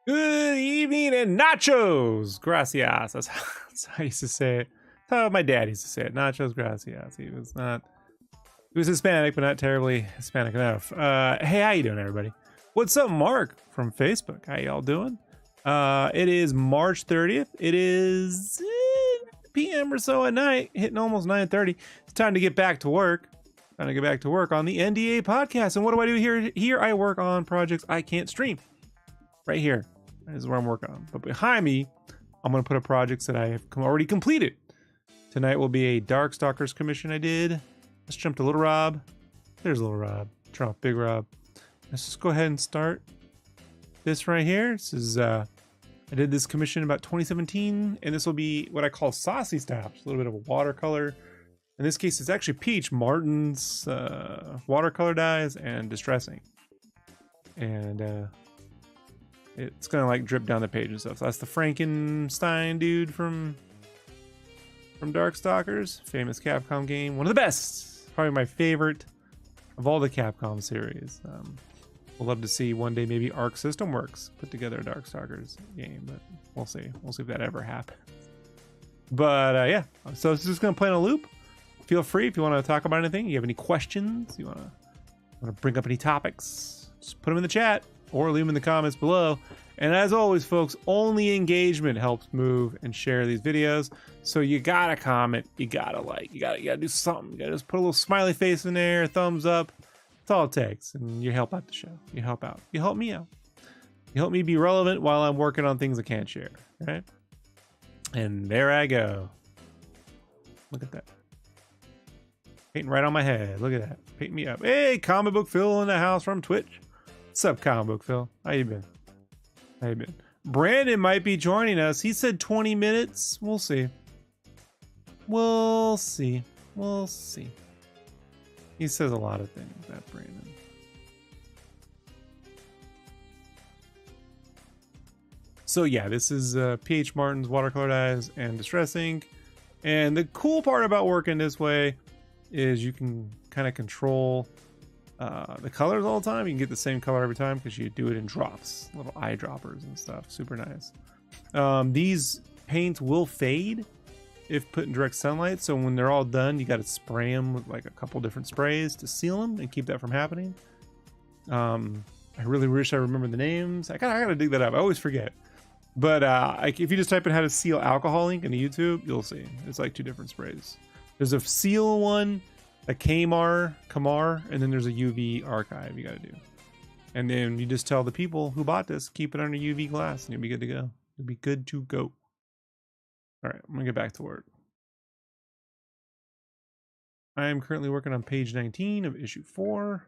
Good evening and nachos, gracias. That's how I used to say it. That's how my dad used to say it. Nachos, gracias. He was Hispanic, but not terribly Hispanic enough. Hey, how you doing, everybody? What's up, Mark from Facebook? How y'all doing? It is March 30th. It is p.m. or so at night, hitting almost 9:30. It's time to get back to work. Time to get back to work on the NDA podcast. And what do I do here? Here I work on projects I can't stream. Right here is where I'm working on. But behind me, I'm going to put up projects that I have already completed. Tonight will be a Darkstalkers commission I did. Let's jump to Little Rob. There's Little Rob. Turn off Big Rob. Let's just go ahead and start this right here. This is I did this commission about 2017, and this will be what I call saucy style. Just a little bit of a watercolor. In this case, it's actually Peach Martin's watercolor dyes and distressing. And it's gonna like drip down the page and stuff. So that's the Frankenstein dude from Darkstalkers, famous Capcom game, one of the best, probably my favorite of all the Capcom series. We'll love to see one day maybe Arc System Works put together a Darkstalkers game, but we'll see. We'll see if that ever happens. But yeah, so it's just gonna play in a loop. Feel free if you want to talk about anything. You have any questions? You want to bring up any topics? Just put them in the chat or leave them in the comments below. And as always, folks, only engagement helps move and share these videos. So you gotta comment, you gotta like, you gotta do something. You gotta just put a little smiley face in there, thumbs up. That's all it takes, and you help out the show. You help out. You help me out. You help me be relevant while I'm working on things I can't share, right? And there I go. Look at that. Painting right on my head. Look at that. Painting me up. Hey, Comic Book Phil in the house from Twitch. What's up, Comic Book Phil? How you been? How you been? Brandon might be joining us. He said 20 minutes. We'll see. We'll see. We'll see. He says a lot of things, that Brandon. So yeah, this is P.H. Martin's watercolor dyes and distress ink. And the cool part about working this way is you can kind of control the colors all the time. You can get the same color every time because you do it in drops, little eyedroppers and stuff. Super nice. These paints will fade if put in direct sunlight, so when they're all done, you got to spray them with like a couple different sprays to seal them and keep that from happening. I really wish I remember the names. I gotta dig that up. I always forget. But if you just type in how to seal alcohol ink into YouTube, you'll see it's like two different sprays. There's a seal one, a Kamar, and then there's a UV archive you got to do. And then you just tell the people who bought this, keep it under UV glass, and you'll be good to go. You'll be good to go. All right, I'm going to get back to work. I am currently working on page 19 of issue 4.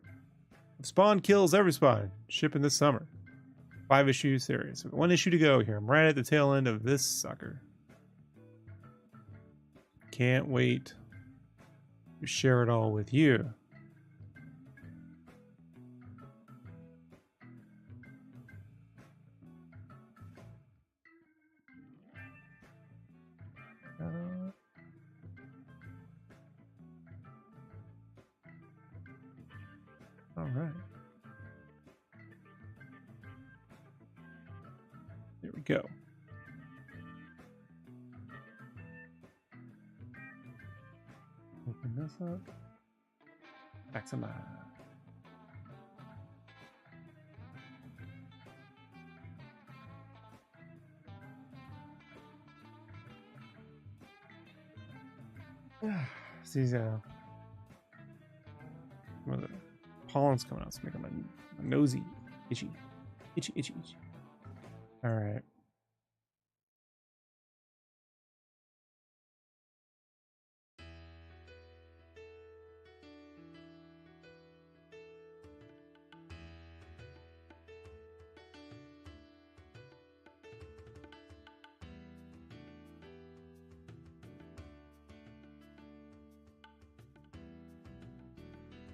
Spawn Kills Every Spawn, shipping this summer. 5-issue series. So 1 issue to go here. I'm right at the tail end of this sucker. Can't wait to share it all with you. All right. There we go. Open this up. Maximize. See, some of the pollen's coming out, so making my nosy itchy. All right.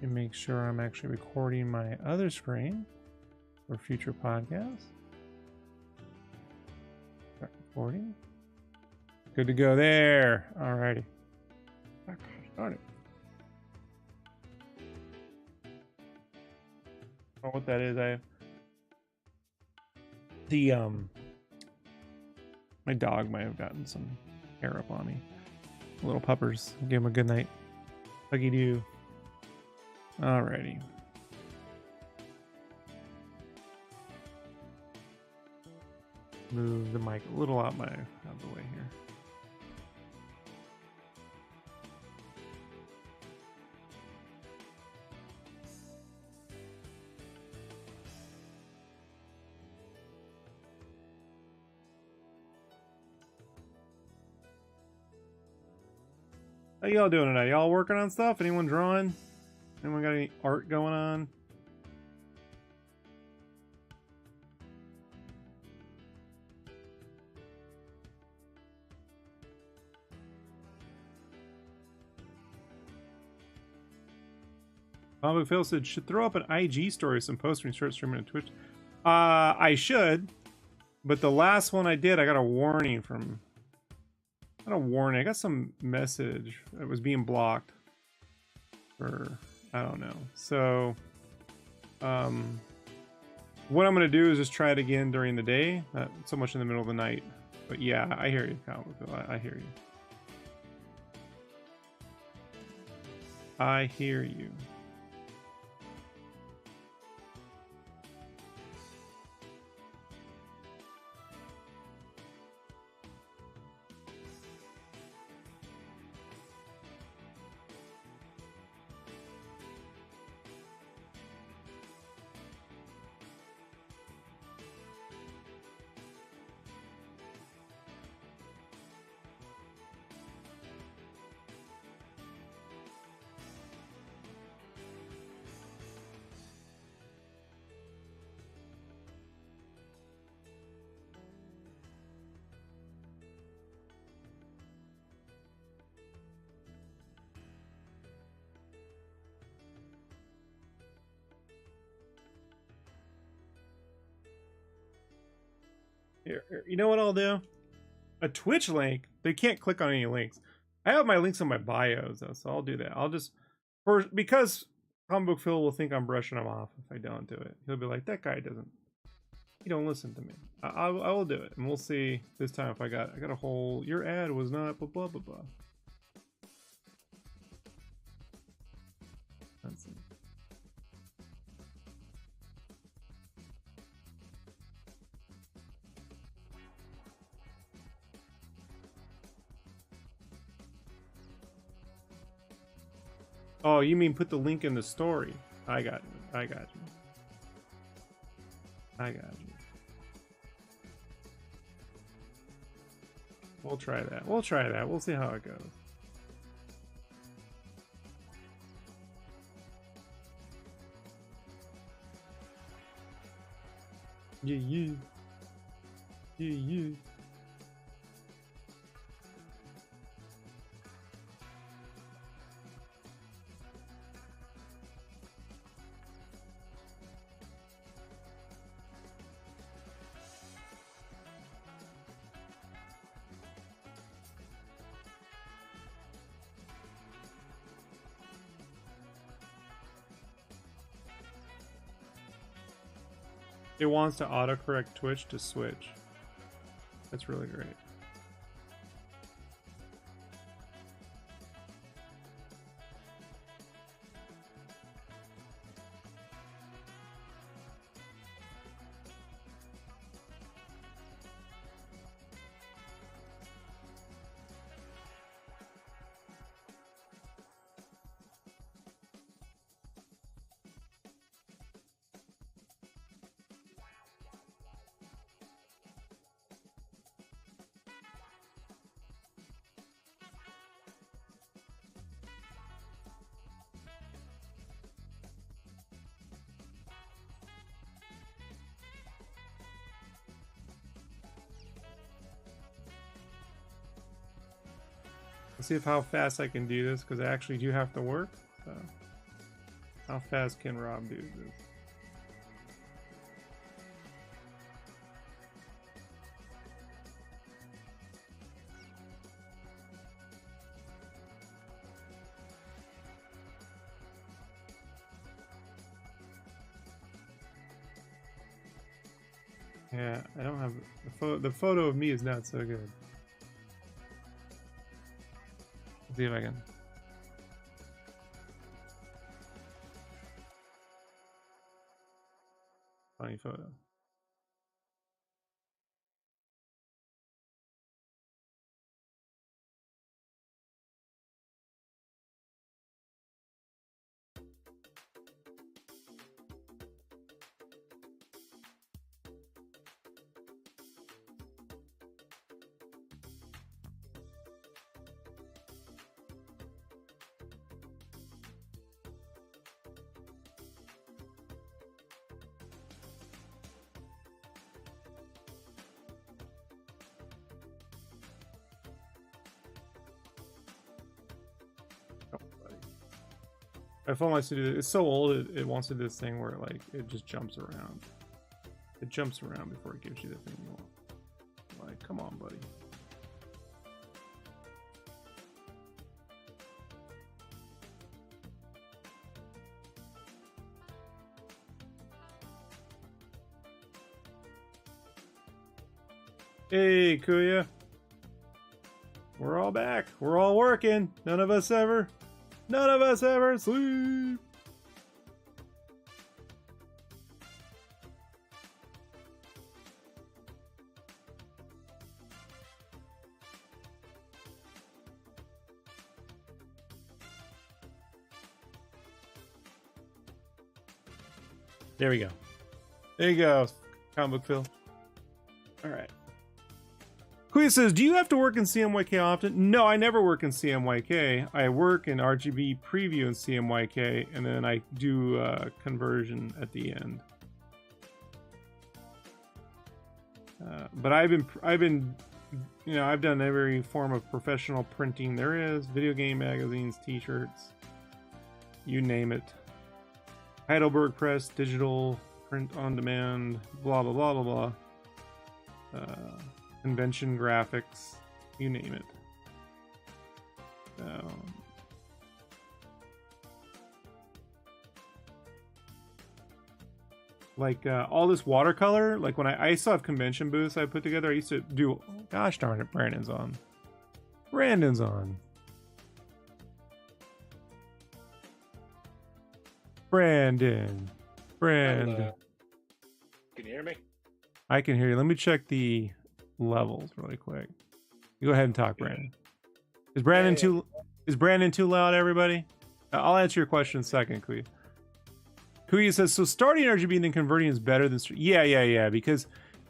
And make sure I'm actually recording my other screen for future podcasts. Start recording. Good to go there. Alrighty. Darn it. Oh, what that is, I The my dog might have gotten some hair up on me. Little puppers. Give him a good night. Huggy do. Alrighty. Move the mic a little out of the way here. How y'all doing tonight? Y'all working on stuff? Anyone drawing? Anyone got any art going on? Bob Phil said, should throw up an IG story, some posts when you start streaming on Twitch. I should, but the last one I did, I got a warning from. Not a warning. I got some message that was being blocked for, I don't know. So, what I'm gonna do is just try it again during the day, not so much in the middle of the night. But yeah, I hear you, I hear you. I hear you. Here, you know what I'll do? A Twitch link. They can't click on any links. I have my links in my bios though, so I'll do that. I'll just because Comic Book Phil will think I'm brushing him off if I don't do it. He'll be like, that guy doesn't. He don't listen to me. I will do it, and we'll see this time if I got a whole. Your ad was not blah blah blah blah. Let's see. Oh, you mean put the link in the story? I got you. I got you. I got you. We'll try that. We'll try that. We'll see how it goes. Yeah, yeah. Yeah, yeah. It wants to autocorrect Twitch to Switch. That's really great. Let's see how fast I can do this, because I actually do have to work. So, how fast can Rob do this? Yeah, I don't have the photo of me is not so good. Let's see if I can. Funny photo. My phone wants to do it. It's so old, it wants to do this thing where like it just jumps around. It jumps around before it gives you the thing you want. Like, come on, buddy. Hey, Kuya. We're all back. We're all working. None of us ever sleep. There we go. There you go, comic book Phil. All right. Kuya says, do you have to work in CMYK often? No, I never work in CMYK. I work in RGB preview in CMYK, and then I do conversion at the end. But I've been, you know, I've done every form of professional printing there is: video game magazines, T-shirts, you name it. Heidelberg Press, digital, print on demand, blah blah blah blah blah. Convention graphics, you name it. Like all this watercolor, like when I used to have convention booths I put together, I used to do, gosh darn it, Brandon's on. Brandon. Can you hear me? I can hear you. Let me check the levels really quick. You go ahead and talk, Brandon. Is Brandon too loud, everybody? I'll answer your question in a second, Kuya. Kuya says, so starting RGB and then converting is better than yeah, because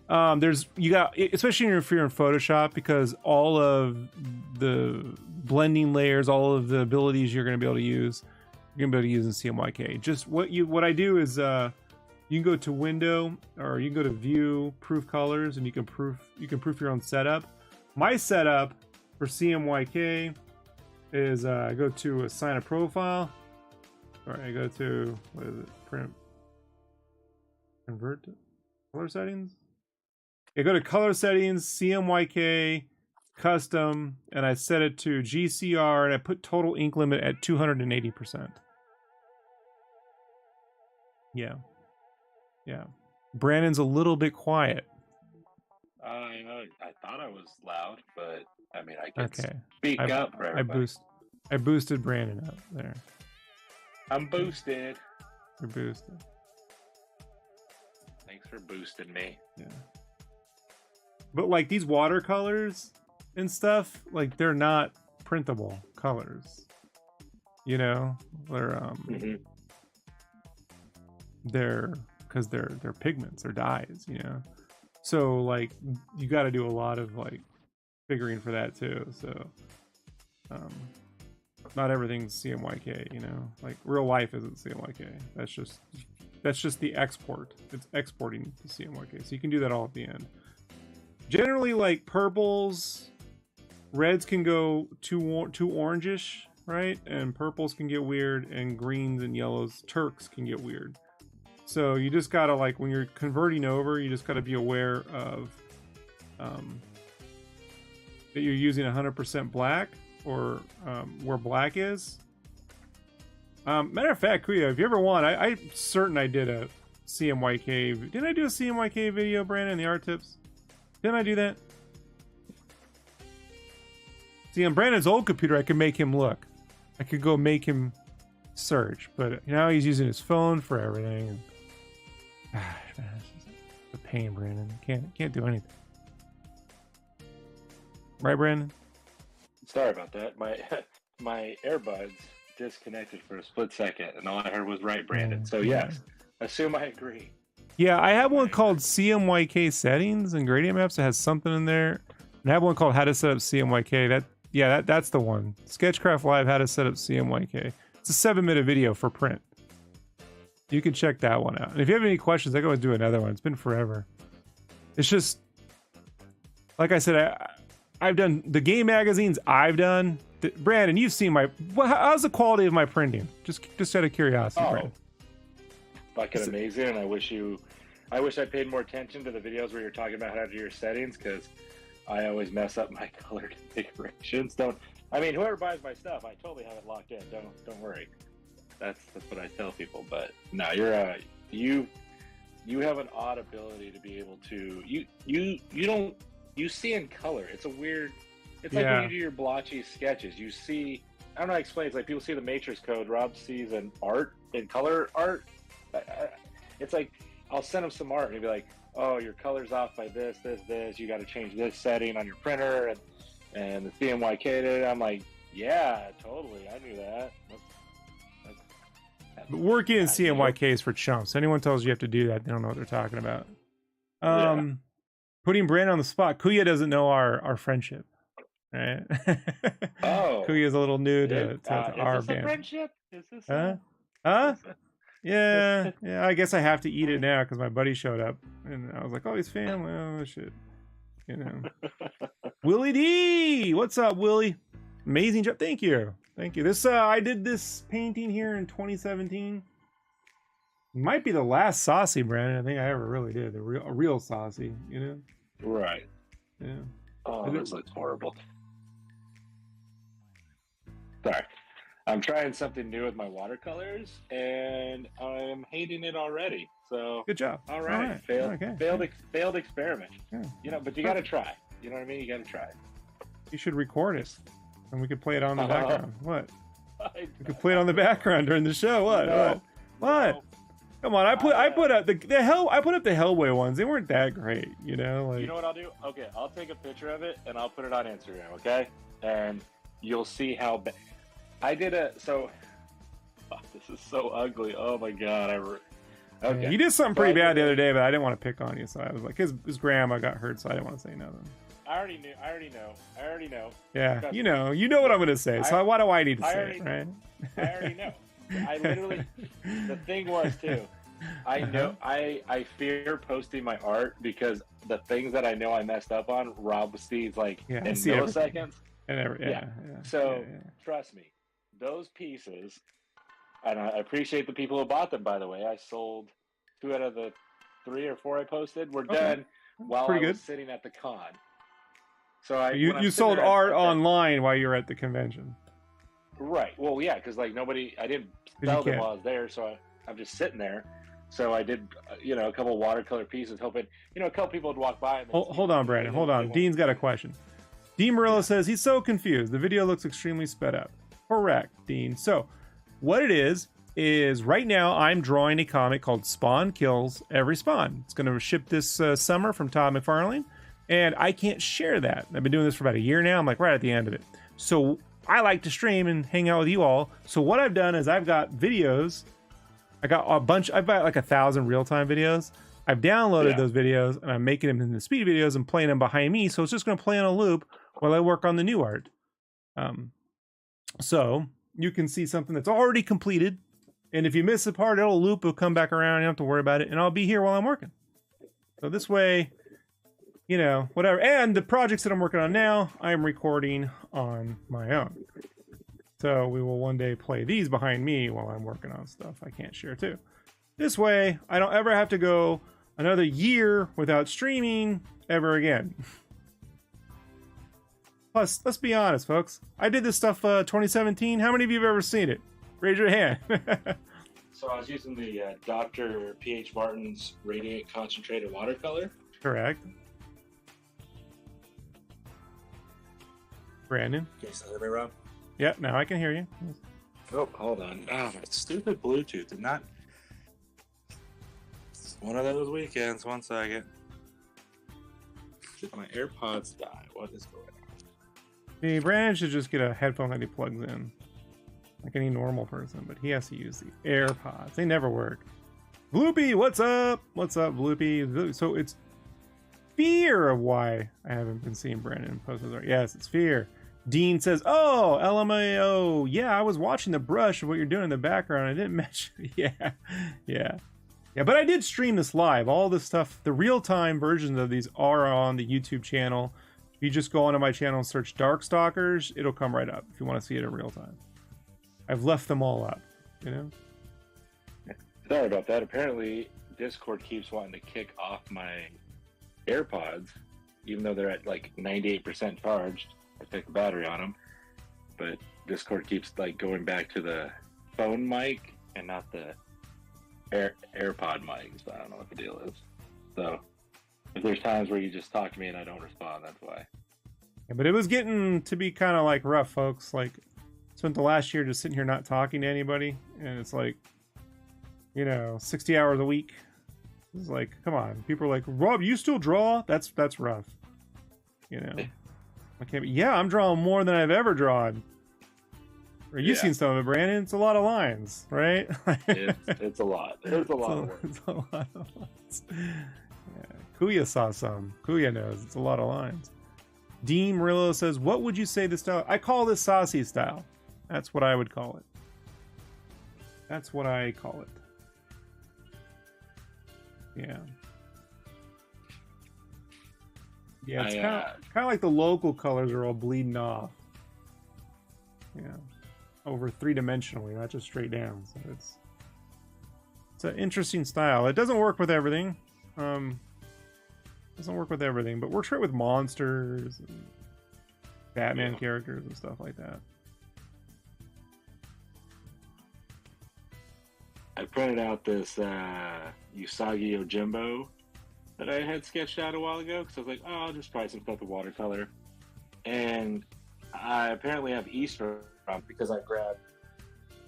especially if you're in Photoshop, because all of the blending layers, all of the abilities you're going to be able to use in CMYK. Just what I do is you can go to window, or you can go to view, proof colors, and you can proof your own setup. My setup for CMYK is I go to assign a profile. All right, I go to, what is it? Print, convert to color settings. I go to color settings, CMYK, custom, and I set it to GCR, and I put total ink limit at 280%. Yeah. Brandon's a little bit quiet. I thought I was loud, but I mean, I can speak up for everybody. I boosted Brandon up there. I'm boosted. You're boosted. Thanks for boosting me. Yeah. But like these watercolors and stuff, like they're not printable colors. You know, they're because they're pigments or dyes, you know. So like you got to do a lot of like figuring for that too. So not everything's CMYK, you know. Like real life isn't CMYK. That's just the export. It's exporting to CMYK. So you can do that all at the end. Generally, like purples, reds can go too orangish, right? And purples can get weird, and greens and yellows, turks can get weird. So you just gotta, like, when you're converting over, you just gotta be aware of that you're using 100% black, or where black is. Matter of fact, Kuya, if you ever want, I'm certain I did a CMYK. Didn't I do a CMYK video, Brandon, the art tips? Didn't I do that? See, on Brandon's old computer, I could make him look. I could go make him search, but now he's using his phone for everything. And, it's a pain, Brandon. Can't do anything. Right, Brandon? Sorry about that. My earbuds disconnected for a split second, and all I heard was right, Brandon. So yes, assume I agree. Yeah, I have one called CMYK settings and gradient maps that has something in there. And I have one called how to set up CMYK. That's the one. Sketchcraft Live, how to set up CMYK. It's a 7-minute video for print. You can check that one out. And if you have any questions, I can always do another one. It's been forever. It's just, like I said, I've done the game magazines I've done. Brandon, you've seen how's the quality of my printing? Just out of curiosity, Brandon. Fucking amazing, and I wish I paid more attention to the videos where you're talking about how to do your settings, because I always mess up my color configurations. Whoever buys my stuff, I totally have it locked in. Don't worry. That's what I tell people. But no, you have an odd ability to be able to you see in color. It's like when you do your blotchy sketches, you see, I don't know how to explain. It's like people see the matrix code. Rob sees an art in color art. It's like I'll send him some art and he'll be like, oh, your color's off by this. You got to change this setting on your printer and the CMYK. I'm like, yeah, totally. I knew that. But working in CMYK is for chumps. Anyone tells you have to do that, they don't know what they're talking about. Putting Brandon on the spot. Kuya doesn't know our friendship. Right? Oh. Kuya's a little new to our is this band. A friendship? Is this Huh? Yeah, I guess I have to eat it now because my buddy showed up, and I was like, "Oh, he's family. Oh shit," Willie D, what's up, Willie? Amazing job. Thank you. This I did this painting here in 2017. Might be the last saucy, Brandon. I think I ever really did a real saucy. Right. Yeah. Oh, this looks horrible. Sorry. I'm trying something new with my watercolors, and I'm hating it already. So good job. All right. Failed experiment. Yeah. But you got to try. You know what I mean? You got to try. You should record it, and we could play it on the background. What? We could play it on the background during the show. What? No. What? Come on! I put up the Hellboy ones. They weren't that great, You know what I'll do? Okay, I'll take a picture of it and I'll put it on Instagram. Okay, and you'll see how bad. I did this is so ugly. Oh my god! Okay. You did something pretty bad the other day, but I didn't want to pick on you, so I was like, his grandma got hurt, so I didn't want to say nothing. I already know. Yeah, you know what I'm gonna say. So why do I need to say it, right? I already know. I literally. The thing was too. I know. I fear posting my art because the things that I know I messed up on, Rob sees like in milliseconds. Trust me. Those pieces, and I appreciate the people who bought them, by the way. I sold 2 out of the 3 or 4 I posted were done while I was sitting at the con. So you sold art online while you were at the convention. Right. Well, yeah, because I didn't sell them while I was there, so I'm just sitting there. So I did, a couple watercolor pieces, hoping, a couple people would walk by. And hold on, Brandon. Hold on. Dean's got a question. Dean Murillo says he's so confused. The video looks extremely sped up. Correct, Dean. So what it is right now I'm drawing a comic called Spawn Kills Every Spawn. It's going to ship this summer from Todd McFarlane, and I can't share that. I've been doing this for about a year now. I'm like right at the end of it. So I like to stream and hang out with you all. So what I've done is I've got videos. I've got like 1,000 real-time videos. I've downloaded those videos, and I'm making them into speed videos and playing them behind me. So it's just going to play on a loop while I work on the new art. So you can see something that's already completed. And if you miss a part, it'll loop. It'll come back around. You don't have to worry about it. And I'll be here while I'm working. So this way, whatever. And the projects that I'm working on now, I'm recording on my own. So we will one day play these behind me while I'm working on stuff I can't share too. This way, I don't ever have to go another year without streaming ever again. Plus, let's be honest, folks. I did this stuff 2017. How many of you have ever seen it? Raise your hand. So I was using the Dr. P.H. Martin's Radiant Concentrated Watercolor. Correct. Brandon? Can you still hear me, Rob? Yeah, now I can hear you. Oh, hold on. Oh, my stupid Bluetooth did not... It's one of those weekends. 1 second. Did my AirPods die? What is going on? See, Brandon should just get a headphone that he plugs in. Like any normal person, but he has to use the AirPods. They never work. Bloopy, what's up? What's up, Bloopy? So it's fear of why I haven't been seeing Brandon post his art. Yes, it's fear. Dean says, oh, LMAO. Yeah, I was watching the brush of what you're doing in the background. I didn't mention. Yeah. But I did stream this live. All this stuff, the real-time versions of these are on the YouTube channel. If you just go onto my channel and search Darkstalkers, it'll come right up if you want to see it in real time. I've left them all up, you know? Sorry about that. Apparently, Discord keeps wanting to kick off my AirPods, even though they're at like 98% charged. I took the battery on them, but Discord keeps like going back to the phone mic and not the AirPod mic. So I don't know what the deal is. So if there's times where you just talk to me and I don't respond, that's why. Yeah, but it was getting to be kind of like rough, folks. Like, spent the last year just sitting here not talking to anybody, and it's like, 60 hours a week. It's like, come on. People are like, Rob, you still draw? That's rough. I can't be, yeah, I'm drawing more than I've ever drawn. Or you've seen some of it, Brandon. It's a lot of lines, right? it's a lot. It's a lot of work. It's a lot of lines. Yeah. Kuya saw some. Kuya knows it's a lot of lines. Dean Murillo says, what would you say this style? I call this saucy style. That's what I would call it. That's what I call it. Yeah. Yeah, it's kind of like the local colors are all bleeding off. Yeah. Over three-dimensionally, not just straight down. So it's an interesting style. It doesn't work with everything. Doesn't work with everything, but works great with monsters and Batman characters and stuff like that. I printed out this Usagi Yojimbo that I had sketched out a while ago because I was like, oh, I'll just try some stuff with watercolor. And I apparently have Easter because I grabbed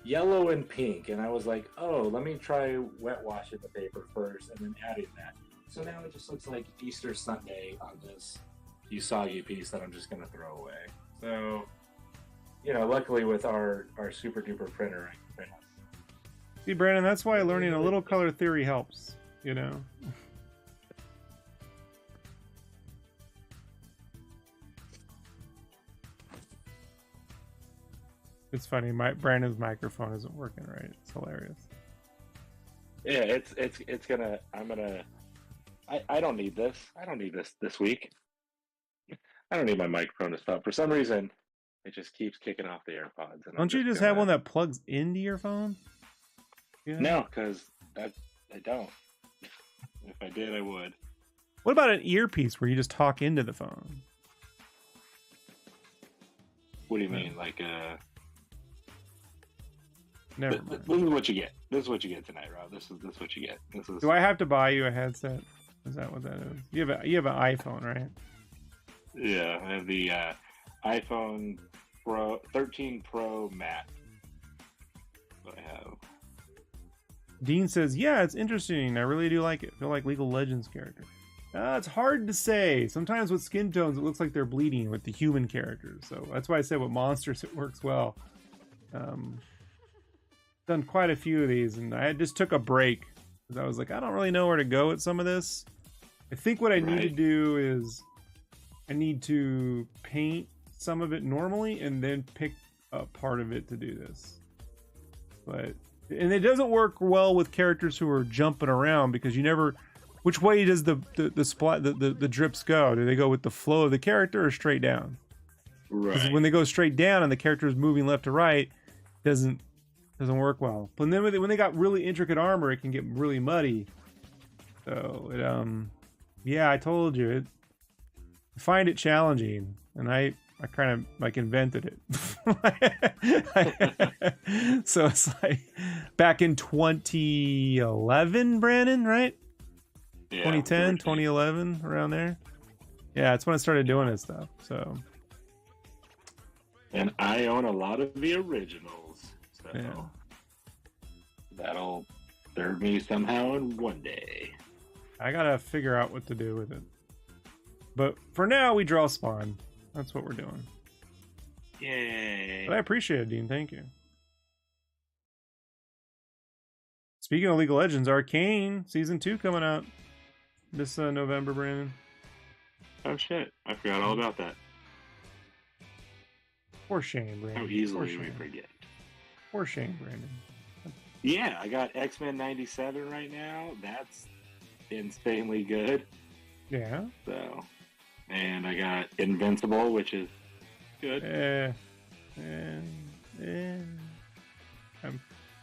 yellow and pink, and I was like, oh, let me try wet washing the paper first and then adding that. So now it just looks like Easter Sunday on this Usagi piece that I'm just going to throw away. So, luckily with our super duper printer, I can print out. See, Brandon, that's why learning a little color theory helps, It's funny, Brandon's microphone isn't working right. It's hilarious. Yeah, I don't need this. I don't need this week. I don't need my microphone to stop. For some reason, it just keeps kicking off the AirPods. And don't you just have one that plugs into your phone? Yeah. No, because I don't. If I did, I would. What about an earpiece where you just talk into the phone? What do you mean? Like Never mind. This is what you get. This is what you get tonight, Rob. This is what you get. Do I have to buy you a headset? Is that what that is? You have an iPhone, right? Yeah, I have the iPhone 13 Pro Matte. What I have. Dean says, yeah, it's interesting. I really do like it. I feel like League of Legends character. It's hard to say. Sometimes with skin tones, it looks like they're bleeding with the human characters. So that's why I said with monsters, it works well. Done quite a few of these, and I just took a break because I was like, I don't really know where to go with some of this. I think what I need to do is I need to paint some of it normally and then pick up part of it to do this. And it doesn't work well with characters who are jumping around because you never. Which way does the drips go? Do they go with the flow of the character or straight down? Right. When they go straight down and the character is moving left to right, doesn't work well. But then when they got really intricate armor, it can get really muddy. So it I told you, I find it challenging, and I I kind of like invented it. So it's like back in 2011, Brandon, right? Yeah, 2010, 2011, around there. Yeah, that's when I started doing this stuff. So, and I own a lot of the originals, so that'll serve me somehow in one day. I gotta figure out what to do with it. But for now, we draw Spawn. That's what we're doing. Yay! But I appreciate it, Dean. Thank you. Speaking of League of Legends, Arcane Season 2 coming out this November, Brandon. Oh shit, I forgot all about that. Poor Shane, Brandon. How easily we forget. Poor Shane, Brandon. Yeah, I got X-Men 97 right now. That's insanely good. Yeah. So, and I got Invincible, which is good.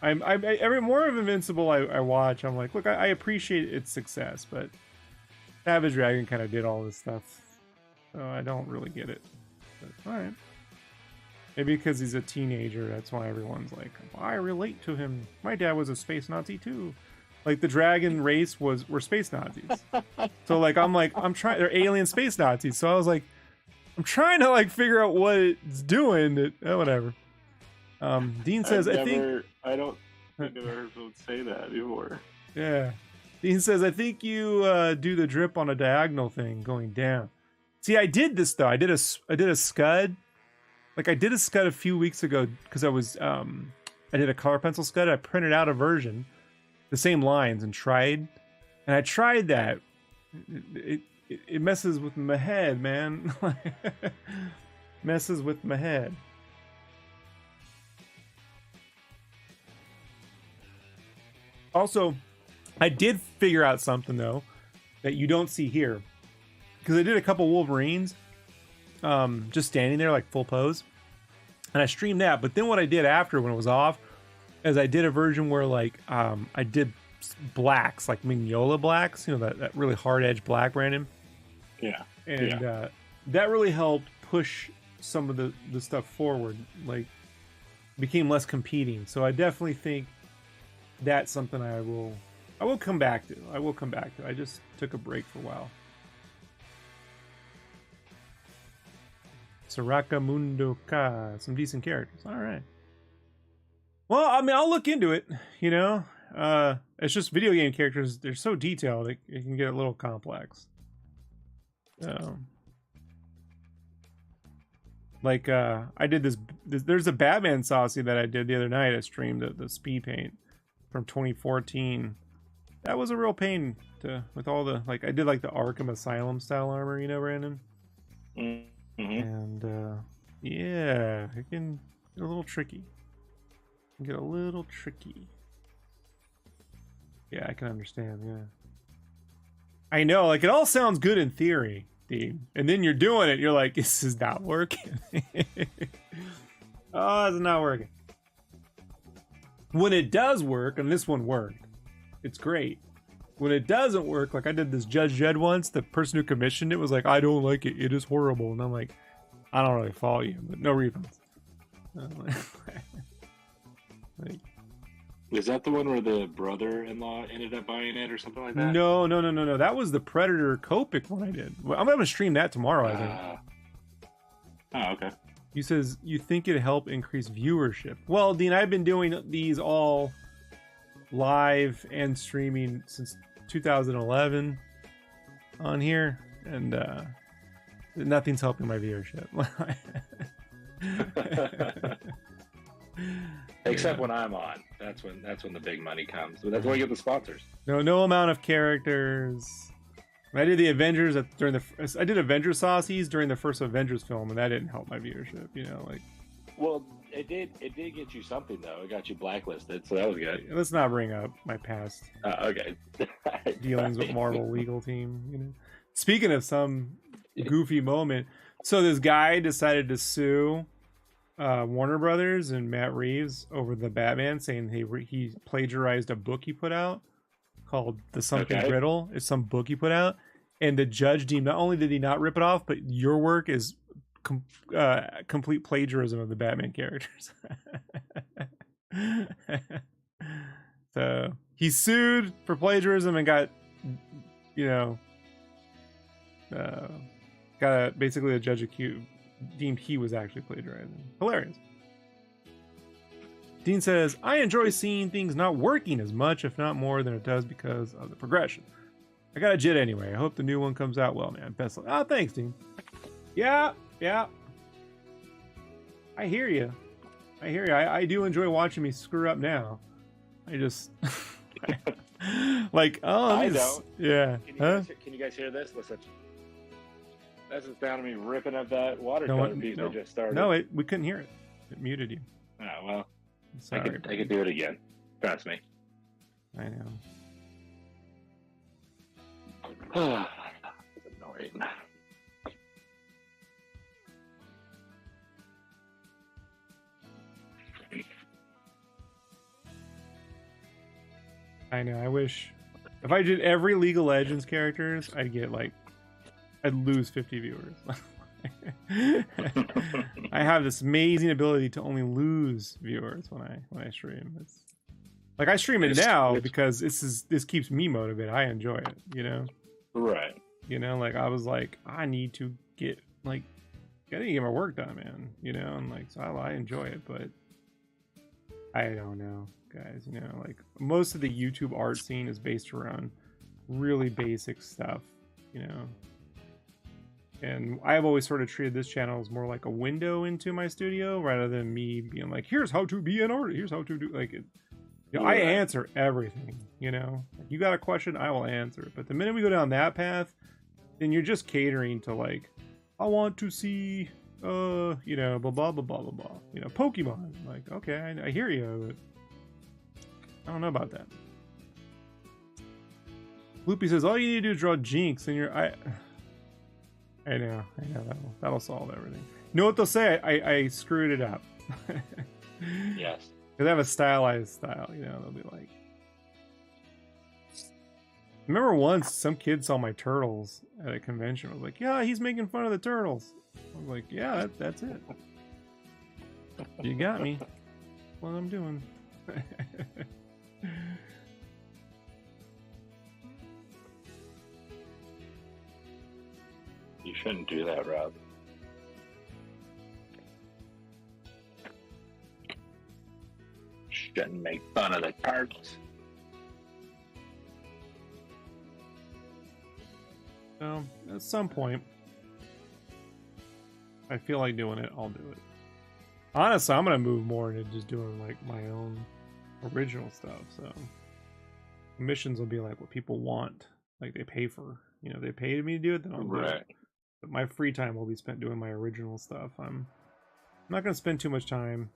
I'm every more of Invincible I watch, I'm like, look, I appreciate its success, but Savage Dragon kind of did all this stuff, so I don't really get it. But, all right. Maybe because he's a teenager, that's why everyone's like, well, I relate to him. My dad was a space Nazi too. Like the dragon race were space Nazis. So like I'm trying, they're alien space Nazis. So I was like, I'm trying to like figure out what it's doing. Whatever. Dean says, I don't think I've ever heard someone say that before. Yeah. Dean says, I think you do the drip on a diagonal thing going down. See, I did this though. I did a scud. Like I did a scud a few weeks ago because I was I did a color pencil scud. I printed out a version, the same lines, and I tried that. It messes with my head, man. Messes with my head. Also, I did figure out something though that you don't see here, because I did a couple Wolverines, just standing there like full pose, and I streamed that. But then what I did after, when it was off, is I did a version where like I did blacks, like Mignola blacks, you know, that really hard edge black, Brandon. Yeah. And that really helped push some of the stuff forward, like became less competing. So I definitely think that's something I will come back to. I just took a break for a while. Soraka Mundo Ka, some decent characters. All right. Well, I mean, I'll look into it, you know. It's just video game characters, they're so detailed, it can get a little complex. Like I did this there's a Batman Saucy that I did the other night. I streamed the speed paint from 2014. That was a real pain with all the, like, I did like the Arkham Asylum style armor, you know, Brandon. Mm-hmm. And yeah, it can get a little tricky. Yeah, I can understand. Yeah, I know. Like, it all sounds good in theory, Dean, and then you're doing it. You're like, this is not working. Oh, it's not working. When it does work, and this one worked, it's great. When it doesn't work, like I did this Judge Dredd once, the person who commissioned it was like, I don't like it. It is horrible. And I'm like, I don't really follow you, but no refunds. Like, is that the one where the brother-in-law ended up buying it or something like that? No. That was the Predator Copic one I did. I'm going to stream that tomorrow, I think. Oh, okay. You says you think it'd help increase viewership. Well, Dean, I've been doing these all live and streaming since 2011 on here, and nothing's helping my viewership. Except when I'm on. That's when the big money comes. But that's why you get the sponsors. No amount of characters. I did the Avengers I did Avengers Saucies during the first Avengers film, and that didn't help my viewership, you know, like. Well, it did get you something though. It got you blacklisted, so that was good. Let's not bring up my past okay. dealings with Marvel legal team, you know. Speaking of some goofy moment, so this guy decided to sue Warner Brothers and Matt Reeves over the Batman, saying he plagiarized a book he put out called The Sunken Griddle. It's some book he put out, and the judge deemed not only did he not rip it off, but your work is complete plagiarism of the Batman characters. So he sued for plagiarism and got, basically a judge deemed he was actually plagiarizing. Hilarious. Dean says, I enjoy seeing things not working as much, if not more, than it does because of the progression. I got a JIT anyway. I hope the new one comes out well, man. Best luck. Oh, thanks, Dean. Yeah. I hear you. I do enjoy watching me screw up now. I just like, I don't. Yeah. Can you guys hear this? Listen. That's the sound of me ripping up that watercolor piece I just started. No, we couldn't hear it. It muted you. Oh, well. Sorry, I could do it again. Trust me. I know. It's annoying. I know. I wish if I did every League of Legends characters, I'd lose 50 viewers. I have this amazing ability to only lose viewers when I stream. It's like I stream it now because this keeps me motivated. I enjoy it, Right. Like I was like, I need to get I gotta get my work done, man. And so I enjoy it, but I don't know, guys. Most of the YouTube art scene is based around really basic stuff, And I've always sort of treated this channel as more like a window into my studio rather than me being like, here's how to be an artist. Here's how to do I answer everything, you got a question, I will answer it. But the minute we go down that path, then you're just catering to I want to see, blah, blah, blah, blah, blah, blah, Pokemon. Okay, I hear you, but I don't know about that. Loopy says, all you need to do is draw Jinx and I know, that'll solve everything. You know what they'll say? I screwed it up. Yes. Because I have a stylized style, they'll be like... Remember once some kid saw my turtles at a convention. I was like, yeah, he's making fun of the turtles. I was like, yeah, that's it. You got me. That's what I'm doing. You shouldn't do that, Rob. Shouldn't make fun of the cards. So, at some point, I feel like doing it, I'll do it. Honestly, I'm going to move more into just doing my own original stuff. So, commissions will be what people want. They pay for, they pay me to do it, then I'll do it. But my free time will be spent doing my original stuff. I'm not going to spend too much time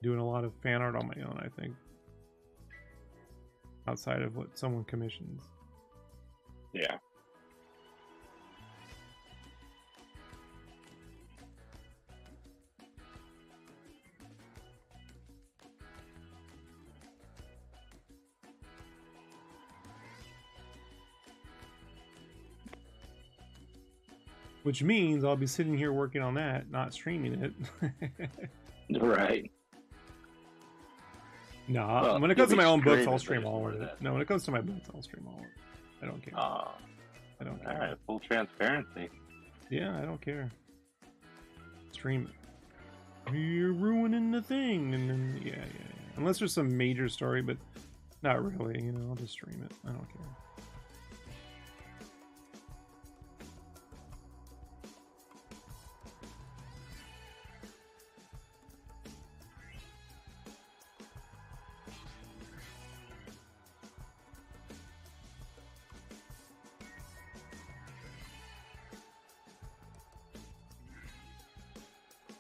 doing a lot of fan art on my own, I think. Outside of what someone commissions. Yeah. Which means I'll be sitting here working on that, not streaming it. Right. No, well, when it comes to my own books, I'll stream all of it. No, when it comes to my books, I'll stream all of it. I don't care. I don't care. Alright, full transparency. Yeah, I don't care. Stream it. You're ruining the thing, and then yeah. Unless there's some major story, but not really. I'll just stream it. I don't care.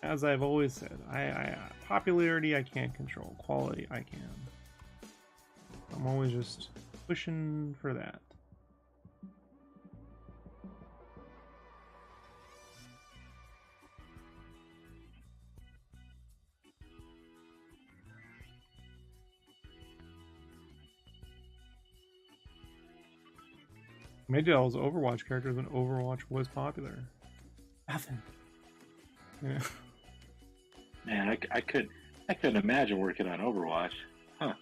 As I've always said, popularity I can't control, quality I can. I'm always just pushing for that. Maybe I was Overwatch characters when Overwatch was popular. Nothing. Yeah. Man, I couldn't imagine working on Overwatch. Huh.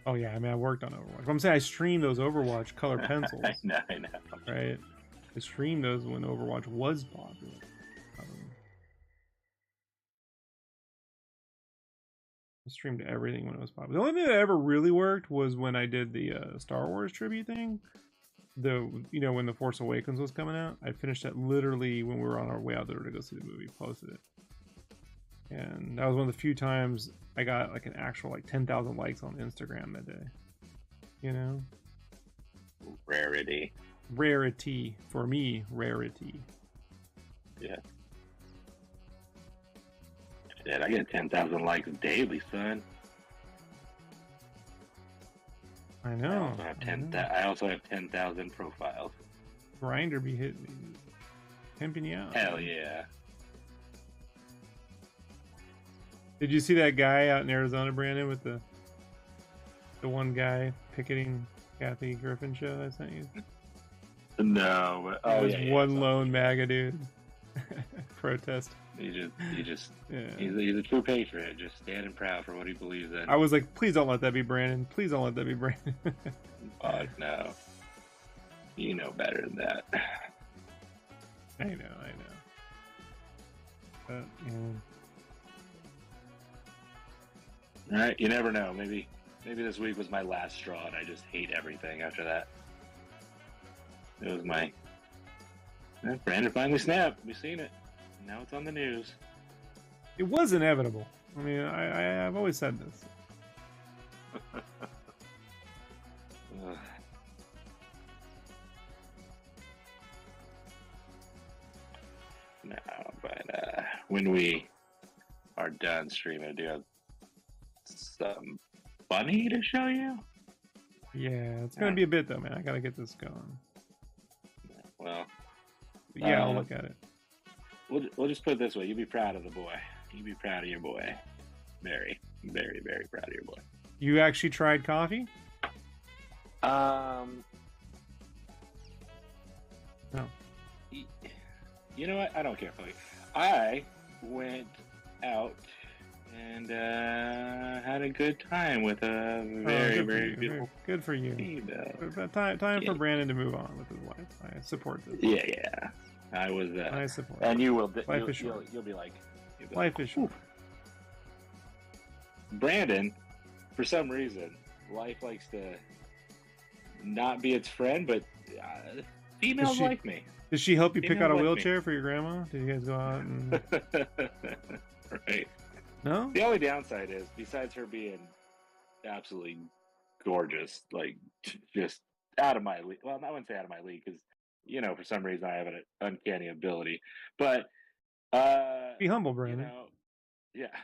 Oh yeah, I mean I worked on Overwatch. But I'm saying I streamed those Overwatch color pencils. I know. Right? I streamed those when Overwatch was popular. I streamed everything when it was popular. The only thing that ever really worked was when I did the Star Wars tribute thing. When The Force Awakens was coming out. I finished that literally when we were on our way out there to go see the movie. Posted it. And that was one of the few times I got like an actual 10,000 likes on Instagram that day. You know? Rarity. Rarity. For me, rarity. Yeah. Shit, I get 10,000 likes daily, son. I know. I also have 10,000 profiles. Grinder be hitting me. Pimping you out. Hell yeah. Did you see that guy out in Arizona, Brandon, with the one guy picketing Kathy Griffin show I sent you? No, but one lone MAGA dude protest. He's a true patriot, just standing proud for what he believes in. I was like, please don't let that be Brandon. Please don't let that be Brandon. Fuck no. You know better than that. I know. But, yeah. All right, you never know. Maybe this week was my last straw, and I just hate everything after that. It was my... Brandon finally snapped. We've seen it. Now it's on the news. It was inevitable. I mean, I've always said this. No, but when we are done streaming, do you have something funny to show you? Yeah, it's gonna be a bit though, man. I gotta get this going. Well, yeah, I'll look at it. We'll just put it this way: you be proud of the boy. You be proud of your boy. Very, very, very proud of your boy. You actually tried coffee? No. You know what? I don't care. I went out and had a good time with a very, very beautiful. Good for you. Female. Time for Brandon to move on with his life. I support this. Yeah. I was. I support. And you will. Life is short. You'll be like. Life is short. Brandon, for some reason, life likes to not be its friend, but females like me. Did she help you pick out a wheelchair for your grandma? Did you guys go out and... Right. No? The only downside is, besides her being absolutely gorgeous, like, just out of my league. Well, I wouldn't say out of my league, because, for some reason I have an uncanny ability. But... be humble, Brandon. Yeah.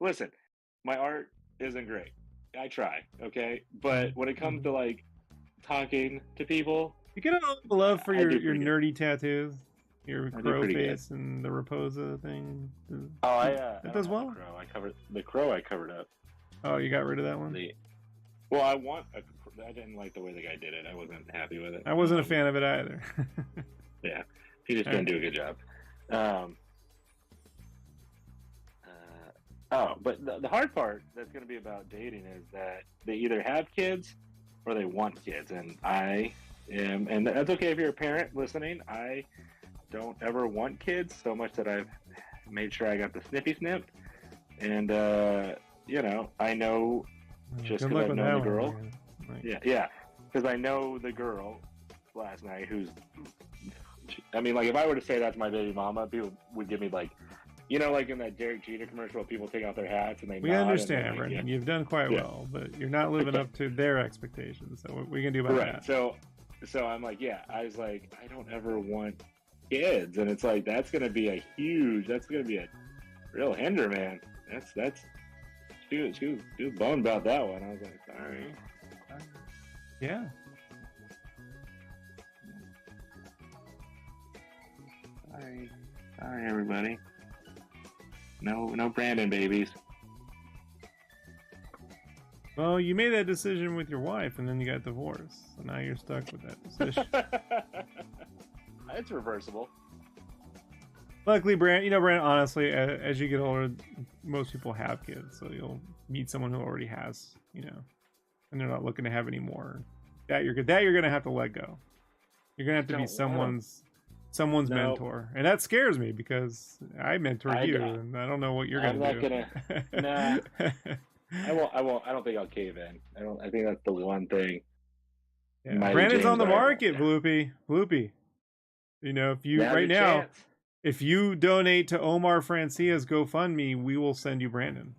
Listen, my art isn't great. I try, okay? But when it comes to, like, talking to people... You get a love for your nerdy tattoos, your crow face, and the Raposa thing. That does well. The crow. I covered up. Oh, you got rid of that one? I didn't like the way the guy did it. I wasn't happy with it. I wasn't a fan of it either. Yeah, he just didn't do a good job. But the hard part that's going to be about dating is that they either have kids or they want kids, and and that's okay if you're a parent listening. I don't ever want kids so much that I've made sure I got the snippy snipped. And, I know just because I know the girl. Yeah. Because I know the girl last night if I were to say that's my baby mama, people would give me like in that Derek Jeter commercial where people take off their hats and they We understand, Brendan. You've done quite well, but you're not living up to their expectations. So what we can do about that? So I'm like, I was like, I don't ever want kids, and it's like that's gonna be a real hinder, man. She was bummed about that one. I was like, sorry. Yeah. Sorry, everybody. No Brandon babies. Well, you made that decision with your wife, and then you got divorced. So now you're stuck with that decision. It's reversible. Luckily, Brand, honestly, as you get older, most people have kids, so you'll meet someone who already has, and they're not looking to have any more. That you're gonna have to let go. You're gonna have to be someone's mentor, and that scares me because I mentored you, and I don't know what you're gonna do. Nah. I won't. I don't think I'll cave in. I think that's the one thing. Yeah. Brandon's on the market, Bloopy. If you if you donate to Omar Francia's GoFundMe, we will send you Brandon.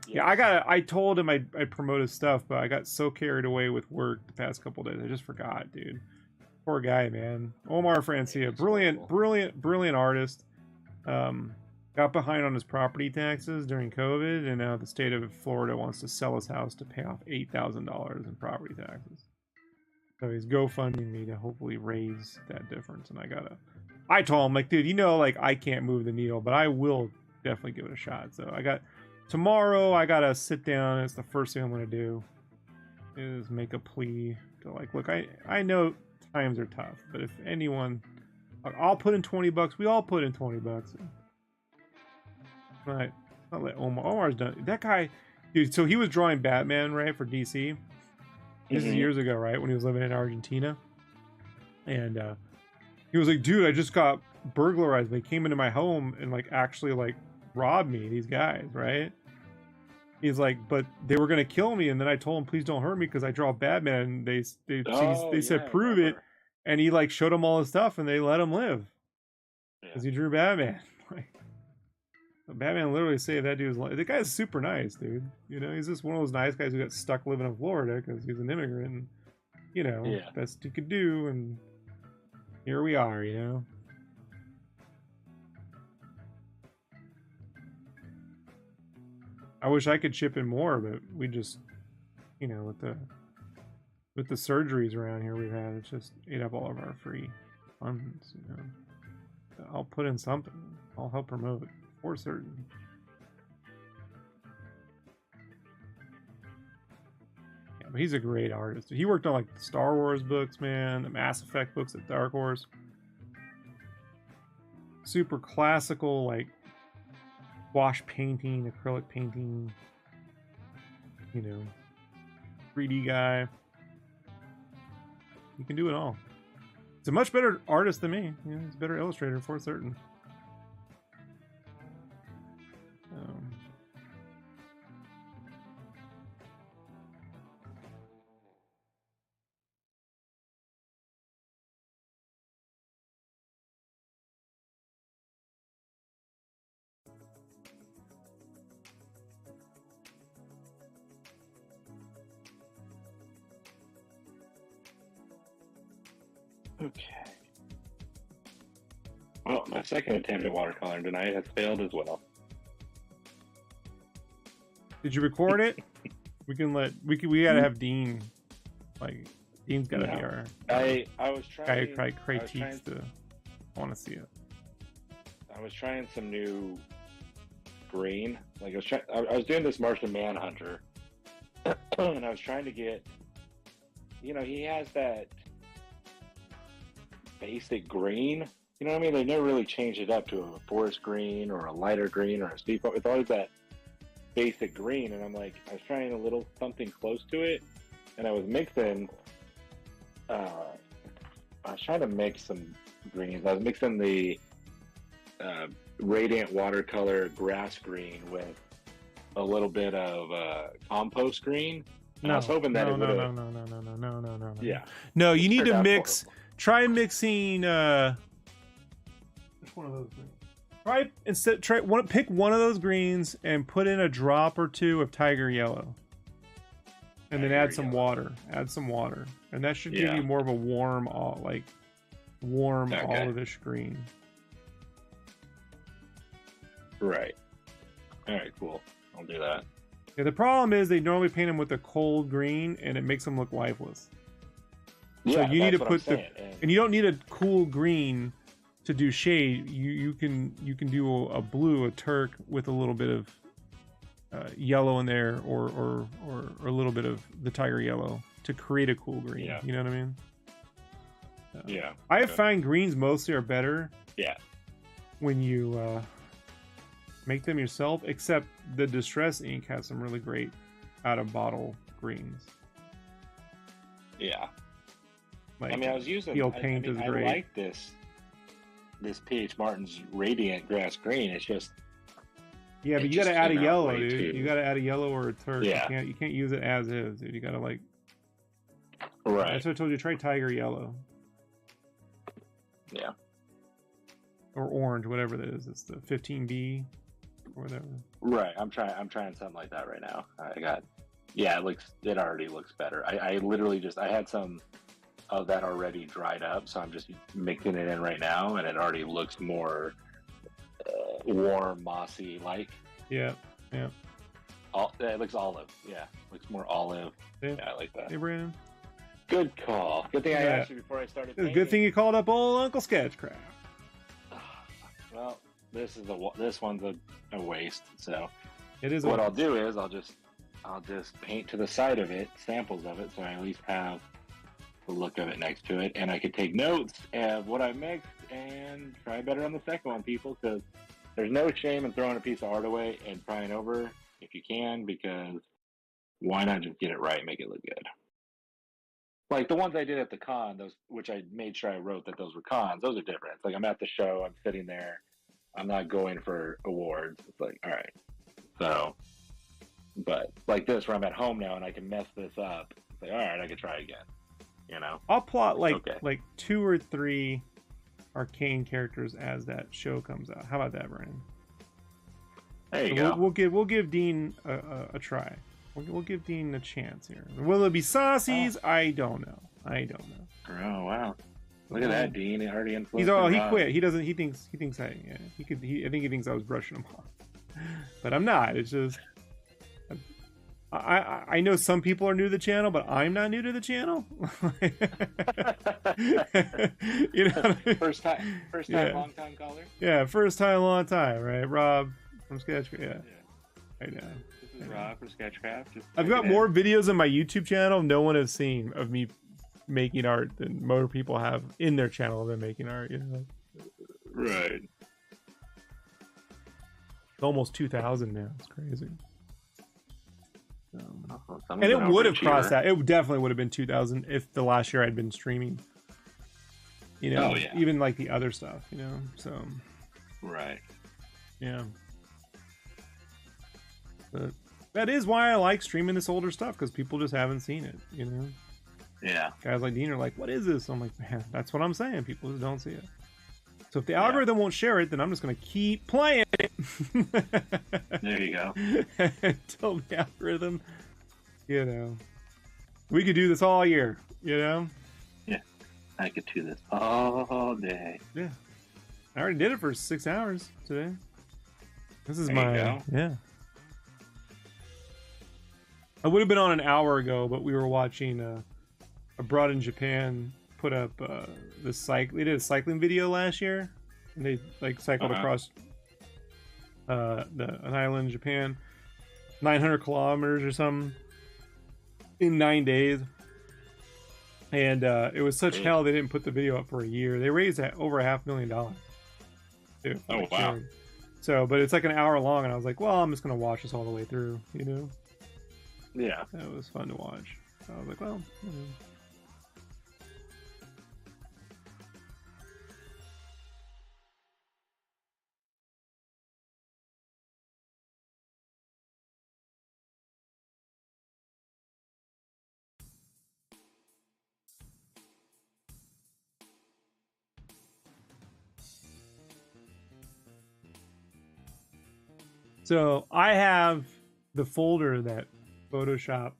Yes. Yeah, I told him I promote his stuff, but I got so carried away with work the past couple days. I just forgot, dude. Poor guy, man. Omar Francia, brilliant artist. Got behind on his property taxes during COVID, and now the state of Florida wants to sell his house to pay off $8,000 in property taxes. So he's GoFunding me to hopefully raise that difference, and I told him, like, dude, I can't move the needle, but I will definitely give it a shot. So tomorrow I gotta sit down. It's the first thing I'm gonna do is make a plea to, like, look, I know times are tough, but if anyone, I'll put in $20. We all put in $20. Right. Not let Omar's done. That guy, dude, so he was drawing Batman, right, for DC. This is years ago, right, when he was living in Argentina. And he was like, dude, I just got burglarized. They came into my home and, like, actually, like, robbed me, these guys, right? He's like, but they were going to kill me. And then I told him, please don't hurt me because I draw Batman. And they said, prove it. And he, like, showed them all his stuff and they let him live. Because he drew Batman. Batman literally saved that dude's life. The guy's super nice, dude. He's just one of those nice guys who got stuck living in Florida because he's an immigrant. And, best he could do. And here we are, I wish I could chip in more, but we just, with the surgeries around here we've had, it's just ate up all of our free funds. I'll put in something. I'll help promote. For certain. Yeah, but he's a great artist. He worked on, like, the Star Wars books, man, the Mass Effect books at Dark Horse. Super classical, like, wash painting, acrylic painting, 3D guy. He can do it all. He's a much better artist than me. He's a better illustrator for certain. Okay. Well, my second attempt at watercoloring tonight has failed as well. Did you record it? We gotta have Dean. Like, Dean's gotta be our I was trying guy critiques to want to see it. I was trying some new green. Like, I was doing this Martian Manhunter, and I was trying to get, he has that basic green. You know what I mean? They never really changed it up to a forest green or a lighter green or a steep. It's always that basic green, and I was trying a little something close to it, and I was mixing. I was trying to mix some greens. I was mixing the Radiant Watercolor grass green with a little bit of compost green. I was hoping that no. Yeah. No, you need to mix. Horrible. Try mixing. Which one of those greens? Pick one of those greens and put in a drop or two of tiger yellow, and then add some water. And that should give you more of a warm olive-ish green. Right. All right. Cool. I'll do that. Yeah. The problem is they normally paint them with a cold green, and it makes them look lifeless. So you need to put and you don't need a cool green to do shade. You can do a blue, a turk with a little bit of yellow in there, or a little bit of the tiger yellow to create a cool green. Yeah. You know what I mean? Yeah. I find greens mostly are better. Yeah. When you make them yourself, except the Distress ink has some really great out of bottle greens. Yeah. Like, I mean, I was using Peel paint is great. I like this PH Martin's Radiant Grass Green. It's just but you gotta add a yellow, dude. You gotta add a yellow or a turf. Yeah. You can't use it as is, dude. You gotta like. Right. That's what I told you. Try Tiger Yellow. Yeah. Or orange, whatever that is. It's the 15B or whatever. Right. I'm trying something like that right now. It already looks better. I literally I had some of that already dried up, so I'm just mixing it in right now, and it already looks more warm, mossy like. Yeah. It looks olive. Yeah. Looks more olive. Yeah, I like that. Hey, Brandon. Good call. Good thing I asked you before I started painting. Good thing you called up old Uncle Sketchcraft. Well, this one's a waste. So it is. What I'll do is I'll just paint to the side of it, samples of it, so I at least have the look of it next to it, and I could take notes of what I mixed and try better on the second one, people. Because there's no shame in throwing a piece of art away and trying over if you can, because why not just get it right and make it look good? Like the ones I did at the con, those which I made sure I wrote that those were cons, those are different. It's like I'm at the show, I'm sitting there, I'm not going for awards. It's like, all right. So, but like this, where I'm at home now and I can mess this up, it's like, all right, I can try again. You know? I'll plot like 2 or 3 arcane characters as that show comes out. How about that, Brian? There you go. We'll give Dean a try. We'll give Dean a chance here. Will it be Saucy's? Oh. I don't know. Oh wow! Look at that, Dean. He already influenced. He quit. He doesn't. He thinks I think he thinks I was brushing him off, but I'm not. It's just I know some people are new to the channel, but I'm not new to the channel. You know, what I mean? First time, long time caller. Yeah, first time, long time. Right, Rob from Sketchcraft. Yeah. I know. This is Rob from Sketchcraft. I've got more videos on my YouTube channel no one has seen of me making art than more people have in their channel than making art. You know. Right. It's almost 2,000 now. It's crazy. And it would have crossed that. It definitely would have been 2,000 if the last year I'd been streaming. You know, even like the other stuff. You know, so. Right. Yeah. But that is why I like streaming this older stuff, because people just haven't seen it. You know. Yeah. Guys like Dean are like, "What is this?" I'm like, "Man, that's what I'm saying. People just don't see it." So if the algorithm won't share it, then I'm just going to keep playing it. There you go. Until the algorithm, you know. We could do this all year, you know? Yeah. I could do this all day. Yeah. I already did it for 6 hours today. This is there yeah. I would have been on an hour ago, but we were watching Abroad in Japan put up they did a cycling video last year, and they like cycled across an island in Japan, 900 kilometers or something in 9 days, and it was such hell they didn't put the video up for a year. They raised over $500,000. Oh wow. So but it's like an hour long, and I was like, well, I'm just gonna watch this all the way through, you know. Yeah, it was fun to watch. So I was like, well, you know. So I have the folder that Photoshop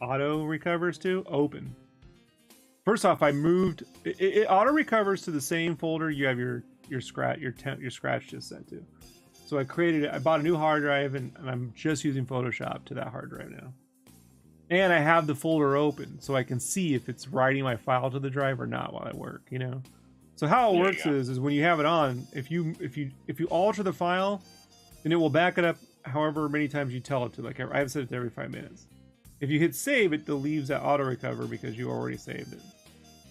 auto recovers to open. First off, I moved it auto recovers to the same folder you have your scratch just sent to. So I bought a new hard drive, and I'm just using Photoshop to that hard drive now. And I have the folder open so I can see if it's writing my file to the drive or not while I work, you know. So how it works is when you have it on, if you alter the file, then it will back it up however many times you tell it to. Like I have set it to every 5 minutes. If you hit save, it leaves that auto recover because you already saved it.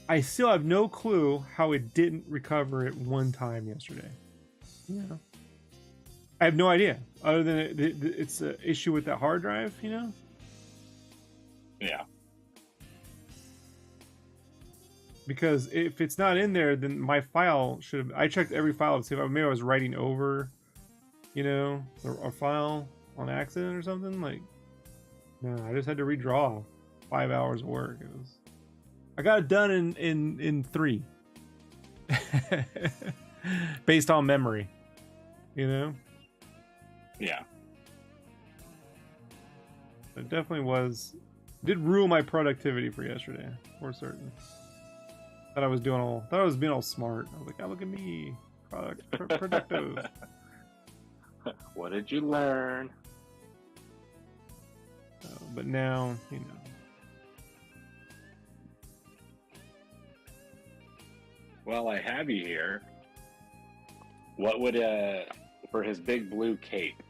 I still have no clue how it didn't recover it one time yesterday. Yeah. I have no idea, other than it's an issue with that hard drive, you know? Yeah. Because if it's not in there, then my file should have... I checked every file to see if maybe I was writing over, you know, a file on accident or something. Like, no, I just had to redraw 5 hours of work. It was... I got it done in 3. Based on memory, you know? Yeah. It definitely was... Did ruin my productivity for yesterday, for certain. Thought I was being all smart. I was like, oh, look at me, productive. What did you learn? But now, you know. Well, I have you here. What would for his big blue cape?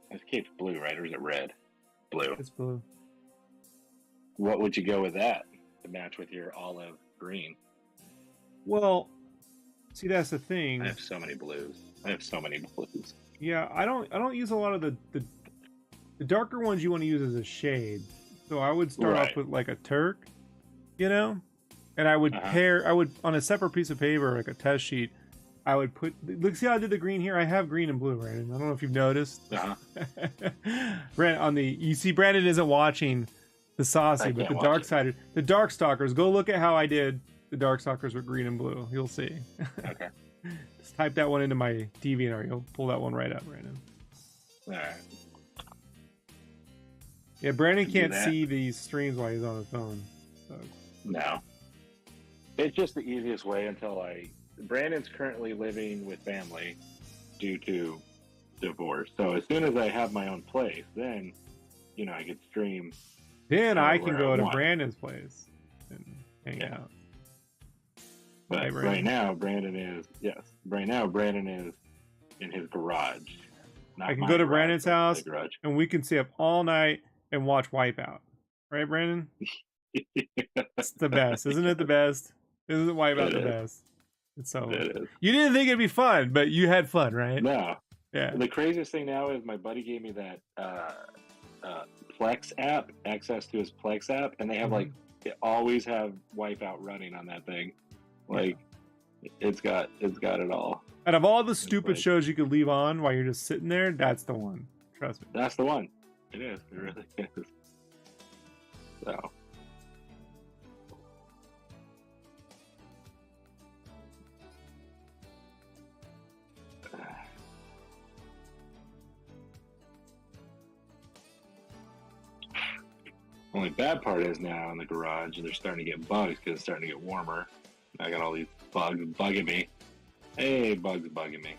His cape's blue, right? Or is it red? Blue. It's blue. What would you go with that to match with your olive green? Well, see, that's the thing. I have so many blues. Yeah, I don't use a lot of the darker ones you want to use as a shade. So I would start off with like a Turk, you know, and I would pair. I would on a separate piece of paper, like a test sheet. I would put. Look, see how I did the green here. I have green and blue, right? I don't know if you've noticed. Brandon, you see, Brandon isn't watching the Saucy, but the Darksiders, the Darkstalkers. Go look at how I did the Darkstalkers with green and blue. You'll see. Okay. Just type that one into my DeviantArt. You'll pull that one right up, Brandon. All right. Yeah, Brandon can't see these streams while he's on his phone. So. No. It's just the easiest way until Brandon's currently living with family due to divorce. So as soon as I have my own place, then, you know, I could stream. Then I can go to Brandon's place and hang out. But right now, Brandon is in his garage. I can go to Brandon's house and we can stay up all night and watch Wipeout. Right, Brandon? It's the best. Isn't it the best? Isn't Wipeout the best? It's so... You didn't think it'd be fun, but you had fun, right? No. Yeah. The craziest thing now is my buddy gave me that Plex app, access to his Plex app, and they have they always have Wipeout running on that thing. Like, it's got it all. Out of all the stupid shows you could leave on while you're just sitting there, that's the one. Trust me. That's the one. It is. It really is. So. Only bad part is now in the garage, they're starting to get bugs because it's starting to get warmer. I got all these bugs bugging me. Hey, bugs bugging me.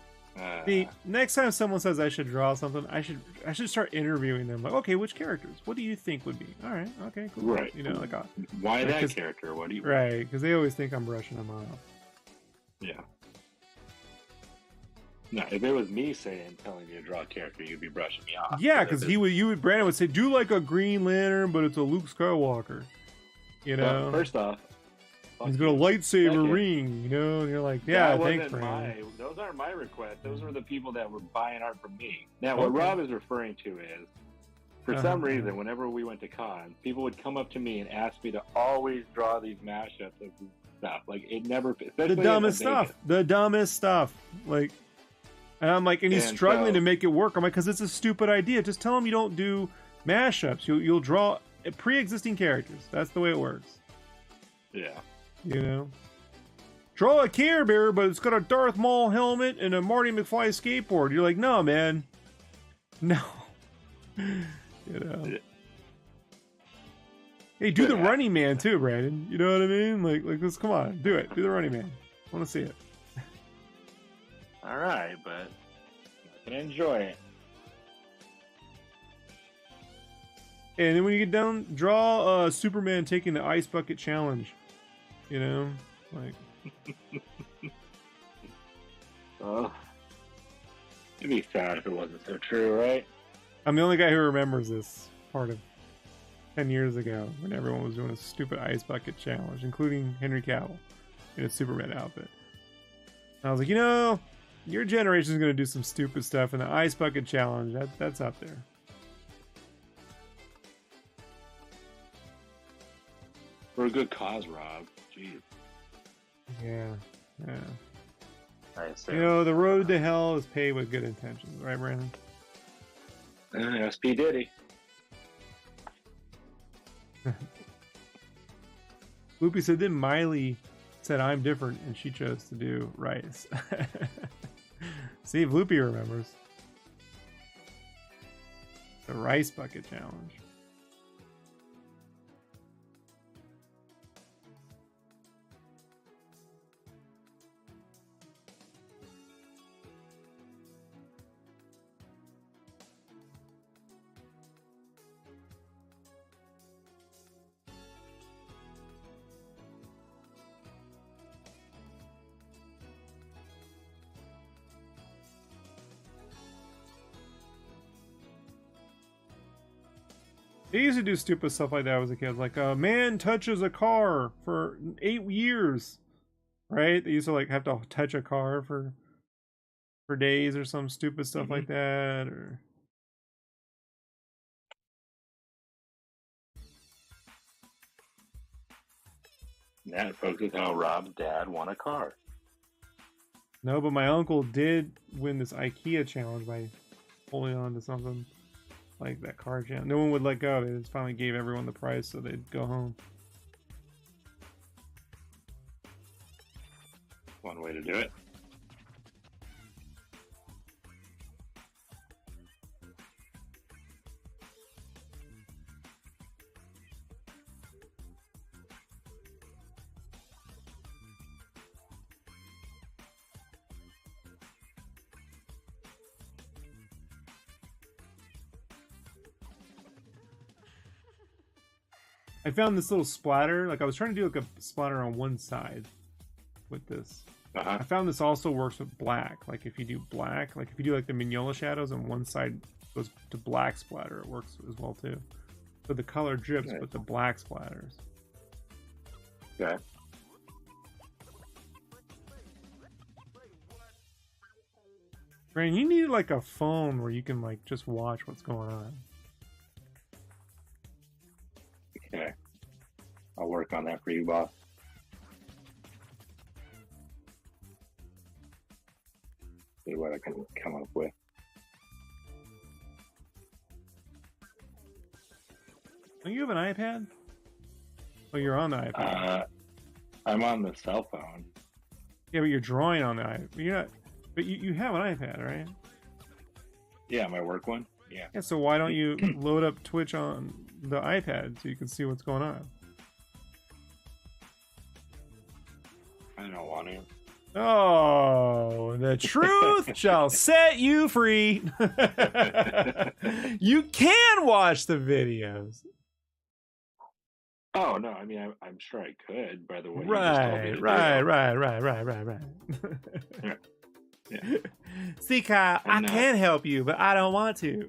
See, next time someone says I should draw something, I should start interviewing them. Like, okay, which characters? What do you think would be? All right, okay, cool. Right. You know, like, why that character? What do you? Right, because they always think I'm brushing them off. Yeah. No, if it was me telling you to draw a character, you'd be brushing me off. Yeah, because Brandon would say, do like a Green Lantern, but it's a Luke Skywalker. You know. Well, first off, he's got a lightsaber ring, you know, and you're like, yeah, thanks, Brandon. Those aren't my requests. Those were the people that were buying art from me. Now, what Rob is referring to is, for some reason, whenever we went to cons, people would come up to me and ask me to always draw these mashups of stuff. Like, it never... The dumbest stuff. Like... And I'm like, and he's struggling to make it work. I'm like, because it's a stupid idea. Just tell him you don't do mashups. You'll draw pre-existing characters. That's the way it works. Yeah. You know? Draw a Care Bear, but it's got a Darth Maul helmet and a Marty McFly skateboard. You're like, no, man. No. You know? Yeah. Hey, do the Running Man too, Brandon. You know what I mean? Like, let's come on, do it. Do the Running Man. I want to see it. All right, but I can enjoy it. And then when you get done, draw Superman taking the ice bucket challenge. You know, like. Oh, it'd be sad if it wasn't so true, right? I'm the only guy who remembers this part of 10 years ago when everyone was doing a stupid ice bucket challenge, including Henry Cavill in a Superman outfit. And I was like, you know, your generation is going to do some stupid stuff, and the ice bucket challenge, that's up there. For a good cause, Rob. Jeez. Yeah. Nice. You know, the road to hell is paved with good intentions, right, Brandon? SP Diddy. Loopy said, then Miley said, I'm different, and she chose to do rice. See if Loopy remembers. The rice bucket challenge. They used to do stupid stuff like that as a kid. Like, a man touches a car for 8 years. Right? They used to, like, have to touch a car for days or some stupid stuff like that. Or That folks is how Rob's dad won a car. no, but my uncle did win this IKEA challenge by holding on to something like that car challenge. No one would let go. They just finally gave everyone the prize so they'd go home. One way to do it. I found this little splatter. Like, I was trying to do like a splatter on one side with this. I found this also works with black. Like, if you do black, like if you do like the Mignola shadows on one side goes to black splatter, it works as well too. So the color drips, but the black splatters. Okay. Brandon, you need like a phone where you can like just watch what's going on. Okay. I'll work on that for you, boss. See what I can come up with. Oh, you have an iPad? Oh, you're on the iPad. I'm on the cell phone. Yeah, but you're drawing on the iPad. You're not. But you have an iPad, right? Yeah, my work one. Yeah. Yeah. So why don't you load up Twitch on the iPad so you can see what's going on? I don't want to. Oh, the truth shall set you free. You can watch the videos. Oh no, I mean I'm sure I could. By the way, Right. Yeah. See, Kyle, I can help you, but I don't want to.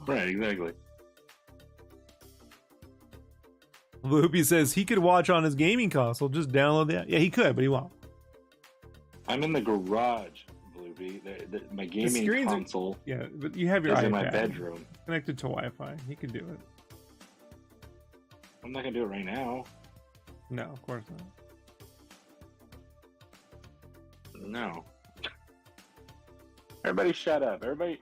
Right, exactly. Loopy says he could watch on his gaming console. Just download that. Yeah, he could, but he won't. I'm in the garage, Blueby. My gaming console. Yeah, but you have your is iPad in my bedroom. Connected to Wi-Fi. He could do it. I'm not gonna do it right now. No, of course not. No. Everybody shut up. Everybody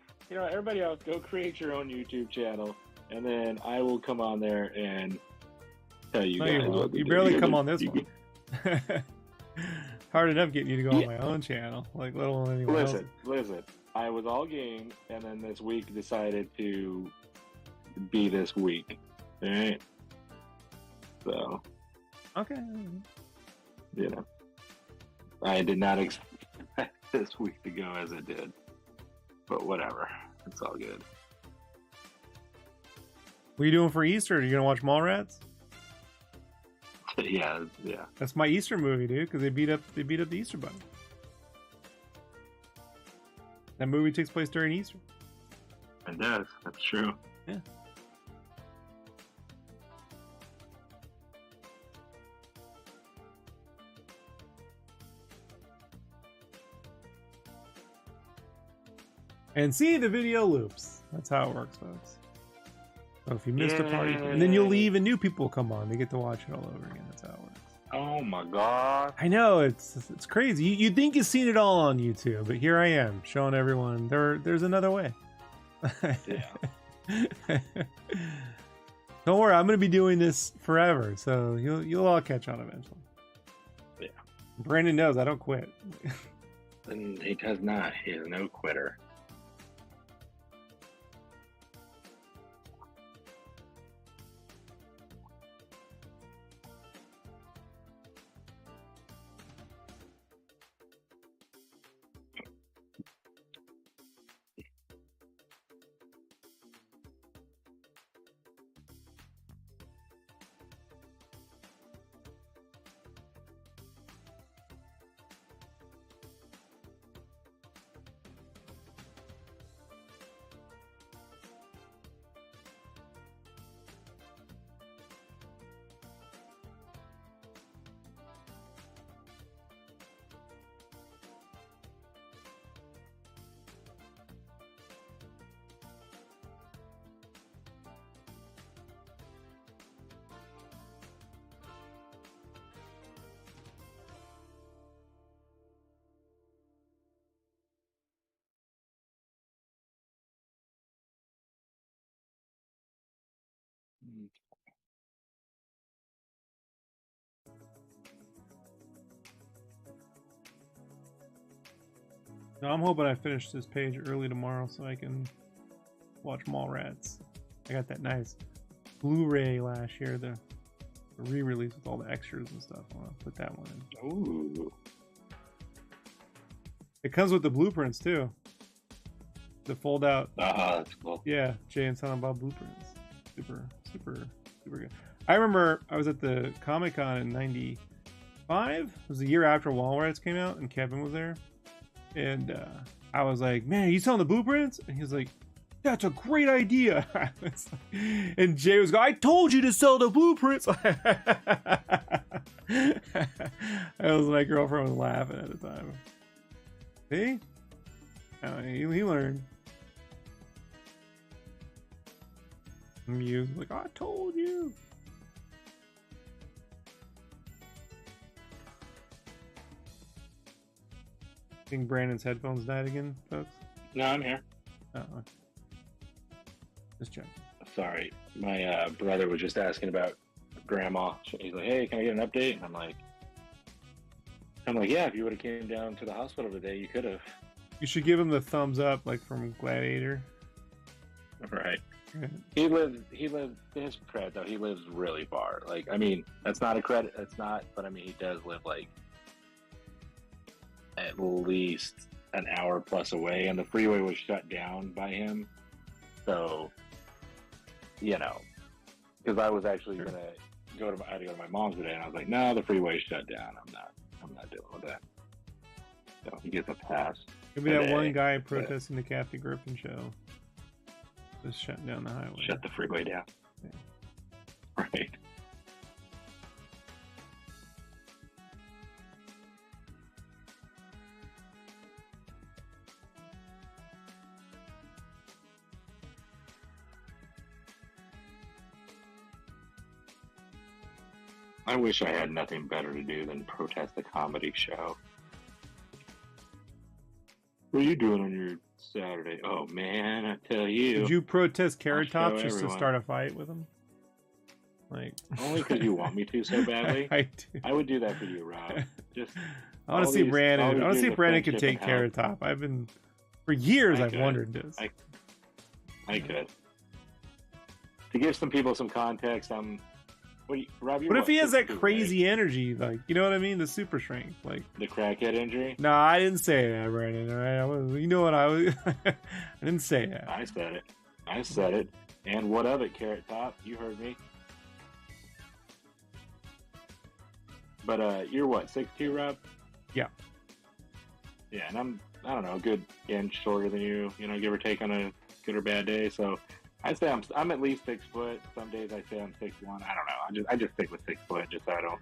else, go create your own YouTube channel, and then I will come on there and tell you guys what to you do. barely come on this one. Hard enough getting you to go on my own channel, like little anyone else. Listen. I was all game, and then this week decided to be this week. All right. So. Okay. You know, I did not expect this week to go as it did, but whatever. It's all good. What are you doing for Easter? Are you gonna watch Mallrats? Yeah. That's my Easter movie, dude. Because they beat up the Easter Bunny. That movie takes place during Easter. It does. That's true. Yeah. And see, the video loops. That's how it works, folks. So if you missed a party, and then you'll leave and new people come on, they get to watch it all over again. That's how it works. Oh my god. I know, it's crazy. You'd think you've seen it all on YouTube, but here I am showing everyone there's another way. Yeah. Don't worry, I'm gonna be doing this forever, so you'll all catch on eventually. Yeah. Brandon knows I don't quit. And he does not. He is no quitter. No, I'm hoping I finish this page early tomorrow so I can watch Mallrats. I got that nice Blu-ray last year, the re-release with all the extras and stuff. I'll put that one in. Ooh. It comes with the blueprints too. The fold out. That's cool. Yeah, Jay and Silent Bob blueprints. Super good. I remember I was at the Comic-Con in '95. It was the year after Mallrats came out, and Kevin was there. And I was like, "Man, you selling the blueprints?" And he was like, "That's a great idea." And Jay was going, "I told you to sell the blueprints." That was my girlfriend was laughing at the time. See? He learned. Muse like, "I told you." I think Brandon's headphones died again, folks. No, I'm here. Oh, okay. Just check. Sorry, my brother was just asking about Grandma. He's like, "Hey, can I get an update?" And I'm like, "Yeah, if you would have came down to the hospital today, you could have." You should give him the thumbs up, like from Gladiator. Right. He lives. His credit though. He lives really far. Like, I mean, that's not a credit. That's not. But I mean, he does live like at least an hour plus away, and the freeway was shut down by him. So, you know, because I was actually gonna I had to go to my mom's today, and I was like, "No, the freeway's shut down. I'm not dealing with that." So he gets a pass. Maybe that one guy protesting the Kathy Griffin show. Just shutting down the highway. Shut the freeway down. Yeah. Right. I wish I had nothing better to do than protest the comedy show. What are you doing on your Saturday? Oh man, I tell you. Did you protest Carrot Top just to start a fight with him? Like only because you want me to so badly. I do. I would do that for you, Rob. Just I want to see Brandon. I want to see if Brandon can take Carrot Top. I've been for years. I've wondered this. I could. To give some people some context, Rob, what if he has that crazy energy, like, you know what I mean, the super strength, like the crackhead injury? No, I didn't say that, Brandon. All right, you know what I was. I didn't say that. I said it. And what of it, Carrot Top? You heard me. But you're what, 6'2", Rob? Yeah. Yeah, and I don't know, a good inch shorter than you, give or take on a good or bad day. So I'd say I'm at least 6 foot. Some days I say I'm 6'1". I don't know. I just stick with 6 foot just so I don't.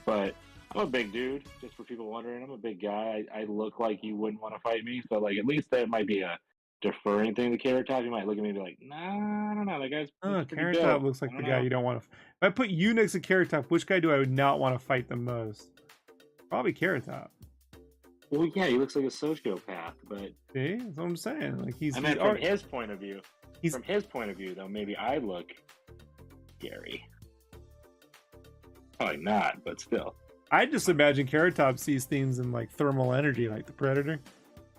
But I'm a big dude. Just for people wondering, I'm a big guy. I look like you wouldn't want to fight me. So like at least that might be a deferring thing to Carrot Top, you might look at me and be like, nah, I don't know. That guy's pretty Carrot dope. Top looks like the guy you don't want to. If I put you next to Carrot Top, which guy do I not want to fight the most? Probably Carrot Top. Well, yeah, he looks like a sociopath, but see, that's what I'm saying. Like he's. I mean, from his point of view. From his point of view, though, maybe I look scary. Probably not, but still. I just imagine Carrot Top sees things in like thermal energy, like the Predator.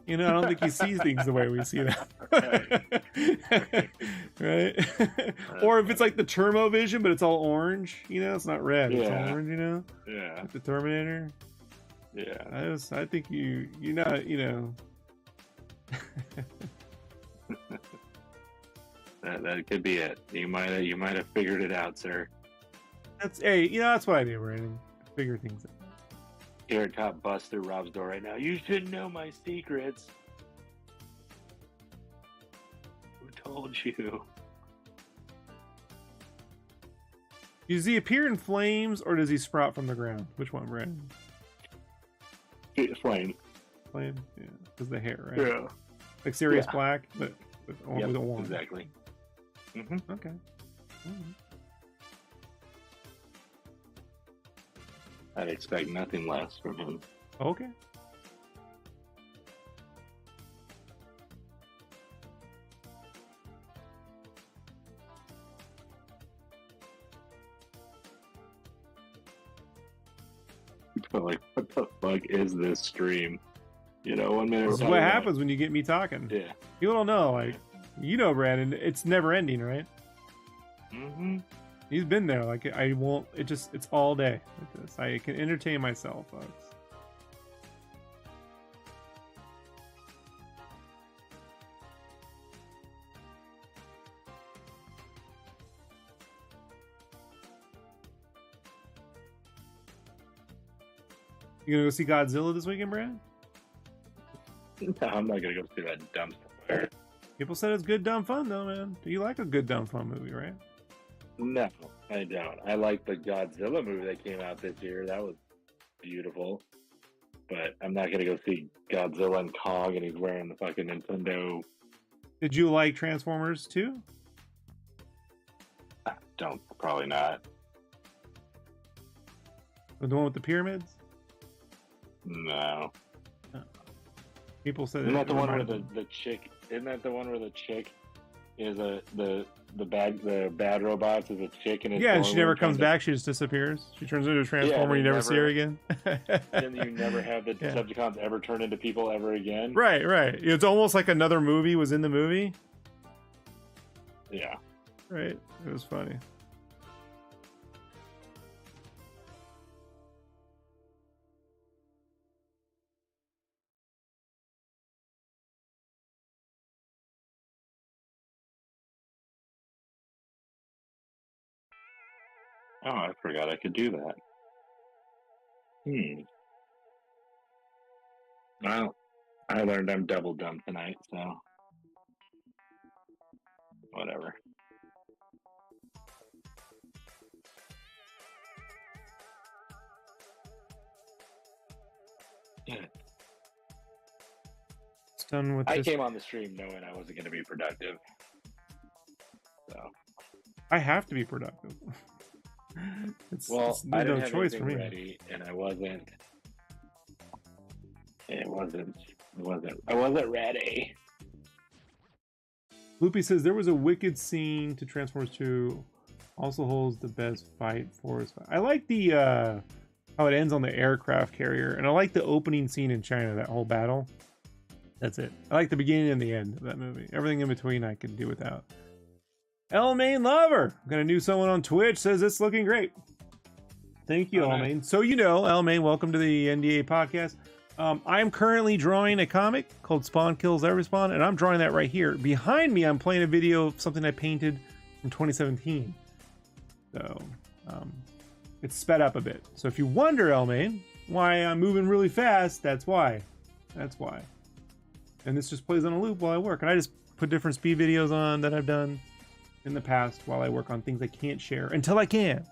You know, I don't think he sees things the way we see them. Right? Or if it's like the Turbo Vision, but it's all orange. You know, it's not red. Yeah. It's all orange. You know. Yeah. Like the Terminator. Yeah. I think you're not. You know. That could be it. You might have figured it out, sir. That's what I do, Brandon. Figure things out. Carrot Top busts through Rob's door right now. You should know my secrets. Who told you? Does he appear in flames or does he sprout from the ground? Which one, Brandon? Flame. Flame? Yeah. Because the hair, right? Yeah. Like Sirius Black, but with a wand. Exactly. Mm-hmm. Okay. Mm-hmm. I'd expect nothing less from him. Okay. But like, what the fuck is this stream? You know, 1 minute. This is what happens when you get me talking. Yeah. People don't know, like, you know, Brandon, it's never ending, right? Mm-hmm. He's been there. Like, it's all day like this. I can entertain myself, folks. You gonna go see Godzilla this weekend, Brandon? No, I'm not gonna go see that dumb stuff. People said it's good, dumb fun, though, man. Do you like a good, dumb fun movie, right? No, I don't. I like the Godzilla movie that came out this year. That was beautiful. But I'm not going to go see Godzilla and Kong and he's wearing the fucking Nintendo. Did you like Transformers 2? Don't. Probably not. The one with the pyramids? No. People said Isn't that the one where the chick? Isn't that the one where the chick is the bad robots is a chick and and she never comes back. She just disappears. She turns into a transformer. You never see her again. Then you never have the Decepticons ever turn into people ever again. Right. It's almost like another movie was in the movie. Yeah. Right. It was funny. Oh, I forgot I could do that. Well, I learned I'm double dumb tonight, so whatever. It's done with I came on the stream knowing I wasn't going to be productive. So I have to be productive. It's I didn't no have choice for me. Ready, and I wasn't ready. Loopy says there was a wicked scene to Transformers 2. Also holds the best fight forest fight. I like the how it ends on the aircraft carrier, and I like the opening scene in China, that whole battle. That's it. I like the beginning and the end of that movie. Everything in between I can do without. Elmaine Lover, got a new someone on Twitch, says it's looking great. Thank you, Elmaine. Nice. So Elmaine, welcome to the NDA podcast. I'm currently drawing a comic called Spawn Kills Every Spawn, and I'm drawing that right here. Behind me, I'm playing a video of something I painted from 2017. So it's sped up a bit. So if you wonder, Elmaine, why I'm moving really fast, that's why. That's why. And this just plays on a loop while I work. And I just put different speed videos on that I've done in the past while I work on things I can't share until I can.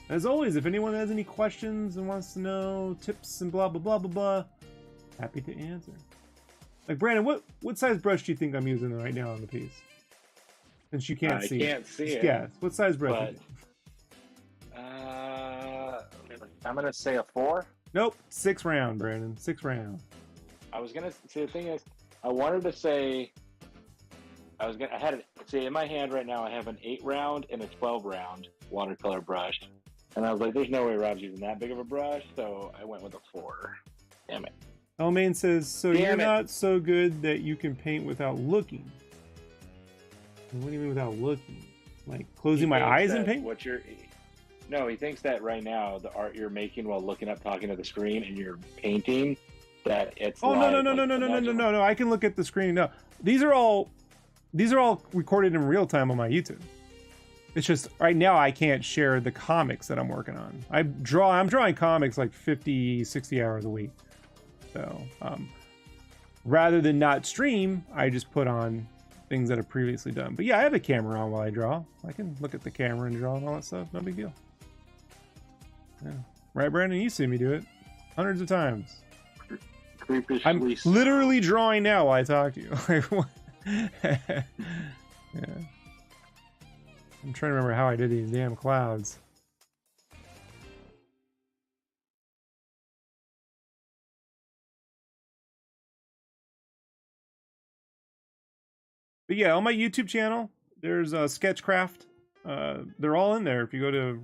As always, if anyone has any questions and wants to know tips and blah blah blah blah blah, Happy to answer. Like, Brandon, what size brush do you think I'm using right now on the piece? Since you can't see. I can't see Just it. guess. What size brush? But, I'm gonna say a 4. Nope. 6 round, Brandon. 6 round. I was gonna see. The thing is, I wanted to say. I had it. See, in my hand right now, I have an 8 round and a 12 round watercolor brush, and I was like, "There's no way Rob's using that big of a brush," so I went with a 4. Damn it. Elmaine says, so you're not so good that you can paint without looking. What do you mean without looking? Like closing my eyes and paint? No, he thinks that right now the art you're making while looking up, talking to the screen, and you're painting, that it's. Oh, no! I can look at the screen. No, these are all recorded in real time on my YouTube. It's just right now I can't share the comics that I'm working on. I'm drawing comics like 50, 60 hours a week. So rather than not stream, I just put on things that I've previously done. But yeah, I have a camera on while I draw. I can look at the camera and draw and all that stuff. No big deal. Yeah. Right, Brandon? You see me do it hundreds of times. I'm literally drawing now while I talk to you. Yeah. I'm trying to remember how I did these damn clouds. But yeah, on my YouTube channel, there's Sketchcraft. They're all in there. If you go to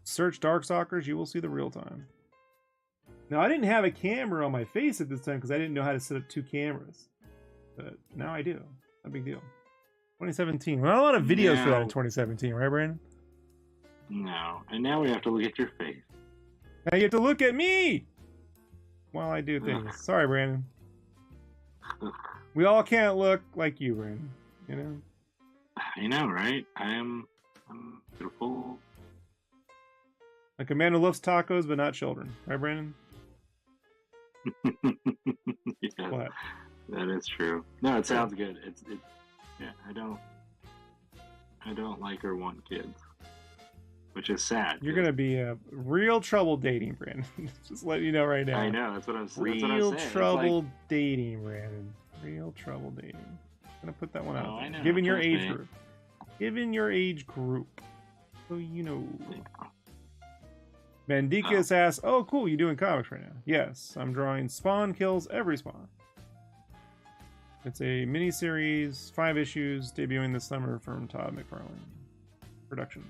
search Darkstalkers, you will see the real time. Now, I didn't have a camera on my face at this time because I didn't know how to set up 2 cameras. But now I do. No big deal. 2017. Well, not a lot of videos for that in 2017, right, Brandon? No. And now we have to look at your face. Now you have to look at me while I do things. Sorry, Brandon. We all can't look like you, Brandon. You know? I know, right? I'm beautiful. Like a man who loves tacos but not children. Right, Brandon? Yeah, what? That is true. No, it sounds good. Yeah, I don't like or want kids, which is sad. You're gonna be real trouble dating, Brandon. Just letting you know right now. I know. That's what I'm saying. Real trouble dating, Brandon. Real trouble dating. I'm gonna put that one out. I know. Given your age group. Given your age group. So you know. Mandicus asks, "Oh, cool! You doing comics right now?" Yes, I'm drawing Spawn Kills Every Spawn. It's a mini-series, 5 issues, debuting this summer from Todd McFarlane Production.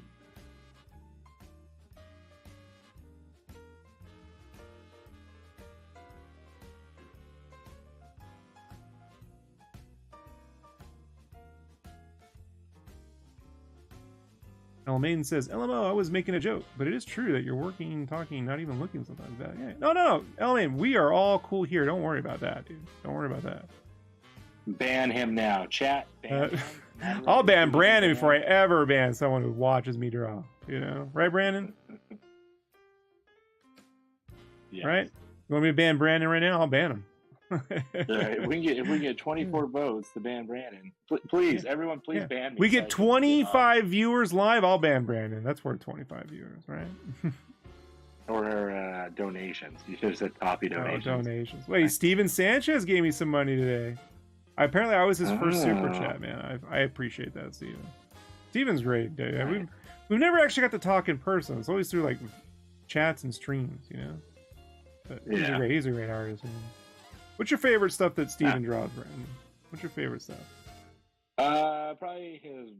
Elmaine says, LMO, I was making a joke, but it is true that you're working, talking, not even looking sometimes. Yeah. No. Elmaine, we are all cool here. Don't worry about that, dude. Don't worry about that. Ban him now. Chat. Ban him. I'll ban Brandon before I ever ban someone who watches me draw. You know? Right, Brandon? Yes. Right? You want me to ban Brandon right now? I'll ban him. If we get 24 votes to ban Brandon, please, everyone, please ban me. We get 25 viewers live. I'll ban Brandon. That's worth 25 viewers, right? Or donations. You should have said coffee donations. Oh, donations. Wait, Steven Sanchez gave me some money today. Apparently, I was his first super chat, man. I appreciate that, Steven. Steven's great, dude. Right. We've never actually got to talk in person. It's always through like chats and streams, you know. But he's a great artist, man. What's your favorite stuff that Steven draws, Brandon? What's your favorite stuff? Probably his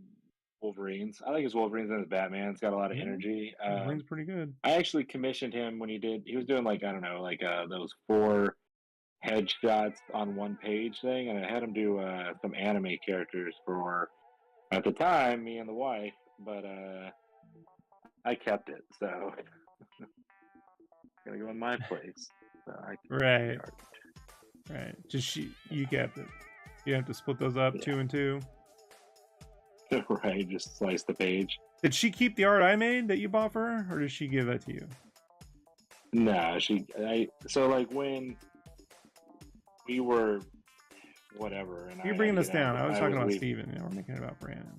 Wolverines. I like his Wolverines and his Batman. It's got a lot of energy. Wolverine's pretty good. I actually commissioned him when he was doing like, I don't know, like those 4 headshots on one page thing, and I had him do some anime characters for, at the time, me and the wife, but I kept it, so gonna go in my place. So Right. Just you kept it. You have to split those up 2 and 2. Right. Just slice the page. Did she keep the art I made that you bought for her, or did she give that to you? No, so like when we were whatever, and you're bringing us down. I was talking about Steven. We're making it about Brandon.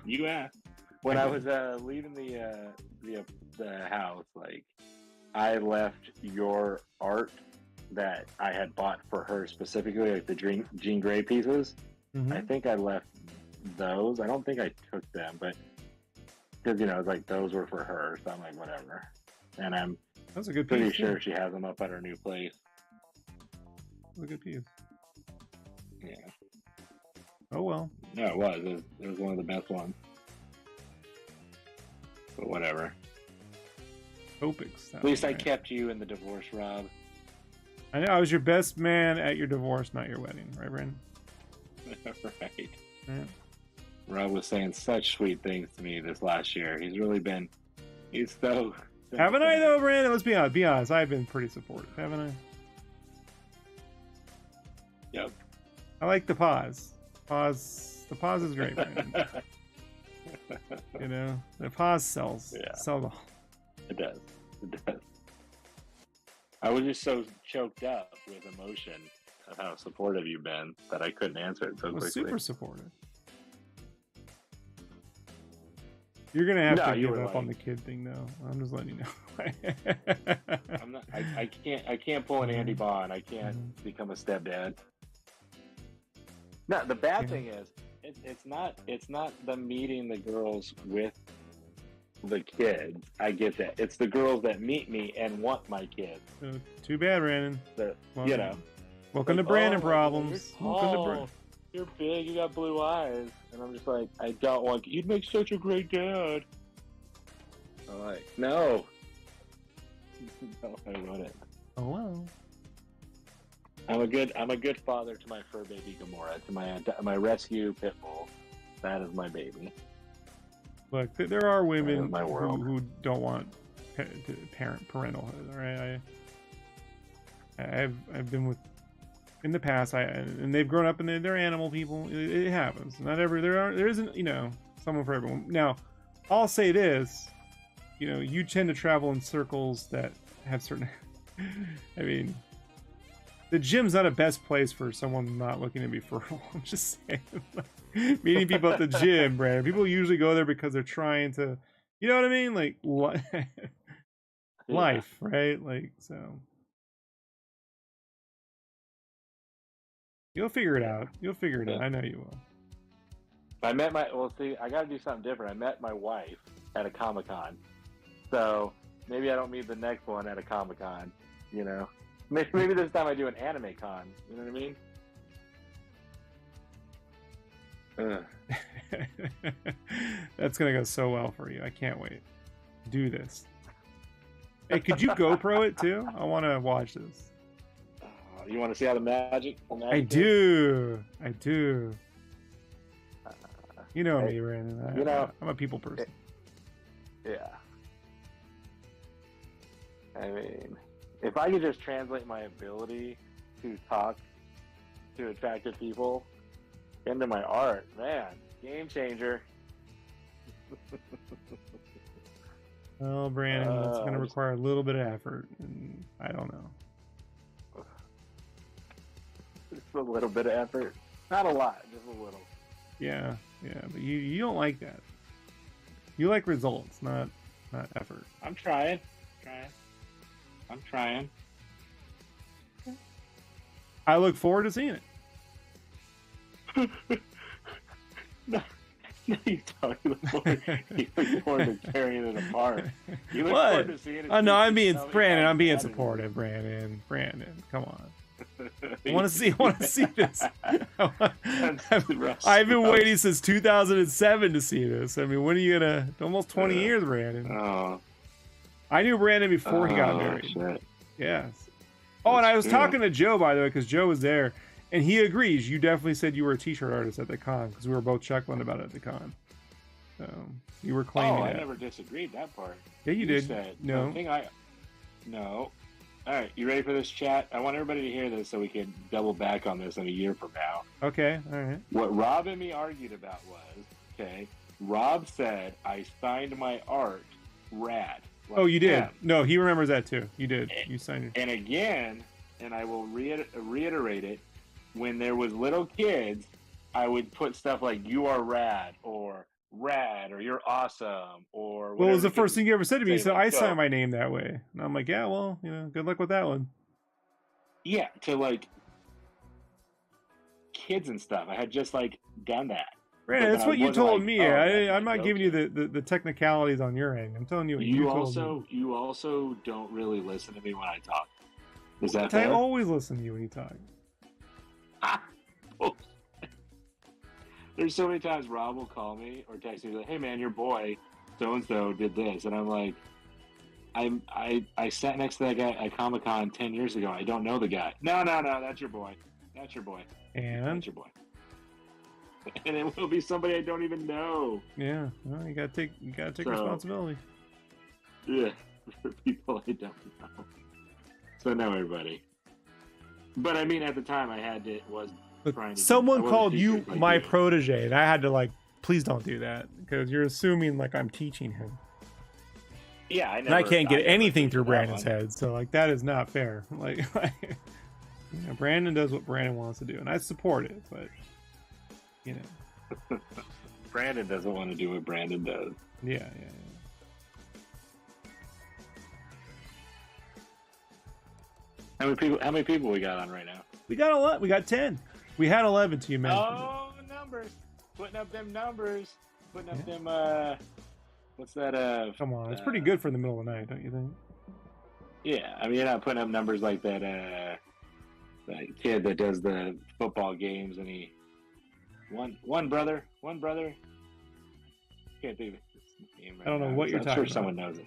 You asked. When I was leaving the house, like I left your art that I had bought for her specifically, like the Jean Grey pieces. Mm-hmm. I think I left those. I don't think I took them, but because it's like those were for her, so I'm like whatever. And I'm That's a good pretty piece, sure she has them up at her new place. That's a good piece. Yeah. Oh well. No, it was. It was one of the best ones. But whatever. Copics. At least I kept you in the divorce, Rob. I know I was your best man at your divorce, not your wedding, right, Brandon? Right. Yeah. Rob was saying such sweet things to me this last year. He's really been. He's so. Haven't I though, Brandon? Let's be honest. Be honest. I've been pretty supportive, haven't I? Yep. I like the pause. The pause is great, Brandon. The pause sells. Yeah. Sells all. It does. It does. I was just so choked up with emotion of how supportive you've been that I couldn't answer it so quickly. Super supportive. You're gonna have to give up on the kid thing, though. I'm just letting you know. I'm not. I can't pull an Andy Bond. I can't become a stepdad. No, the bad thing is, it's not them meeting the girls with the kids. I get that. It's the girls that meet me and want my kids. Too bad, Brandon. Welcome to like, Brandon problems. You're big. You got blue eyes, and I'm just like, I don't want. You'd make such a great dad. I'm like, no. No, I wouldn't. Oh well. I'm a good father to my fur baby Gamora, to my rescue pit bull. That is my baby. Look, there are women who don't want parentalhood. All right, I've been with in the past. And they've grown up and they're animal people. It happens. There isn't someone for everyone. Now, I'll say this. You tend to travel in circles that have certain. I mean. The gym's not a best place for someone not looking to be fertile. I'm just saying. Meeting people at the gym, Brandon. People usually go there because they're trying to, you know what I mean? Like, life, right? Like, so. You'll figure it out. I know you will. I got to do something different. I met my wife at a Comic-Con. So, maybe I don't meet the next one at a Comic-Con, Maybe this time I do an anime con. You know what I mean? That's gonna go so well for you. I can't wait. Do this. Hey, could you GoPro it too? I want to watch this. You want to see how the magic I do. You know me, Brandon. I'm a people person. Yeah. I mean, if I could just translate my ability to talk to attractive people into my art, man, game changer. Well, Brandon, it's going to require a little bit of effort, and I don't know. Just a little bit of effort. Not a lot, just a little. Yeah, but you don't like that. You like results, not effort. I'm trying. I look forward to seeing it. No, you don't. You look forward to carrying it apart. You look What? forward to seeing it. Oh no, I'm being supportive, Brandon. Come on. I want to see this. I've been waiting since 2007 to see this. I mean, when are you gonna? Almost 20 years, Brandon. Oh. I knew Brandon before he got married. Shit. Yes. Oh, and I was talking to Joe, by the way, because Joe was there, and he agrees. You definitely said you were a T-shirt artist at the con, because we were both chuckling about it at the con. So you were claiming I that. never disagreed that part. Yeah, you did. Said, no. No. All right, you ready for this, chat? I want everybody to hear this so we can double back on this in a year from now. Okay, all right. What Rob and me argued about was, Rob said I signed my art rad. Like, oh, you did? Yeah. No, he remembers that too. You did. You signed it. And again, and I will reiterate it, when there was little kids, I would put stuff like "you are rad" or "you're awesome" or. Well, it was the first thing you ever said to me. You said, "I signed my name that way," and I'm like, "Yeah, well, good luck with that one." Yeah, to like kids and stuff. I had just like done that. Brandon, that's what you told me. I'm not giving you the technicalities on your end. I'm telling you what you told me. You also don't really listen to me when I talk. Is that I fair? always listen to you when you talk. There's so many times Rob will call me or text me like, "Hey man, your boy so-and-so did this," and I'm like, I sat next to that guy at Comic-Con 10 years ago. I don't know the guy. No, that's your boy. That's your boy. And that's your boy. And it will be somebody I don't even know. Yeah, well, you gotta take responsibility. Yeah, for people I don't know. So now everybody. But I mean, at the time, someone called you my protege, and I had to like, please don't do that, because you're assuming like I'm teaching him. Yeah, and I can't get anything through Brandon's head, so like that is not fair. Like, you know, Brandon does what Brandon wants to do, and I support it, but you know, Brandon doesn't want to do what Brandon does. Yeah. How many people we got on right now? We got a lot. We got 10. We had 11 till you mentioned it. Numbers. Putting up them numbers. Putting up them, what's that, Come on, it's pretty good for the middle of the night, don't you think? Yeah, I mean, you're not putting up numbers like that, that kid that does the football games, and he, one brother, can't think of his name right I don't know now. what you're talking about. I'm sure someone knows it.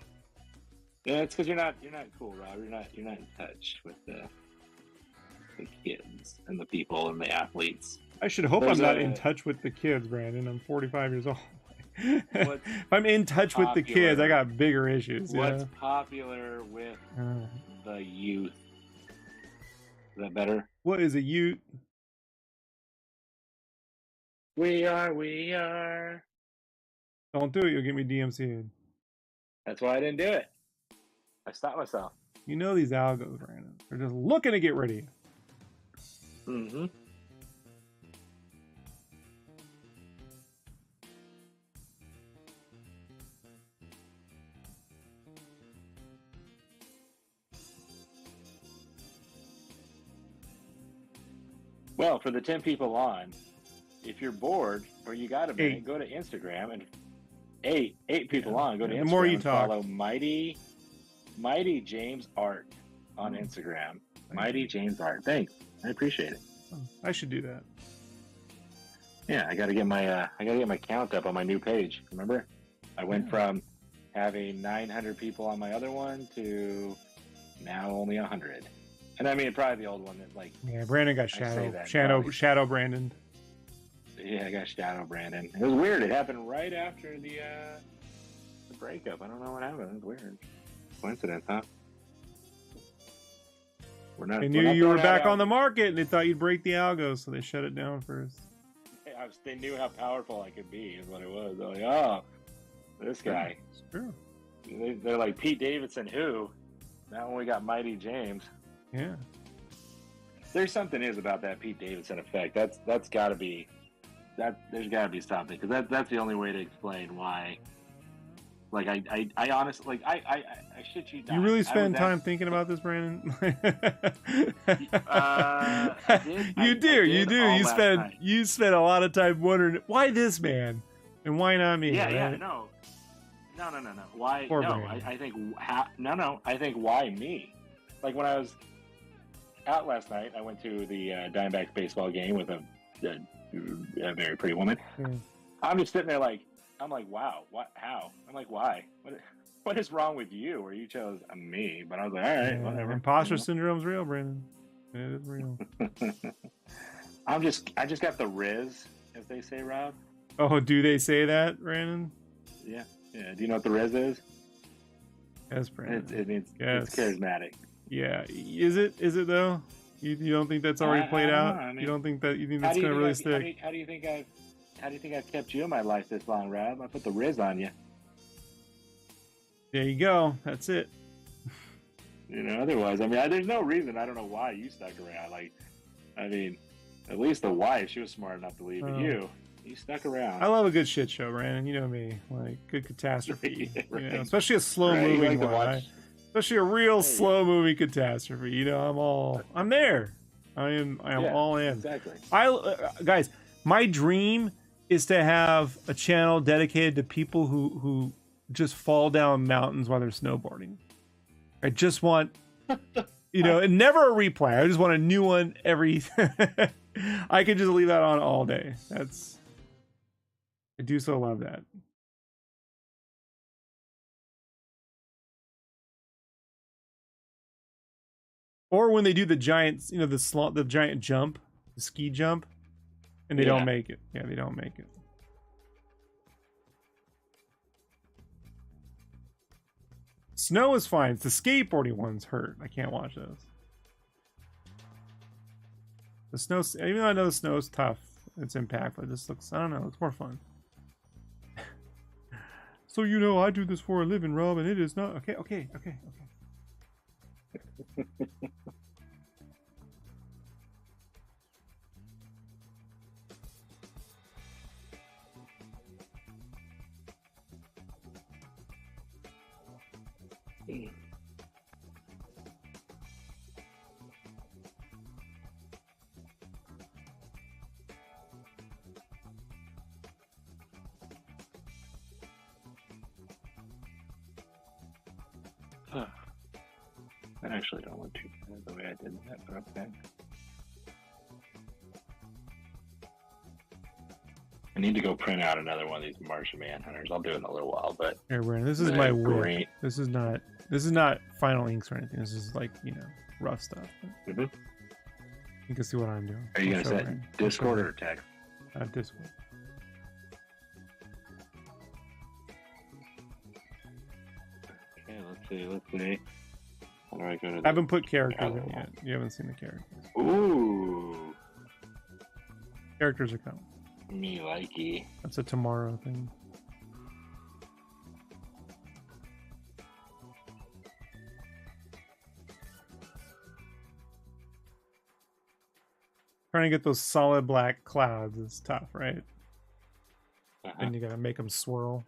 Yeah, it's because you're not cool, Rob. You're not in touch with the kids and the people and the athletes. I should hope I'm not in touch with the kids, Brandon. I'm 45 years old. If I'm in touch with the kids, I got bigger issues. What's popular with the youth? Is that better? What is a youth? We are. Don't do it. You'll get me DMCA'd. That's why I didn't do it. I stopped myself. You know these algos, Brandon. They're just looking to get rid of you. Mm-hmm. Well, for the 10 people on, if you're bored or you got a minute, go to Instagram and eight people on. Go to Instagram. The more you talk, follow Mighty James Art on Instagram. Mighty James Art. Thanks, I appreciate it. I should do that. Yeah, I got to get my count up on my new page. Remember, I went from having 900 people on my other one to now only 100. And I mean, probably the old one that like. Yeah, Brandon got shadow Brandon. Yeah, I got shadow Brandon. It was weird. It happened right after the breakup. I don't know what happened. It was weird. Coincidence, huh? They knew you were back on the market, and they thought you'd break the algo, so they shut it down first. They knew how powerful I could be, is what it was. They're like, oh, this guy. Sure. They're like, Pete Davidson, who? Now when we got Mighty James. Yeah. There's something about that Pete Davidson effect. That's got to be there's got to be something, because that's the only way to explain why. Like I honestly, like I shit you not. You really spend time thinking about this, Brandon? You do. You spend a lot of time wondering why this man and why not me. Yeah, no. Why? Poor no, Brandon. I think I think why me? Like when I was out last night, I went to the Diamondbacks baseball game with a very pretty woman. I'm just sitting there like. I'm like, wow, what? How? I'm like, why? What is wrong with you? Or you chose me? But I was like, all right, whatever. Imposter syndrome's real, Brandon. It is real. I just got the Riz, as they say, Rob. Oh, do they say that, Brandon? Yeah. Do you know what the Riz is? Yes, Brandon. It's charismatic. Yeah. Is it though? You don't think that's already played out? I mean, you don't think that's going to really stick? How do you think I've kept you in my life this long, Rob? I put the Riz on you. There you go. That's it. Otherwise, I mean, there's no reason. I don't know why you stuck around. Like, I mean, at least the wife, she was smart enough to leave. But you stuck around. I love a good shit show, Brandon. You know me. Like, good catastrophe. Right. Especially a slow-moving one. Especially a real slow movie catastrophe. You know, I'm there. I am all in. Exactly. Guys, my dream is to have a channel dedicated to people who just fall down mountains while they're snowboarding. I just want, and never a replay. I just want a new one every. I could just leave that on all day. I do so love that. Or when they do the giant, the giant jump, the ski jump, and they don't make it. Yeah, they don't make it. Snow is fine. It's the skateboarding ones hurt. I can't watch those. The snow, even though I know the snow is tough, it's impactful. It just looks, I don't know, it's more fun. So I do this for a living, Rob, and it is not okay. I actually don't want to the way I did that, but okay. I need to go print out another one of these Martian Manhunters. I'll do it in a little while, but here, Brandon, this is my whip. This is not final inks or anything. This is like rough stuff. Mm-hmm. You can see what I'm doing. Are you gonna set Discord or text? Discord. Okay, let's see. How do I go to? I haven't put characters in yet. You haven't seen the characters. Ooh. Characters are coming. Me likey. That's a tomorrow thing. Trying to get those solid black clouds is tough, right? And you gotta make them swirl.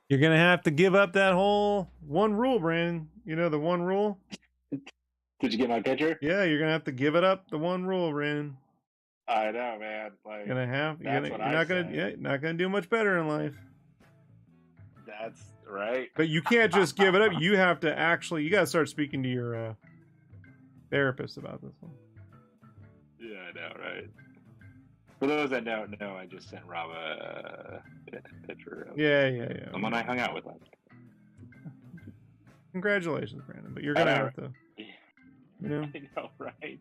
You're gonna have to give up that whole one rule, Brandon. The one rule. Did you get my picture? Yeah, you're gonna have to give it up. The one rule, Brandon. I know, man. Like, you're not gonna do much better in life. That's right. But you can't just give it up. You have to you gotta start speaking to your therapist about this one. Yeah, I know, right? For those that don't know, I just sent Rob a picture of someone I hung out with last night. Congratulations, Brandon. But you're gonna have to. I know, right?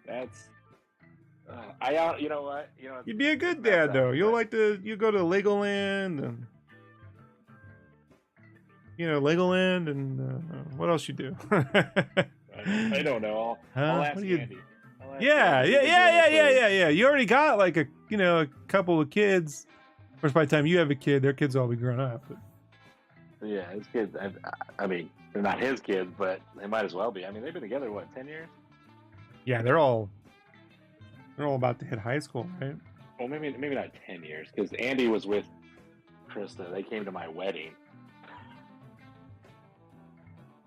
That's. You know what? You'd be a good dad, though. You go to Legoland and. Legoland and what else you do? I don't know. I'll ask Andy. Yeah. You already got like a couple of kids. Of course, by the time you have a kid, their kids will all be grown up. But... Yeah, his kids. I mean, they're not his kids, but they might as well be. I mean, they've been together 10 years? Yeah, they're all about to hit high school, right? Well, maybe not 10 years, because Andy was with Krista. They came to my wedding.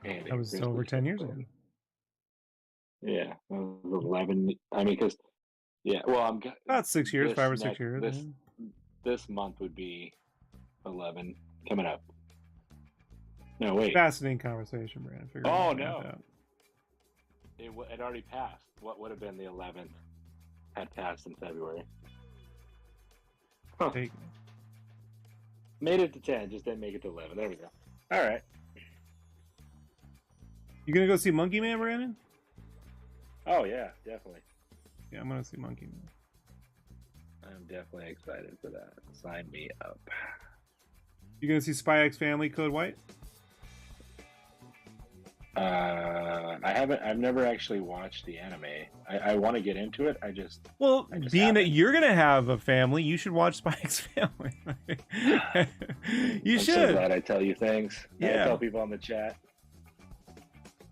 That was over 10 years ago. Yeah, 11. I mean, because I'm about 6 years, 5 or 6 years. This month would be 11 coming up. No, wait. Fascinating conversation, Brandon. Oh no, it already passed. What would have been the 11th had passed in February. Huh. Made it to 10, just didn't make it to 11. There we go. All right. You gonna go see Monkey Man, Brandon? Oh yeah, definitely. Yeah, I'm gonna see Monkey Man. I'm definitely excited for that. Sign me up. You gonna see Spy X Family Code White? I've never actually watched the anime. I want to get into it. I just being that you're gonna have a family, you should watch Spy X Family. I'm so glad I tell you things. Yeah. I tell people on the chat.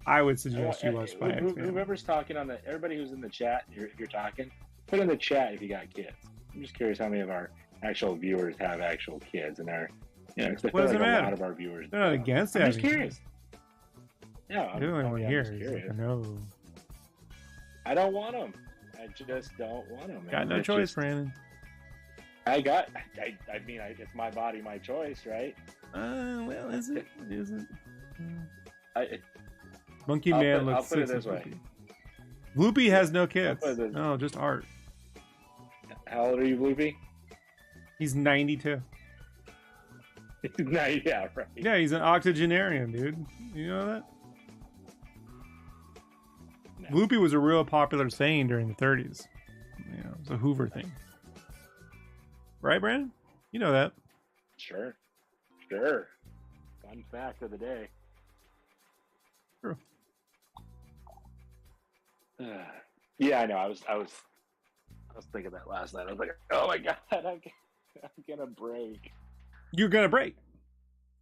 I would suggest you watch Spy X Family. Whoever's talking everybody who's in the chat, if you're talking, put in the chat if you got kids. I'm just curious how many of our actual viewers have actual kids, and they're, you know, 'cause I What feel does like it a matter? lot of our viewers. They're not against I'm it. just curious. Yeah, The only one I'm here just is curious. like, no. I don't want them. I just don't want them. Got no choice, Brandon. I mean, it's my body, my choice, right? Well, is it? Is it? Monkey Man Man looks I'll put it 6 this way. Loopy has no kids. put it this- No, just art. How old are you, Loopy? He's 92. No, yeah, right. Yeah, he's an octogenarian, dude. You know that? No. Loopy was a real popular saying during the 30s. You know, it was a Hoover thing. Right, Brandon? You know that. Sure. Fun fact of the day. True. Yeah, I know. I was thinking that last night. I was like, oh my god, I'm gonna break. You're gonna break.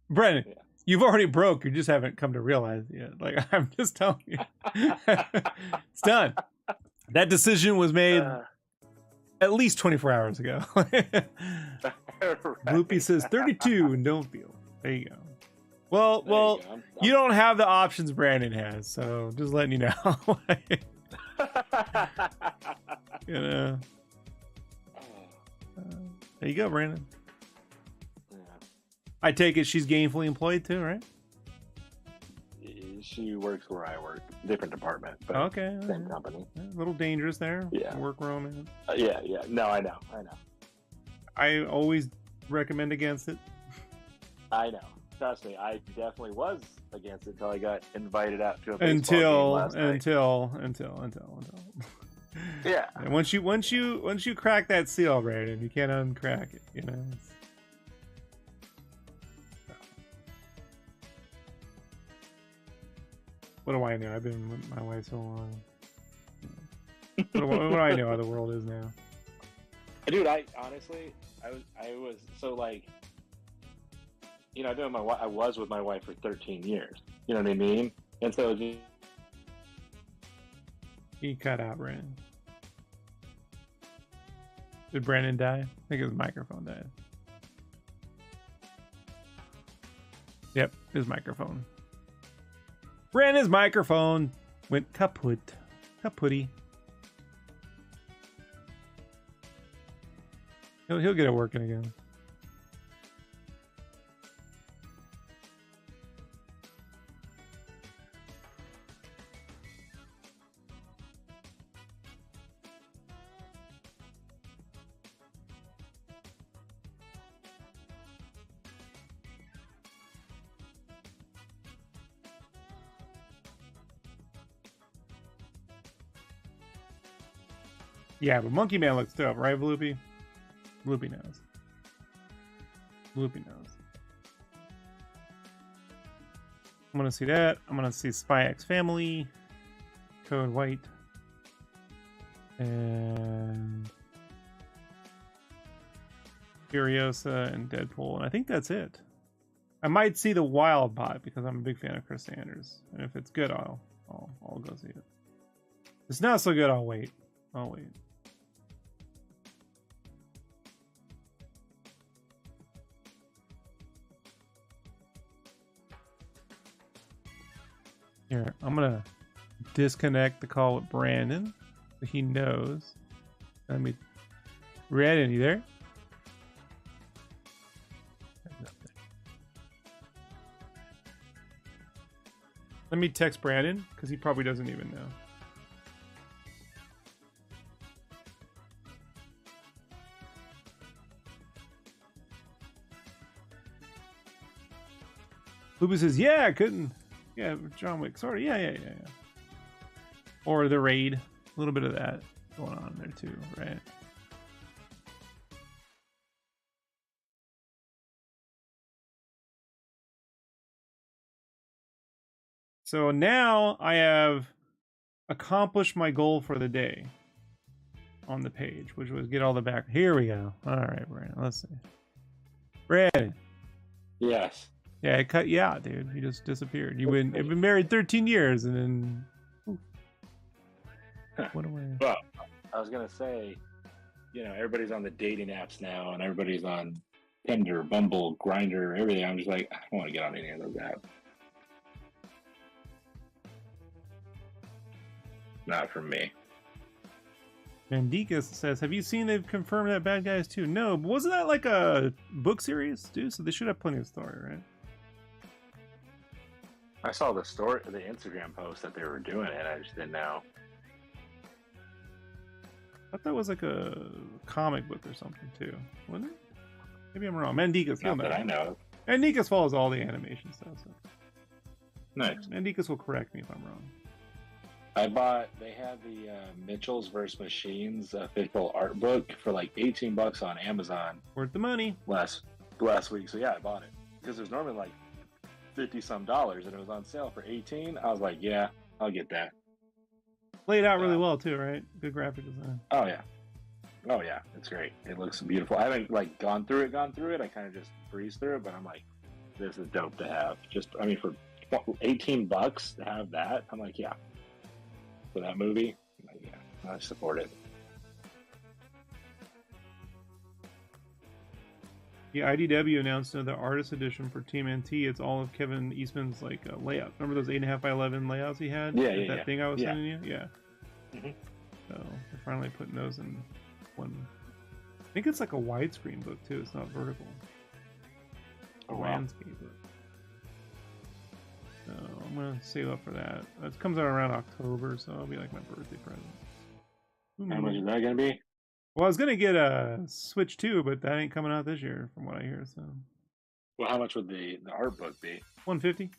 Brandon, Yeah. you've already broke. You just haven't come to realize it yet. Like, I'm just telling you. It's done. That decision was made at least 24 hours ago. Right. Loopy says 32 and don't feel. There you go. Well, There well, you go. you don't have the options Brandon has, so just letting you know. You know. There you go, Brandon. Yeah. I take it she's gainfully employed too, right? She works where I work, different department, but Okay. same company. A little dangerous there. Yeah. Work romance. Yeah. No, I know. I always recommend against it. I know. Trust me, I definitely was against it until I got invited out to a baseball game last night. Until. Yeah. And once you crack that seal, Brandon, you can't uncrack it. You know. What do I know? I've been with my wife so long. What do I know how the world is now? Dude, I honestly, I was so like, you know, I was with my wife for 13 years. You know what I mean? And so He cut out, Brandon. Did Brandon die? I think his microphone died. Yep, his microphone. Brandon's microphone went kaput. Kaputty. He'll get it working again. Yeah, but Monkey Man looks dope, right, Bloopy? Bloopy knows. Bloopy knows. I'm gonna see that. I'm gonna see Spy X Family, Code White, and Furiosa and Deadpool, and I think that's it. I might see the Wild Bot because I'm a big fan of Chris Sanders, and if it's good, I'll go see it. If it's not so good, I'll wait. Here, I'm gonna disconnect the call with Brandon so he knows. Brandon, you there? Let me text Brandon because he probably doesn't even know. Luba says, yeah, I couldn't. Yeah, John Wick. Sorry. Yeah. Or The Raid. A little bit of that going on there too, right? So now I have accomplished my goal for the day on the page, which was get all the back. Here we go. All right, Brandon. Let's see. Brandon. yes. Yeah, it cut you out, dude. You just disappeared. You've been married 13 years, and then... What do I... Well, I was gonna say, you know, everybody's on the dating apps now, and everybody's on Tinder, Bumble, Grinder, everything. I'm just like, I don't want to get on any of those apps. Not for me. Mandikas says, have you seen they've confirmed that Bad Guys 2? No, but wasn't that like a book series, dude? So they should have plenty of story, right? I saw the story, the Instagram post that they were doing it. I just didn't know. I thought that was like a comic book or something too, wasn't it? Maybe I'm wrong. Mandikas, not that I know. Mandikas follows all the animation stuff. So. Nice. Mandikas will correct me if I'm wrong. They had the Mitchell's vs. Machines official art book for like $18 on Amazon. Worth the money. Last week. So yeah, I bought it. Because it was normally like $50-some, and it was on sale for $18. I was like, yeah, I'll get that. Laid out really well too, right? Good graphic design. Oh yeah, it's great. It looks beautiful. I haven't like gone through it. I kind of just breezed through it, but I'm like, this is dope to have. For $18 to have that, I'm like, yeah. For that movie, like, yeah, I support it. The IDW announced another artist edition for Team NT. It's all of Kevin Eastman's like layouts. Remember those 8.5 by 11 layouts he had? That thing I was sending you? Yeah. Mm-hmm. So they're finally putting those in one. I think it's like a widescreen book too. It's not vertical. Oh, wow. Landscape book. So I'm gonna save up for that. It comes out around October, so it'll be like my birthday present. How much is that gonna be? Well, I was gonna get a Switch 2, but that ain't coming out this year, from what I hear. So. Well, how much would the art book be? $150.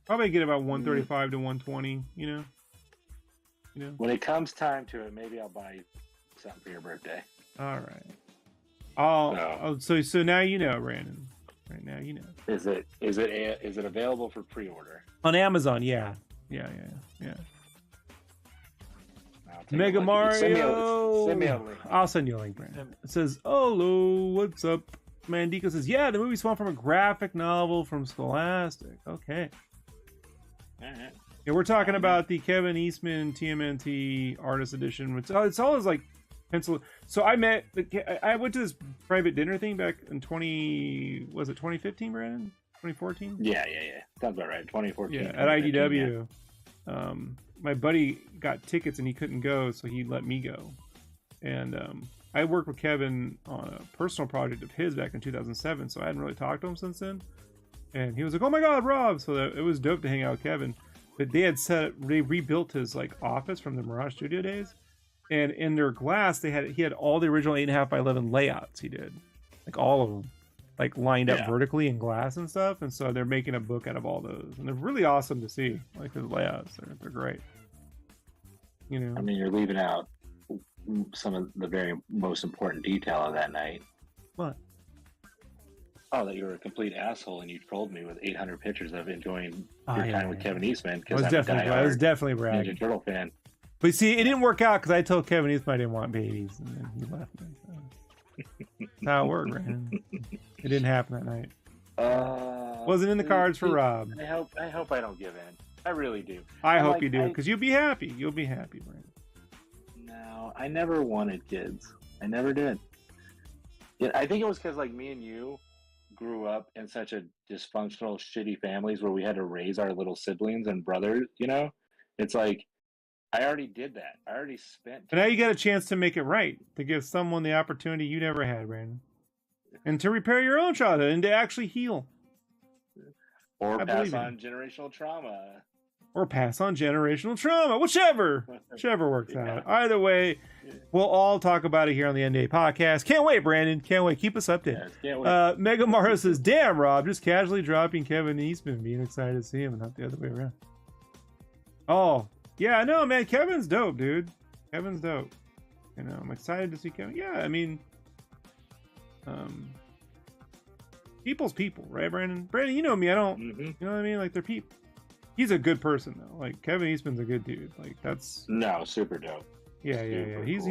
Probably get about $135 to $120. You know. When it comes time to it, maybe I'll buy something for your birthday. All right. So now you know, Brandon. Right now you know. Is it available for pre-order on Amazon? Yeah. Mega Mario. Send me a link. I'll send you a link, Brandon. It says, "Hello, what's up?" Mandika says, "Yeah, the movie spawned from a graphic novel from Scholastic." Okay. All right. Yeah, we're talking about the Kevin Eastman TMNT Artist Edition. It's all his like pencil. So I went to this private dinner thing back in 2015, Brandon? 2014? Yeah. Sounds about right. 2014. Yeah, at IDW. Yeah. My buddy got tickets and he couldn't go, so he let me go. And I worked with Kevin on a personal project of his back in 2007, so I hadn't really talked to him since then. And he was like, "Oh my God, Rob!" So it was dope to hang out with Kevin. But they rebuilt his like office from the Mirage Studio days, and in their glass he had all the original 8.5 by 11 layouts he did, like all of them, like lined up vertically in glass and stuff. And so they're making a book out of all those, and they're really awesome to see. Like his layouts, they're great. You know, I mean, you're leaving out some of the very most important detail of that night. What? Oh, that you were a complete asshole and you trolled me with 800 pictures of enjoying your time with Kevin Eastman. I was definitely bragging. Ninja Turtle fan. But see, it didn't work out because I told Kevin Eastman I didn't want babies, and then he left me. So. That's how it worked, man. It didn't happen that night. Wasn't in the cards for Rob. I hope I don't give in. I really do. I hope you do, because you'll be happy. You'll be happy, Brandon. No, I never wanted kids. I never did. Yeah, I think it was because like me and you grew up in such a dysfunctional, shitty families where we had to raise our little siblings and brothers. You know, it's like I already did that. I already spent. But now you got a chance to make it right, to give someone the opportunity you never had, Brandon, and to repair your own childhood and to actually heal. Or pass on generational trauma. Whichever works out. Either way, we'll all talk about it here on the NDA podcast. Can't wait, Brandon. Can't wait. Keep us updated. Yes, can't wait. Mega Mario says, "Damn, Rob, just casually dropping Kevin Eastman, being excited to see him and not the other way around." Oh, yeah, no, man. Kevin's dope, dude. Kevin's dope. You know, I'm excited to see Kevin. Yeah, I mean, people's people, right, Brandon? Brandon, you know me. I don't, you know what I mean? Like, they're people. He's a good person though. Like Kevin Eastman's a good dude. Like that's super dope. Yeah. He's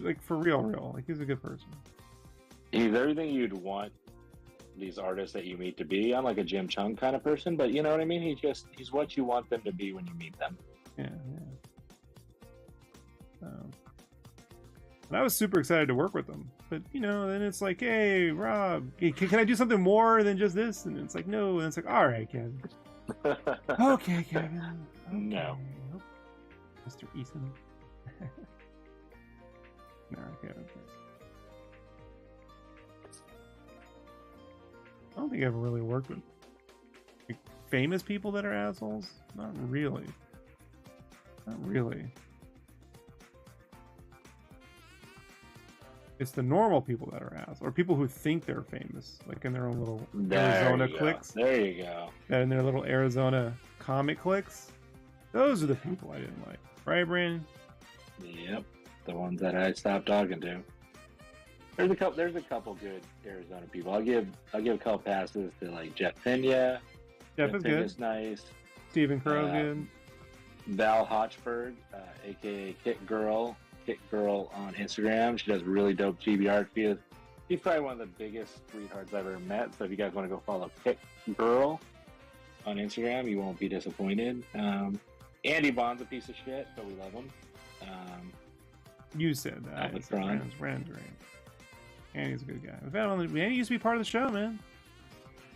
like for real. Like he's a good person. He's everything you'd want these artists that you meet to be. I'm like a Jim Chung kind of person, but you know what I mean? He's what you want them to be when you meet them. Yeah. And I was super excited to work with them. But, you know, then it's like, hey, Rob, can I do something more than just this? And it's like, no. And it's like, all right, Kevin. Okay, Kevin. Okay. No. Mr. Eason. No, okay. I don't think I've ever really worked with like, famous people that are assholes. Not really. Not really. It's the normal people that are assholes, or people who think they're famous, like in their own little Arizona cliques. There you go. That in their little Arizona comic cliques. Those are the people I didn't like. Right, Brandon? Yep. The ones that I stopped talking to. There's a couple good Arizona people. I'll give a couple passes to like Jeff Pena. Jeff is good. Nice. Stephen Crow good. Val Hotchford, aka Kit Girl on Instagram. She does really dope chibi art. She's probably one of the biggest sweethearts I've ever met. So if you guys want to go follow Kit Girl on Instagram, you won't be disappointed. Andy Bond's a piece of shit, but we love him. You said that. Rand's Andy's a good guy. Andy used to be part of the show, man.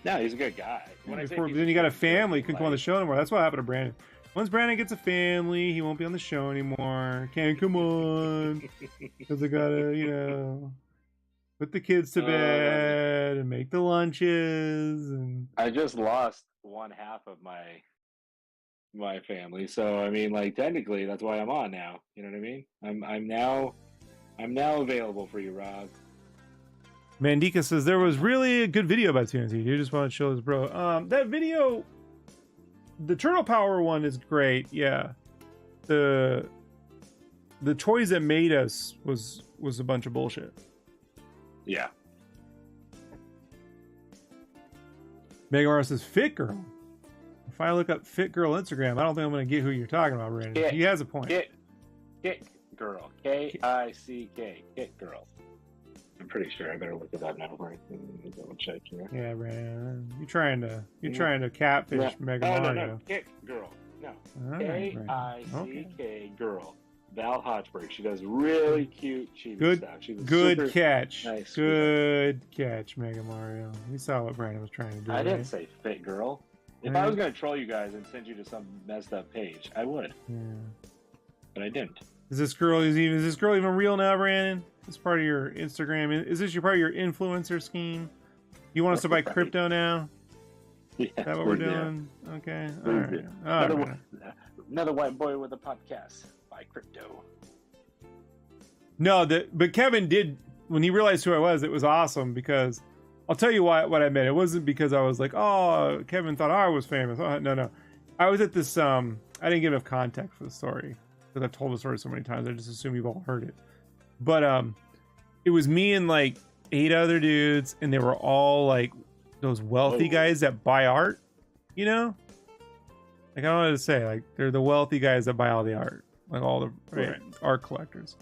No, he's a good guy. Then you got a family, couldn't come on the show anymore. That's what happened to Brandon. Once Brandon gets a family, he won't be on the show anymore. Can't come on. Because I gotta, you know, put the kids to bed and make the lunches. And I just lost one half of my family. So, I mean, like, technically, that's why I'm on now. You know what I mean? I'm now available for you, Rob. Mandika says, there was really a good video about TNT. You just want to show this, bro. That video... The Turtle Power one is great, yeah. The toys that made us was a bunch of bullshit. Yeah. Megamar says Fit Girl. If I look up Fit Girl Instagram, I don't think I'm gonna get who you're talking about, Brandon. He has a point. Kit Girl. K-I-C-K. Kit Girl. I'm pretty sure. I better look at that now. Double check here. Yeah, Brandon. You're trying to catfish Mega Mario. No. Kit Girl. No. K-I-C-K Girl. Val Hotchberg. She does really cute chibi stuff. She's good catch. Nice, good catch, Mega Mario. You saw what Brandon was trying to do. I didn't say Fit Girl. If I was going to troll you guys and send you to some messed up page, I would. Yeah. But I didn't. Is this girl even real now, Brandon? Is part of your Instagram? Is this part of your influencer scheme? You want us to buy crypto now? Yeah, is that what we're doing? Yeah. Okay. All right. Another white boy with a podcast. Buy crypto. No, but Kevin did, when he realized who I was, it was awesome because I'll tell you what I meant. It wasn't because I was like, oh, Kevin thought I was famous. Oh, no. I was at this, I didn't give enough context for the story because I've told the story so many times. I just assume you've all heard it. But it was me and like 8 other dudes, and they were all like those wealthy guys that buy art, you know? Like, I don't know what to say. Like, they're the wealthy guys that buy all the art, like all the art collectors.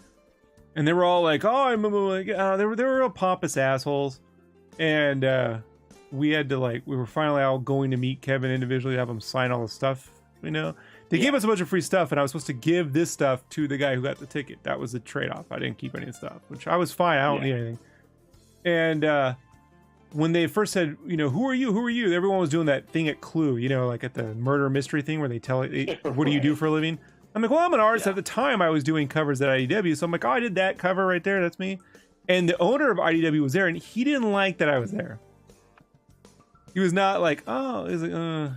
And they were all like, oh, I remember, like, they were real pompous assholes. And we had to, like, we were finally all going to meet Kevin individually, have him sign all the stuff, you know? They gave us a bunch of free stuff, and I was supposed to give this stuff to the guy who got the ticket. That was the trade-off. I didn't keep any of the stuff, which I was fine. I don't need anything. And when they first said, you know, who are you? Who are you? Everyone was doing that thing at Clue, you know, like at the murder mystery thing where they tell it, what do you do for a living? I'm like, well, I'm an artist. At the time, I was doing covers at IDW. So I'm like, oh, I did that cover right there. That's me. And the owner of IDW was there, and he didn't like that I was there. He was not like, oh, is it,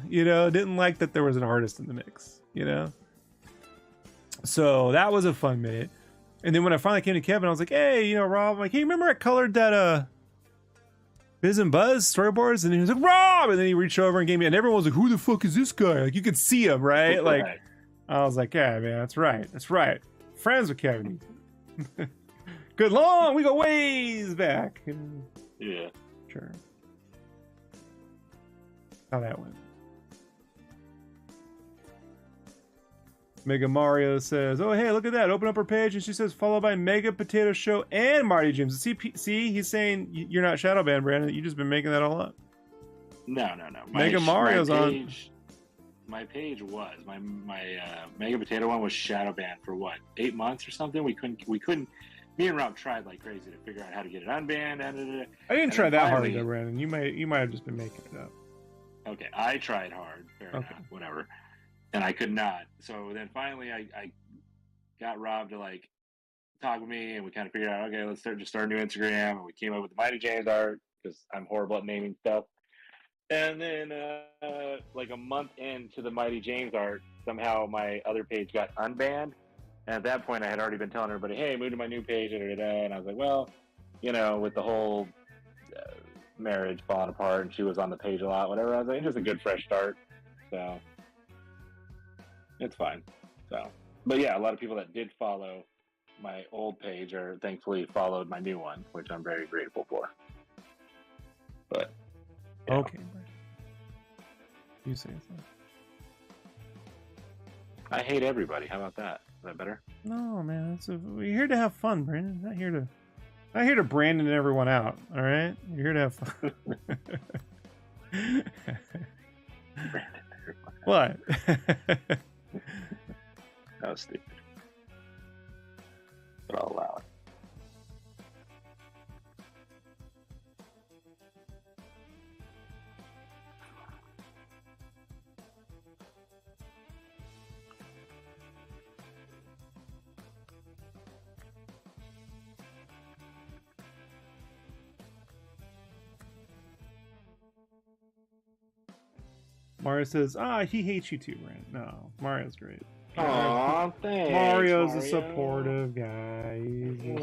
you know, didn't like that there was an artist in the mix, you know? So that was a fun minute. And then when I finally came to Kevin, I was like, hey, you know, Rob, I'm like, hey, remember I colored that Biz and Buzz storyboards? And he was like, Rob! And then he reached over and gave me, and everyone was like, who the fuck is this guy? Like, you could see him, right? Like, I was like, yeah, man, that's right. That's right. Friends with Kevin. Good long, we go ways back. Yeah. Sure. How that went. Mega Mario says, oh, hey, look at that. Open up her page, and she says, followed by Mega Potato Show and Marty James. See, he's saying you're not shadow banned, Brandon. You've just been making that all up. No. Mega Mario's on. My page was my Mega Potato one was shadow banned for what, 8 months or something. We couldn't me and Rob tried like crazy to figure out how to get it unbanned. I didn't try that hard though, Brandon. You might have just been making it up. Okay, I tried hard. Fair enough, whatever. And I could not. So then finally I got Rob to like talk with me, and we kind of figured out, okay, let's start a new Instagram, and we came up with the Mighty James art because I'm horrible at naming stuff. And then like a month into the Mighty James art, somehow my other page got unbanned. And at that point, I had already been telling everybody, hey, move to my new page, and I was like, well, you know, with the whole marriage falling apart, and she was on the page a lot, whatever, I was like, just a good fresh start. So it's fine. So, but yeah, a lot of people that did follow my old page are thankfully followed my new one, which I'm very grateful for. But yeah. Okay, you say so. I hate everybody. How about that? Is that better? No, man. We're here to have fun, Brandon. Not here to Brandon everyone out. All right, you're here to have fun. What? That was stupid. But I'll allow it. Mario says, he hates you too, Brandon. No, Mario's great. Aw, thanks. Mario's Mario. a supportive guy.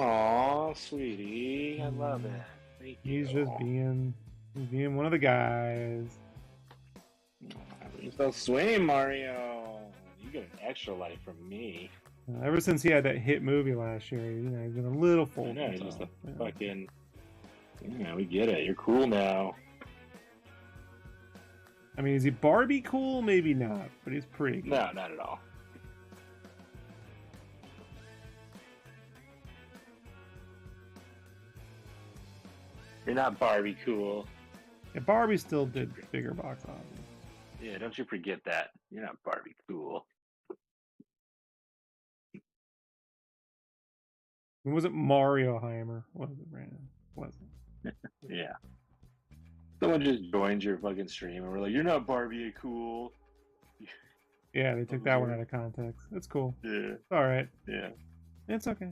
Aw, sweetie. I love it. Thank you. He's just being one of the guys. You're so sweet, Mario. You get an extra life from me. Ever since he had that hit movie last year, he's been a little full. I know, he's just a fucking... Yeah, we get it. You're cool now. I mean, is he Barbie cool? Maybe not, but he's pretty cool. No, not at all. You're not Barbie cool. Yeah, Barbie still did bigger box office. Yeah, don't you forget that. You're not Barbie cool. It wasn't Mario Heimer, was it, Brandon? Wasn't. Yeah. Someone just joins your fucking stream and we're like, you're not Barbie cool. Yeah, they took that one out of context. It's cool. Yeah. It's all right. Yeah. It's okay.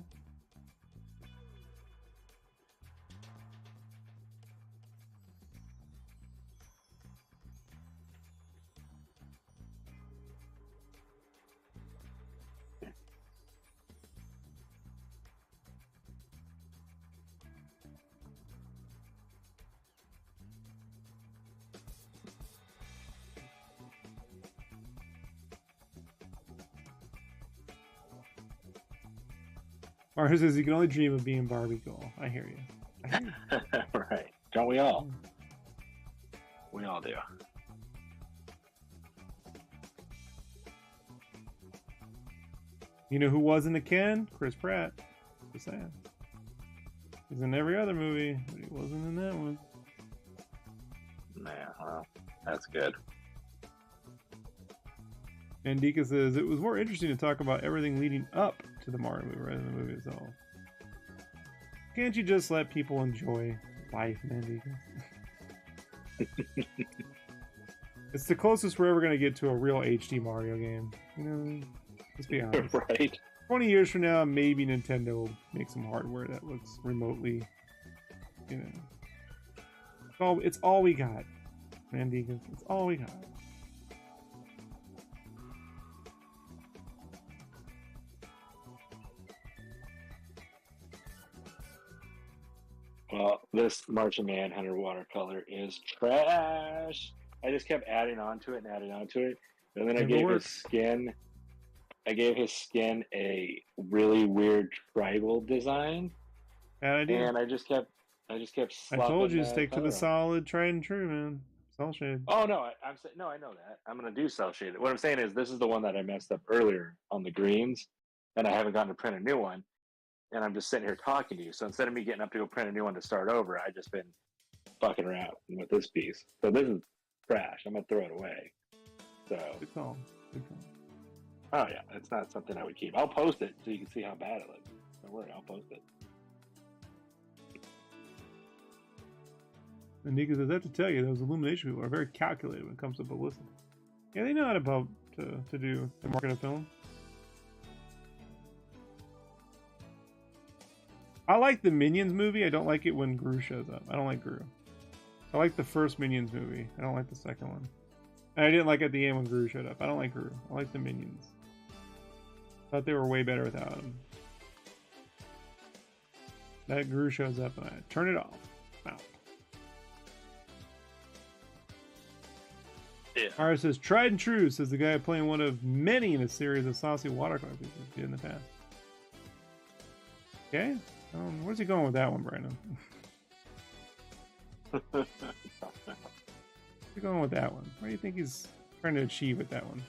Mario says you can only dream of being Barbie cool. I hear you. Right. Don't we all? We all do. You know who wasn't a Ken? Chris Pratt. Just saying. He's in every other movie, but he wasn't in that one. Nah, well, that's good. And Dika says it was more interesting to talk about everything leading up to the Mario movie rather than the movie itself. Can't you just let people enjoy life, man, Dika? It's the closest we're ever going to get to a real HD Mario game. You know, let's be honest. Right. 20 years from now, maybe Nintendo will make some hardware that looks remotely, you know. It's all we got, man, Dika. It's all we got. Well, this Martian Manhunter watercolor is trash. I just kept adding on to it, and then I gave his skin a really weird tribal design. Bad idea. And I just kept I told you to stick to the solid, tried and true, man. Cell shade. Oh no, I'm saying no. I know that. I'm gonna do cell shaded. What I'm saying is, this is the one that I messed up earlier on the greens, and I haven't gotten to print a new one. And I'm just sitting here talking to you. So instead of me getting up to go print a new one to start over, I just been fucking around with this piece. So this is trash. I'm gonna throw it away. So Good call. Good call. Oh yeah, it's not something I would keep. I'll post it so you can see how bad it looks. Don't worry, I'll post it. And Nika says, I have to tell you, those Illumination people are very calculated when it comes to publicity. Yeah, they know how to do the market of film. I like the Minions movie. I don't like it when Gru shows up. I don't like Gru. I like the first Minions movie. I don't like the second one. And I didn't like at the end when Gru showed up. I don't like Gru. I like the Minions. Thought they were way better without him. That Gru shows up and I turn it off. Wow. Yeah. Ara says, tried and true, says the guy playing one of many in a series of saucy watercolor pieces did in the past. Okay. Where's he going with that one, Brandon? Where's he going with that one? What do you think he's trying to achieve with that one?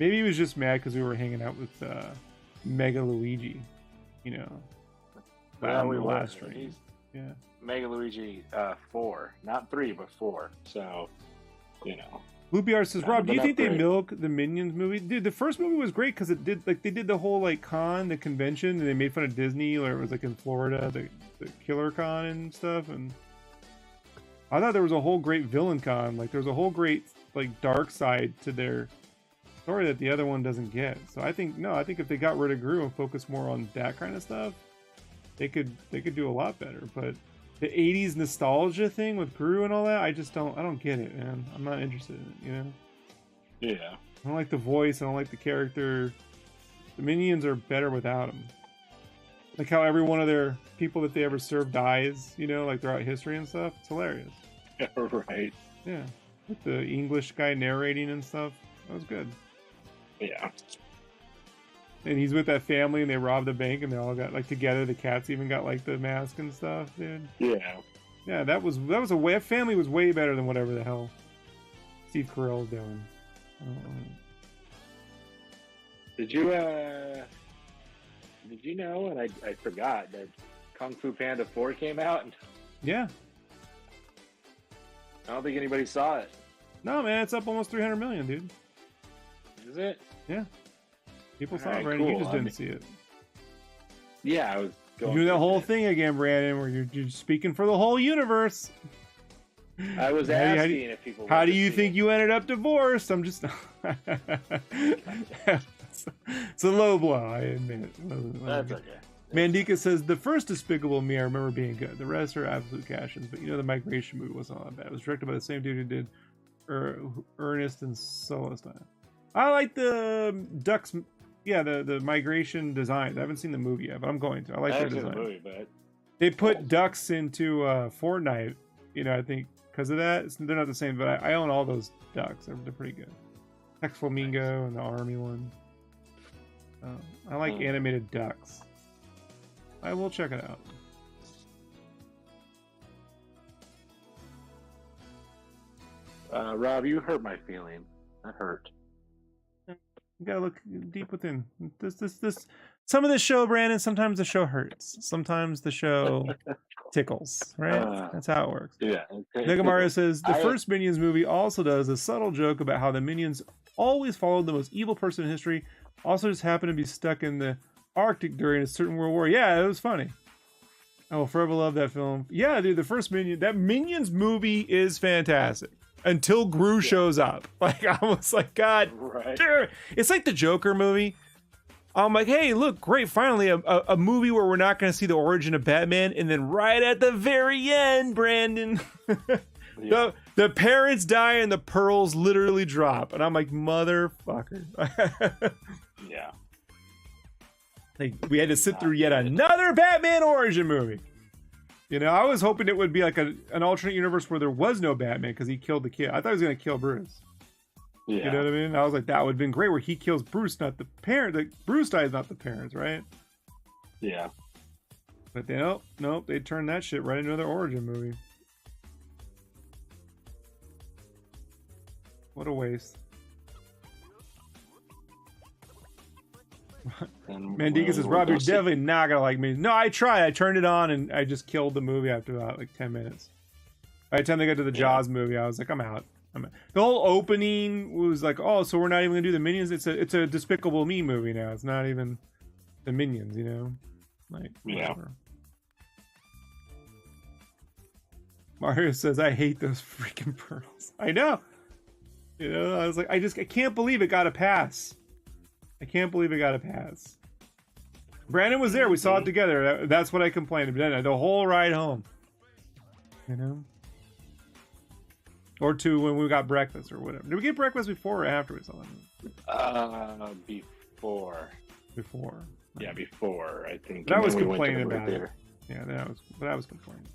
Maybe he was just mad because we were hanging out with Mega Luigi, you know. Well, we last stream. Yeah. Mega Luigi 4, not 3, but 4. So, you know. Lupiar says, Rob, do you think they great. milk the Minions movie? Dude, the first movie was great because it did they did the whole like con, the convention, and they made fun of Disney, or it was like in Florida, the Killer Con and stuff. And I thought there was a whole great villain con, like there was a whole great like dark side to their story that the other one doesn't get. So I think if they got rid of Gru and focused more on that kind of stuff, they could do a lot better. But the 80s nostalgia thing with Gru and all that, I don't get it, man. I'm not interested in it, you know? Yeah. I don't like the voice, I don't like the character. The Minions are better without him. Like how every one of their people that they ever served dies, you know, like throughout history and stuff. It's hilarious. Right. Yeah. With the English guy narrating and stuff. That was good. Yeah. And he's with that family and they robbed the bank and they all got like together. The cats even got like the mask and stuff, dude. Yeah. Yeah, that family was way better than whatever the hell Steve Carell's doing. Did you know, and I forgot, that Kung Fu Panda 4 came out? And Yeah. I don't think anybody saw it. No, man, it's up almost 300 million, dude. Is it? Yeah. People saw Alright, it, Brandon. cool. You just didn't see it. Yeah, I was You're going doing that through whole it. thing again, Brandon, where you're speaking for the whole universe. I was asking if people. How wanted do to you see think it. you ended up divorced? I'm just. It's a low blow, I admit. That's okay. Mandika says, the first Despicable Me I remember being good. The rest are absolute cash-ins. But you know, the Migration movie wasn't all that bad. It was directed by the same dude who did Ernest and Celestine. I like the Ducks. Yeah, the Migration designs. I haven't seen the movie yet, but I'm going to. I like I their haven't seen design. the movie, but They put ducks into Fortnite, you know, I think because of that. They're not the same, but I own all those ducks. They're pretty good. Hex Flamingo and the army one. I like animated ducks. I will check it out. Rob, you hurt my feeling. That hurt. You gotta look deep within. Some of the show, Brandon, sometimes the show hurts. Sometimes the show tickles, right? That's how it works. Yeah. Negamario says, the first Minions movie also does a subtle joke about how the Minions always followed the most evil person in history, also just happened to be stuck in the Arctic during a certain world war. Yeah, it was funny. I will forever love that film. Yeah, dude, the first Minions movie is fantastic. Until Gru shows up. Like, I was like, God, Right. dude. It's like the Joker movie. I'm like, hey, look, great, finally, a movie where we're not going to see the origin of Batman, and then right at the very end, Brandon, Yeah. the parents die and the pearls literally drop. And I'm like, motherfucker. Yeah. Like, we had to sit through yet another Batman origin movie. You know, I was hoping it would be like an alternate universe where there was no Batman because he killed the kid. I thought he was going to kill Bruce. Yeah. You know what I mean? I was like, that would have been great where he kills Bruce, not the parent. Like, Bruce dies, not the parents, right? Yeah. But they, nope, they turned that shit right into their origin movie. What a waste. Mandika says, Rob, you're definitely not gonna like me. No, I tried. I turned it on and I just killed the movie after about like 10 minutes. By the time they got to the Jaws movie, I was like, I'm out. The whole opening was like, oh, so we're not even gonna do the Minions. It's a Despicable Me movie now. It's not even the minions, you know, like Yeah. whatever. Mario says, "I hate those freaking pearls." I know. You know, I was like, I can't believe it got a pass. I can't believe it got a pass. Brandon was there. We saw it together. That's what I complained about. The whole ride home. You know? Or two when we got breakfast or whatever. Did we get breakfast before or after we saw it? Before. Before. Yeah, before, I think. But I was we went to complaining the movie about it. theater. Yeah, I was complaining.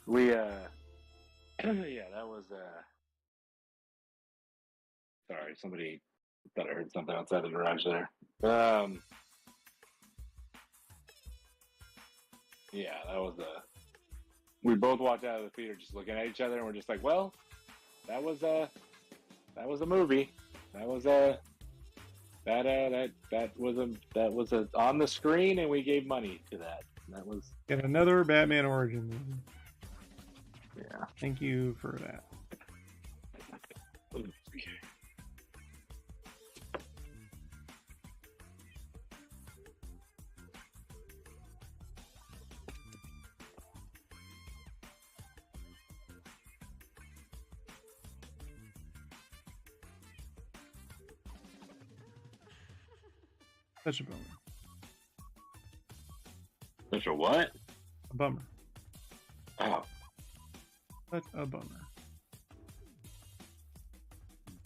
We, yeah, that was, sorry, somebody thought I heard something outside the garage there. Yeah, that was we both walked out of the theater just looking at each other, and we're just like, well, that was a movie. That was that was on the screen, and we gave money to that. That was Get another Batman origin movie. Yeah. Thank you for that. Such a bummer. Such a what? A bummer. Oh, Such a bummer.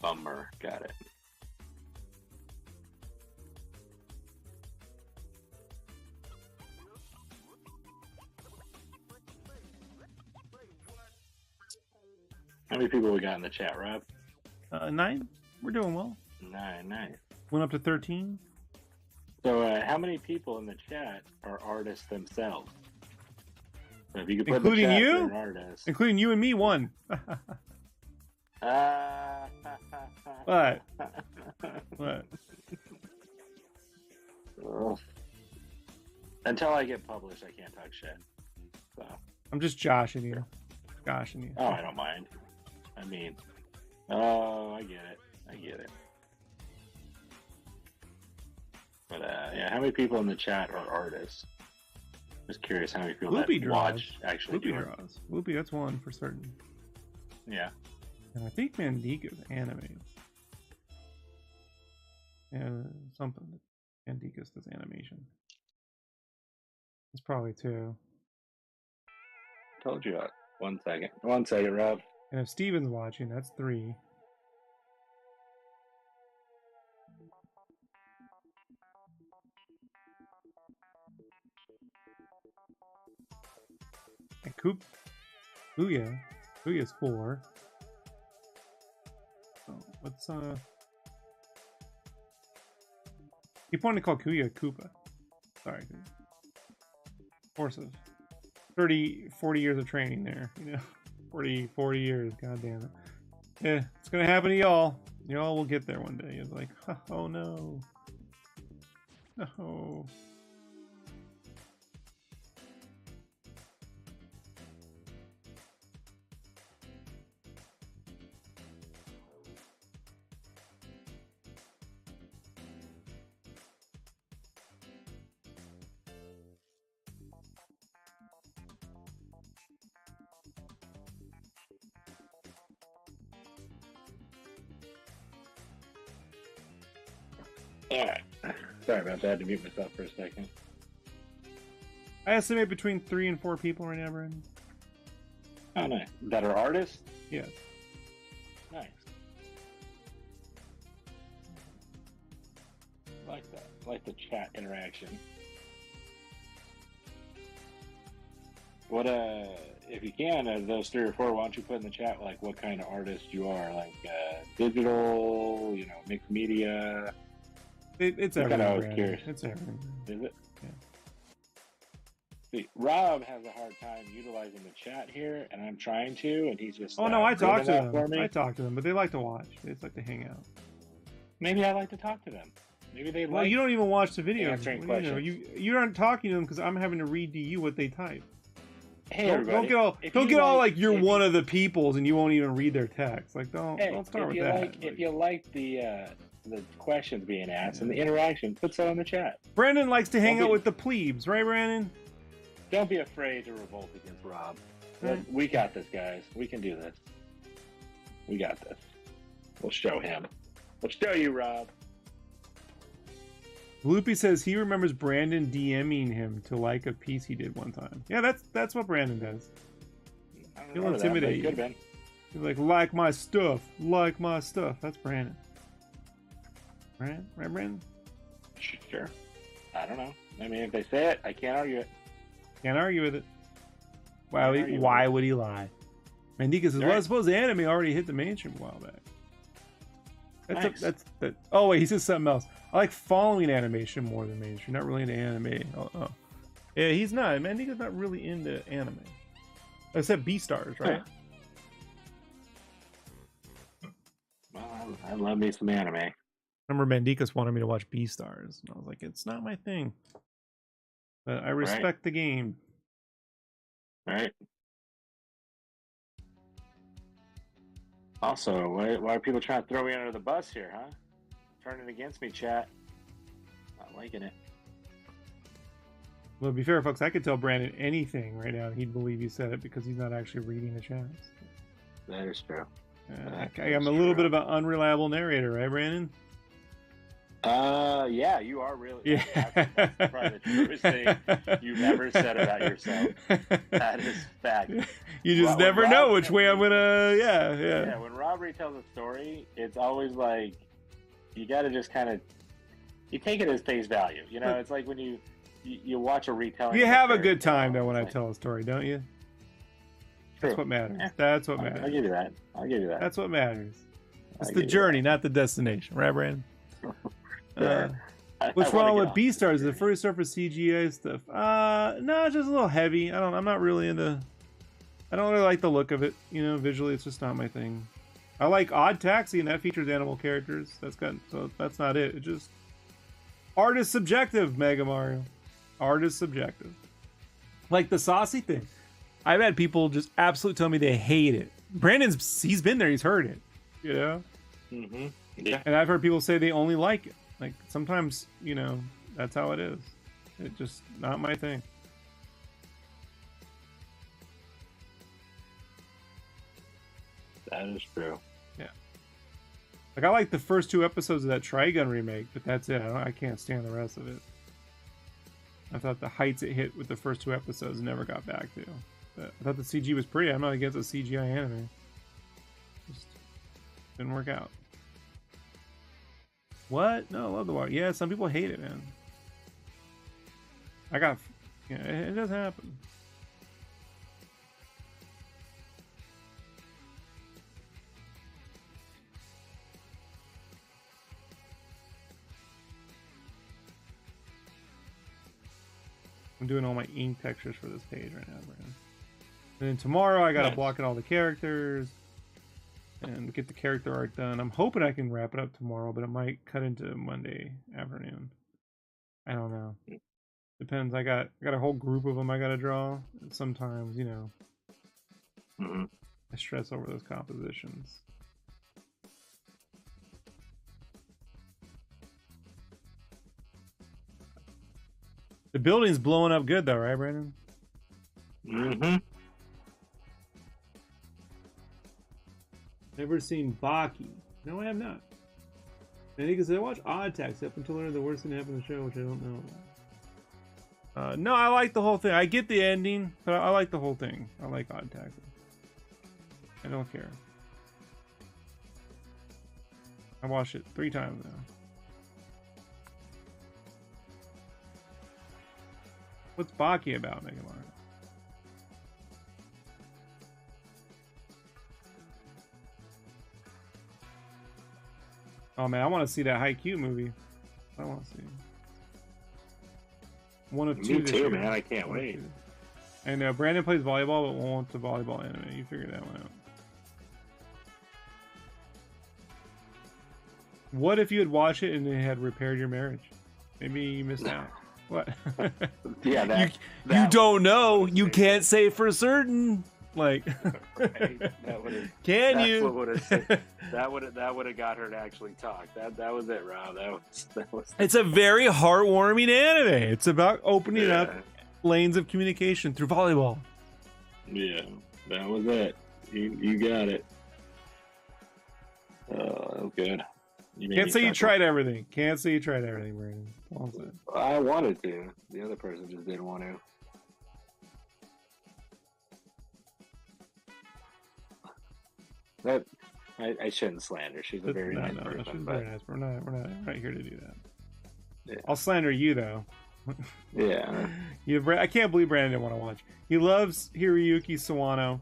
bummer. Got it. How many people we got in the chat, Rob? 9. We're doing well. 9, nice. Went up to 13. So, how many people in the chat are artists themselves? So if you could put Including in the chat you? you're an artist. Including you and me, 1. What? What? Ugh. Until I get published, I can't talk shit. So. I'm just joshing you. Joshing you. Oh, I don't mind. I mean, oh, I get it. I get it. But yeah, how many people in the chat are artists? Just curious how many people Loopy that draws. watch actually Loopy do it. draws. Loopy, that's 1 for certain. Yeah. And I think Mandika's animated. And something. Mandika's does animation. It's probably 2. Told you that. 1 second. 1 second, Rob. And if Steven's watching, that's 3. And Kuya's 4. So what's keep wanting to call Kuya Koopa. Sorry. Course of 30, 40 years of training there, you know. 40 years, god damn it. Yeah, it's gonna happen to y'all. Y'all will get there one day. It's like, oh no. No. Alright. Sorry about that. I had to mute myself for a second. I estimate between 3 and 4 people right now, Brandon. Oh, nice. That are artists? Yes. Nice. Like that. Like the chat interaction. What, if you can, of those 3 or 4, why don't you put in the chat, like, what kind of artist you are? Like, digital, you know, mixed media. It's I'm everything. kinda always Brandon. curious. It's everything. Is it? Yeah. See, Rob has a hard time utilizing the chat here, and I'm trying to, and he's just. Oh no, I good talk to enough for them. me. I talk to them, but they like to watch. They just like to hang out. Maybe I like to talk to them. Maybe they Well, like. you don't even watch the videos. answering You know, questions. you aren't talking to them because I'm having to read to you what they type. Hey, Don't everybody. get all if don't you get all like you're if one of the peoples and you won't even read their text. Like don't Hey, start if with you that. like, if you like the the questions being asked and the interaction, put so in the chat. Brandon likes to hang out with the plebes, right, Brandon? Don't be afraid to revolt against Rob. We got this, guys. We can do this. We got this. We'll show him. We'll show you, Rob. Loopy says he remembers Brandon DMing him to like a piece he did one time. Yeah, that's what Brandon does. He'll intimidate you. Could have been. He's like my stuff. Like my stuff. That's Brandon. Right, Brandon? Sure. I don't know. I mean, if they say it, I can't argue it. Can't argue with it. Why would he lie? Mandika says, well, I suppose the anime already hit the mainstream a while back. That's oh, wait, he says something else. I like following animation more than mainstream. Not really into anime. Oh. Yeah, he's not. Mandika's not really into anime. Except Beastars, right? Well, I love me some anime. Remember Mandikas wanted me to watch Beastars, and I was like, it's not my thing. But I respect the game. Right. Also, why are people trying to throw me under the bus here, huh? Turning against me, chat. Not liking it. Well, to be fair, folks, I could tell Brandon anything right now, and he'd believe you said it because he's not actually reading the chats. That is true. I'm a little bit of an unreliable narrator, right, Brandon? Yeah, you are really. Yeah. That's probably the truest thing you've ever said about yourself. That is fact. You just never know which way I'm gonna. Yeah. When Rob retells a story, it's always like you got to just kind of you take it as face value. You know, it's like when you watch a retelling. You have a good time though when I tell a story, don't you? True. That's what matters. Yeah. That's what matters. I'll give you that. That's what matters. It's the journey, not the destination, right, Brandon? What's wrong with Beastars? Is it furry surface CGI stuff? No, it's just a little heavy. I'm not really into. I don't really like the look of it. You know, visually, it's just not my thing. I like Odd Taxi, and that features animal characters. So that's not it. It just art is subjective, Mega Mario. Art is subjective. Like the saucy thing. I've had people just absolutely tell me they hate it. He's been there. He's heard it. You know. Mm-hmm. Yeah. And I've heard people say they only like it. Like sometimes, you know, that's how it is. It's just not my thing. That is true. Yeah. Like I like the first 2 episodes of that Trigun remake, but that's it. I can't stand the rest of it. I thought the heights it hit with the first 2 episodes never got back to. But I thought the CG was pretty. I'm not against a CGI anime. Just didn't work out. What? No, I love the water. Yeah, some people hate it, man. It does happen. I'm doing all my ink textures for this page right now, Brandon. And then tomorrow I gotta block in all the characters and get the character art done. I'm hoping I can wrap it up tomorrow, but it might cut into Monday afternoon. I don't know. Depends. I got a whole group of them I gotta draw. And sometimes, you know, I stress over those compositions. The building's blowing up good though, right, Brandon? Mm-hmm. Never seen Baki. No, I have not. I think I watched Odd Taxi up until I learned the worst thing happened in the show, which I don't know. No, I like the whole thing. I get the ending, but I like the whole thing. I like Odd Taxi. I don't care. I watched it 3 times now. What's Baki about, Mega Mario? Oh man, I want to see that Haikyuu movie. I want to see. One of 2 Me this too, year. man. I can't wait. And Brandon plays volleyball, but won't want the volleyball anime. You figure that one out. What if you had watched it and it had repaired your marriage? Maybe you missed out. What? Yeah, you don't know. You can't say for certain. Like, Right? That would have. can That's you? what would have. That would have got her to actually talk. That was it, Rob. That was. It's a very heartwarming anime. It's about opening up Yeah. lanes of communication through volleyball. Yeah, that was it. You got it. Oh, good. You made Can't me say you chuckle. tried everything. Can't say you tried everything, Brandon. That's all I'm saying. I wanted to. The other person just didn't want to. That I shouldn't slander. She's a very nice person. She's But very nice. We're not here to do that. Yeah. I'll slander you though. yeah, I can't believe Brandon didn't want to watch. He loves Hiroyuki Sawano,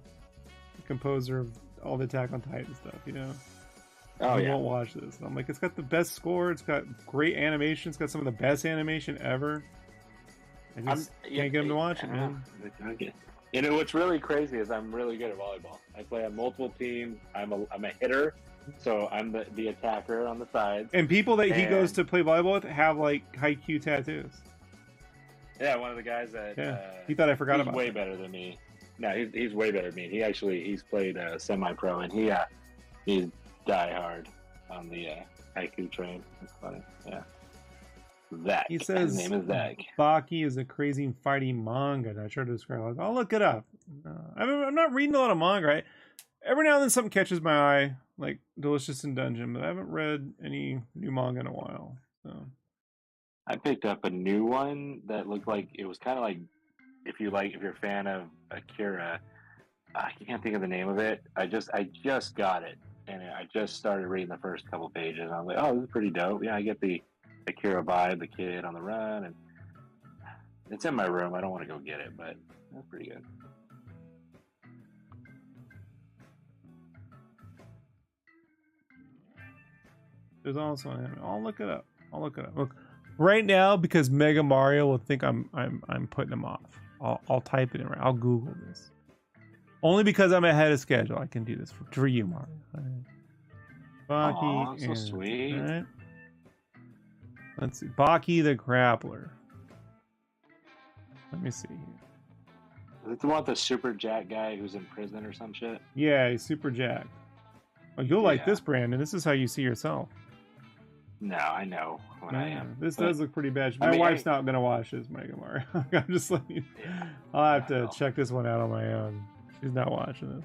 the composer of all the Attack on Titan stuff. You know. oh He yeah. won't watch this. I'm like, it's got the best score. It's got great animation. It's got some of the best animation ever. I just can't get him to watch it, man. Okay. You know what's really crazy is I'm really good at volleyball. I play on multiple teams. I'm a hitter, so I'm the attacker on the sides. And people that he And- goes to play volleyball with have like haiku tattoos. Yeah, one of the guys that He thought I forgot he's about way that. better than me. No, he's way better than me. He's played semi-pro, and he's die hard on the haiku train. That's funny. Yeah. Zach. He says his name is Zach. Baki is a crazy fighting manga. And I tried to describe it. I'll look it up. I'm not reading a lot of manga. Right? Every now and then something catches my eye, like Delicious in Dungeon, but I haven't read any new manga in a while. So I picked up a new one that looked like it was kind of like if you're a fan of Akira. I can't think of the name of it. I just got it, and I just started reading the first couple pages. And I was like, oh, this is pretty dope. Yeah, I get the Akira vibe, the kid on the run, and it's in my room. I don't want to go get it, but that's pretty good. there's also I'll look it up. Look, right now because Mega Mario will think I'm putting him off. I'll type it in right. I'll Google this. Only because I'm ahead of schedule. I can do this for you, Mario. All right. Baki, Aw, so sweet. All right. Let's see. Baki the Grappler. Let me see here. Is it the one with the super jack guy who's in prison or some shit? Yeah, he's super jacked. Oh, you'll like Yeah. this, Brandon. This is how you see yourself. No, I know when I Yeah, am. this but- does look pretty bad. I My mean, wife's not gonna watch this Mega Mario. I'm just letting you. Yeah. I'll have to No. check this one out on my own. She's not watching this.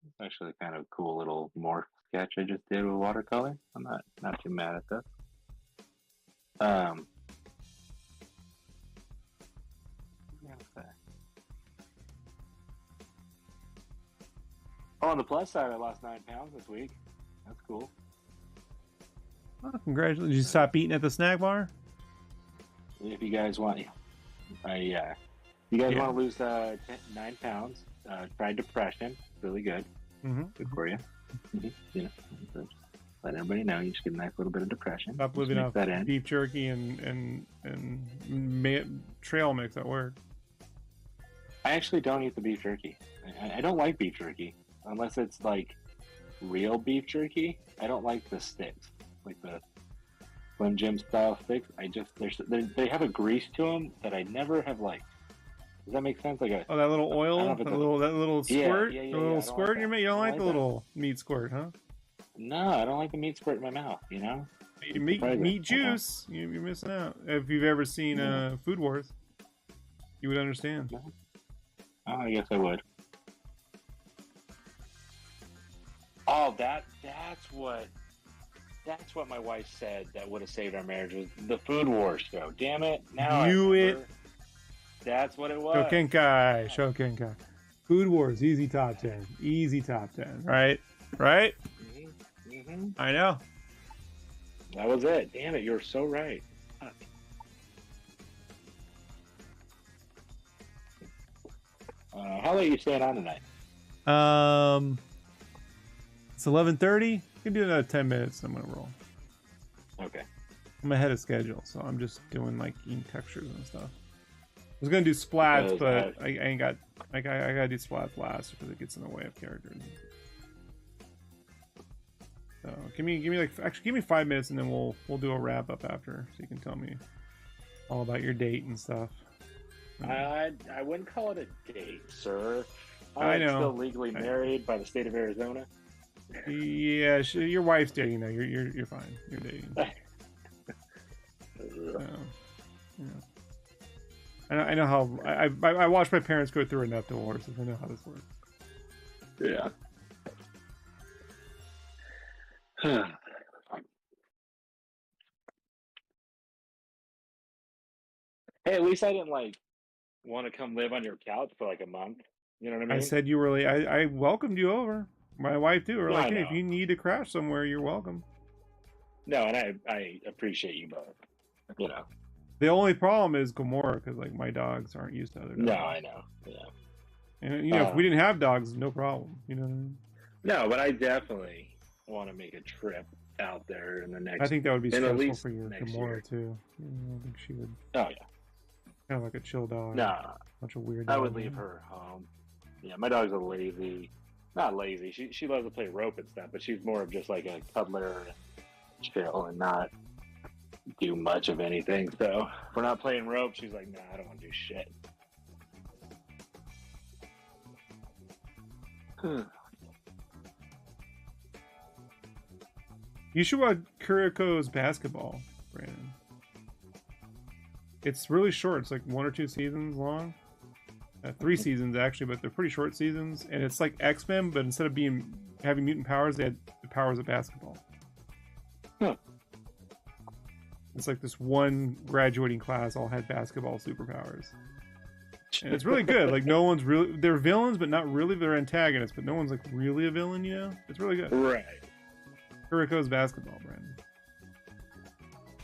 It's actually a kind of cool little morph sketch I just did with watercolor. I'm not too mad at this. Okay. Oh, on the plus side, I lost 9 pounds this week. That's cool. Oh, congratulations! Did you stop eating at the snack bar? If you guys want, you guys Yeah. want to lose 9 pounds, try depression. Really good. Mm-hmm. Good for you. You know, just let everybody know you just get a nice little bit of depression. Stop Just living mix off that in. beef jerky and trail mix at work. I actually don't eat the beef jerky. I don't like beef jerky unless it's like real beef jerky. I don't like the sticks, like the Slim Jim style sticks. They have a grease to them that I never have liked. Does that make sense? Like Oh, that little I oil, don't know if that it's a- little Yeah, squirt, yeah, yeah, the yeah, I little don't squirt like in your that. mouth. You don't I like like the that. little meat squirt, huh? no, I don't like the meat squirt in my mouth. You know? Meat Surprising. juice. You're missing out. If you've ever seen Yeah. Food Wars, you would understand. Oh, I guess I would. Oh, that's what my wife said that would have saved our marriage was the Food Wars show. Damn it! Now I Knew it. remember. That's what it was. Shokenkai. Food Wars, easy top 10. Easy top 10, right? Right? Mm-hmm. I know. That was it. Damn it! You're so right. Fuck. How late you staying on tonight? It's 11:30. You can do another 10 minutes. I'm gonna roll. Okay. I'm ahead of schedule, so I'm just doing like ink textures and stuff. I was gonna do splats, Because but I ain't got. I gotta do splats last because it gets in the way of characters. So give me 5 minutes and then we'll do a wrap up after, so you can tell me all about your date and stuff. I wouldn't call it a date, sir. I I'm know. still legally married by the state of Arizona. Yeah, your wife's dating though. You're fine. You're dating. So, yeah. I know how I watched my parents go through enough divorces. I know how this works. Yeah. Hey, at least I didn't like want to come live on your couch for like a month. You know what I mean? I said you were late. I welcomed you over. My wife too. We're No, like, I hey, know. if you need to crash somewhere, you're welcome. No, and I appreciate you both. You know. The only problem is Gomorrah, because like my dogs aren't used to other dogs. No, I know. Yeah. And you know, if we didn't have dogs, no problem. You know what I mean? No, but I definitely want to make a trip out there in the next. I think that would be in at stressful least for your next Gomorrah year. too. You know, I think she would Oh yeah. kind of like a chill dog. No, Bunch of weird. I dogs. would leave her home. Yeah, my dog's a lazy. Not lazy. She loves to play rope and stuff, but she's more of just like a cuddler and chill and not do much of anything. So if we're not playing rope, she's like, nah, I don't want to do shit. You should watch Kuriko's basketball, Brandon. It's really short. It's like 1 or 2 seasons long. 3 seasons actually, but they're pretty short seasons. And it's like X-Men, but instead of having mutant powers, they had the powers of basketball. Huh. It's like this one graduating class all had basketball superpowers. And it's really good. Like no one's really, they're villains, but not really. They're antagonists, but no one's like really a villain, you know? It's really good. Right. Kuriko's basketball, Brandon.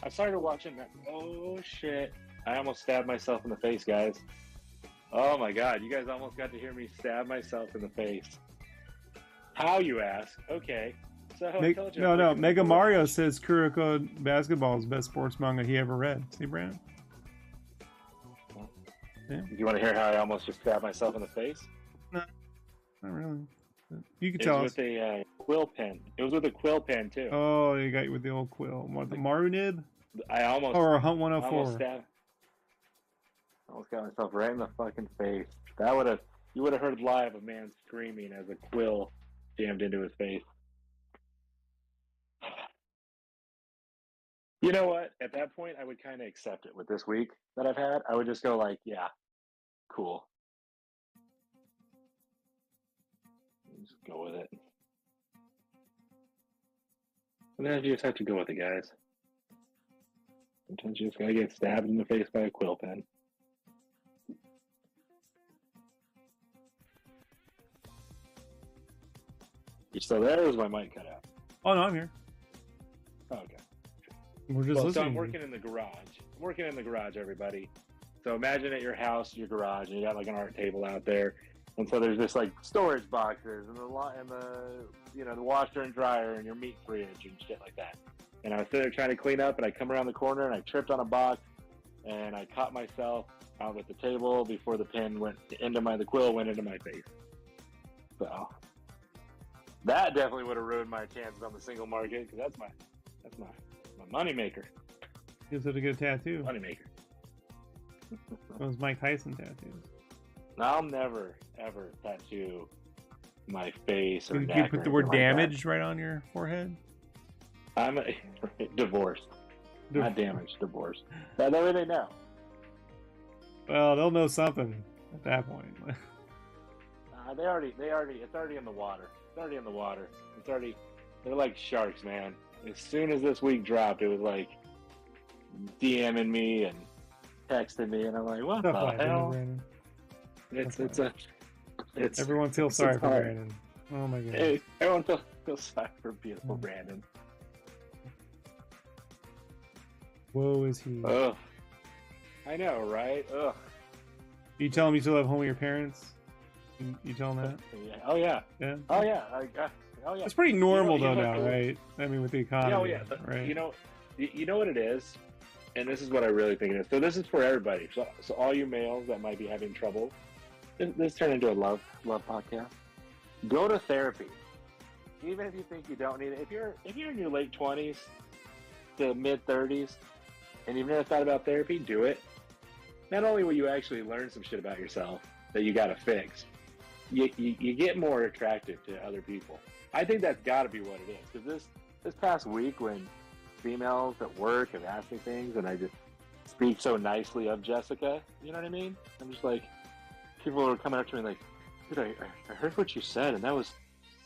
I started watching that. Oh shit! I almost stabbed myself in the face, guys. Oh my god, you guys almost got to hear me stab myself in the face. How, you ask? Okay. So I told you. No. Mega Mario says Kuriko basketball is the best sports manga he ever read. See, Brandon? Yeah. You want to hear how I almost just stabbed myself in the face? No, not really. You can It tell was us. with a quill pen. It was with a quill pen too. Oh, you got you with the old quill. What, the Maru nib? I almost. Or a Hunt almost 104? stabbed. I almost got myself right in the fucking face. That would have. You would have heard live a man screaming as a quill jammed into his face. You know what? At that point, I would kind of accept it. With this week that I've had, I would just go like, "Yeah, cool." Just go with it. And then you just have to go with it, guys. Sometimes you just gotta get stabbed in the face by a quill pen. You still there, or is my mic cut out? Oh, no, I'm here. Oh, okay. We're just So listening. I'm working in the garage. I'm working in the garage, everybody. So imagine at your house, your garage, and you got like an art table out there, and so there's this like storage boxes and the washer and dryer and your meat fridge and shit like that. And I was sitting there trying to clean up, and I come around the corner and I tripped on a box, and I caught myself out at the table before the pen went into the quill went into my face. So that definitely would have ruined my chances on the single market, because that's my money maker. Gives it a good tattoo. Money maker. Those Mike Tyson tattoos. I'll never ever tattoo my face or You neck. put or the word anything like that. damaged right on your forehead? I'm divorced. Not damaged, divorced. That's everything now. Well, they'll know something at that point. It's already in the water. It's already in the water. They're like sharks, man. As soon as this week dropped, it was like DMing me and texting me, and I'm like, what the hell? Brandon. It's Everyone feels sorry for hard. Brandon. Oh my god. Hey, everyone feels sorry for beautiful Brandon. Woe is he. Ugh. I know, right? Ugh. You tell him you still have home with your parents? You tell him that? Yeah. Oh yeah. Yeah. Oh yeah. Oh yeah. It's pretty normal You know, though now, right? I mean, with the economy, Oh yeah. right? You know what it is, and this is what I really think it is. So this is for everybody. So all you males that might be having trouble, this turned into a love podcast. Go to therapy, even if you think you don't need it. If you're in your late 20s to mid 30s, and you've never thought about therapy, do it. Not only will you actually learn some shit about yourself that you got to fix, you get more attractive to other people. I think that's got to be what it is. Because this past week, when females at work have asked me things, and I just speak so nicely of Jessica, you know what I mean? I'm just like, people are coming up to me like, dude, I heard what you said, and that was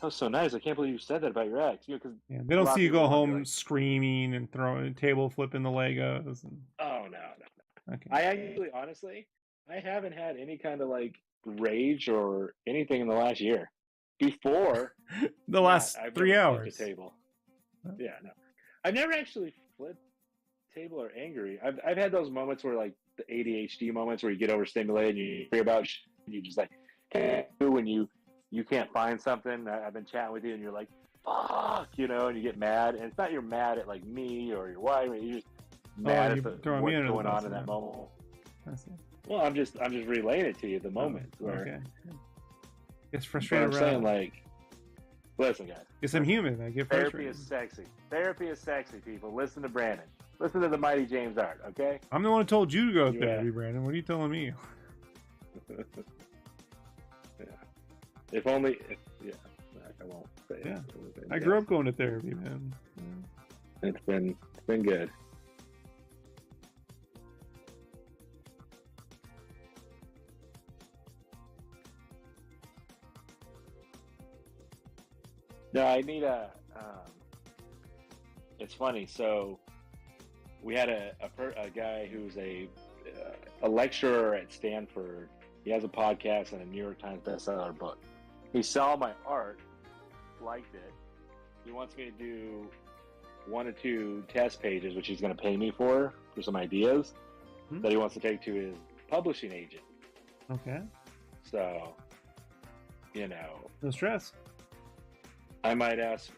so nice. I can't believe you said that about your ex. You know, 'cause they don't see you go home screaming and throwing table flipping the Legos. And... Oh no. Okay. I actually, honestly, I haven't had any kind of like rage or anything in the last year. Before the last 3 hours. A table. Yeah, no, I've never actually flipped table or angry. I've had those moments where like the ADHD moments where you get overstimulated and you hear about and you just like when you can't find something. I've been chatting with you and you're like, fuck, you know, and you get mad, and it's not you're mad at like me or your wife, you're just mad at what's going on in that moment. Well, I'm just relaying it to you at the moment. Okay. It's frustrating. I'm saying, like, listen, guys. Yes, I'm human. I get frustrated. Therapy is sexy. Therapy is sexy, people. Listen to Brandon. Listen to the mighty James Art, okay? I'm the one who told you to go to therapy, Brandon. What are you telling me? Yeah. If only. I won't say it. Yeah. I grew up going to therapy, man. Yeah. It's been good. No, I need it's funny. So we had a guy who's a lecturer at Stanford. He has a podcast and a New York Times bestseller book. He saw my art, liked it. He wants me to do 1 or 2 test pages, which he's going to pay me for some ideas that he wants to take to his publishing agent. Okay. So, you know, no stress. I might ask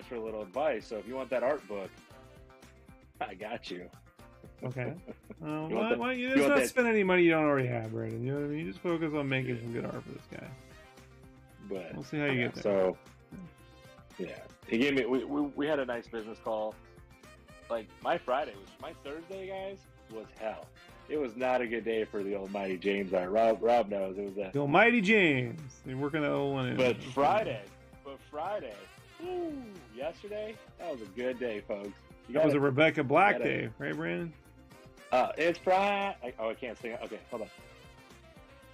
for a little advice. So if you want that art book, I got you. Okay. Why you just not spend any money you don't already have, Brandon? You know what I mean? You just focus on making some good art for this guy. But we'll see how you get there. So, yeah, he gave me. We had a nice business call. Like my Thursday, guys, was hell. It was not a good day for the almighty James Art. Rob knows it was the almighty James. They're working that old one in. But Friday, yesterday, that was a good day, folks. That was a Rebecca Black day, right, Brandon? It's Friday. I can't sing it. Okay, hold on.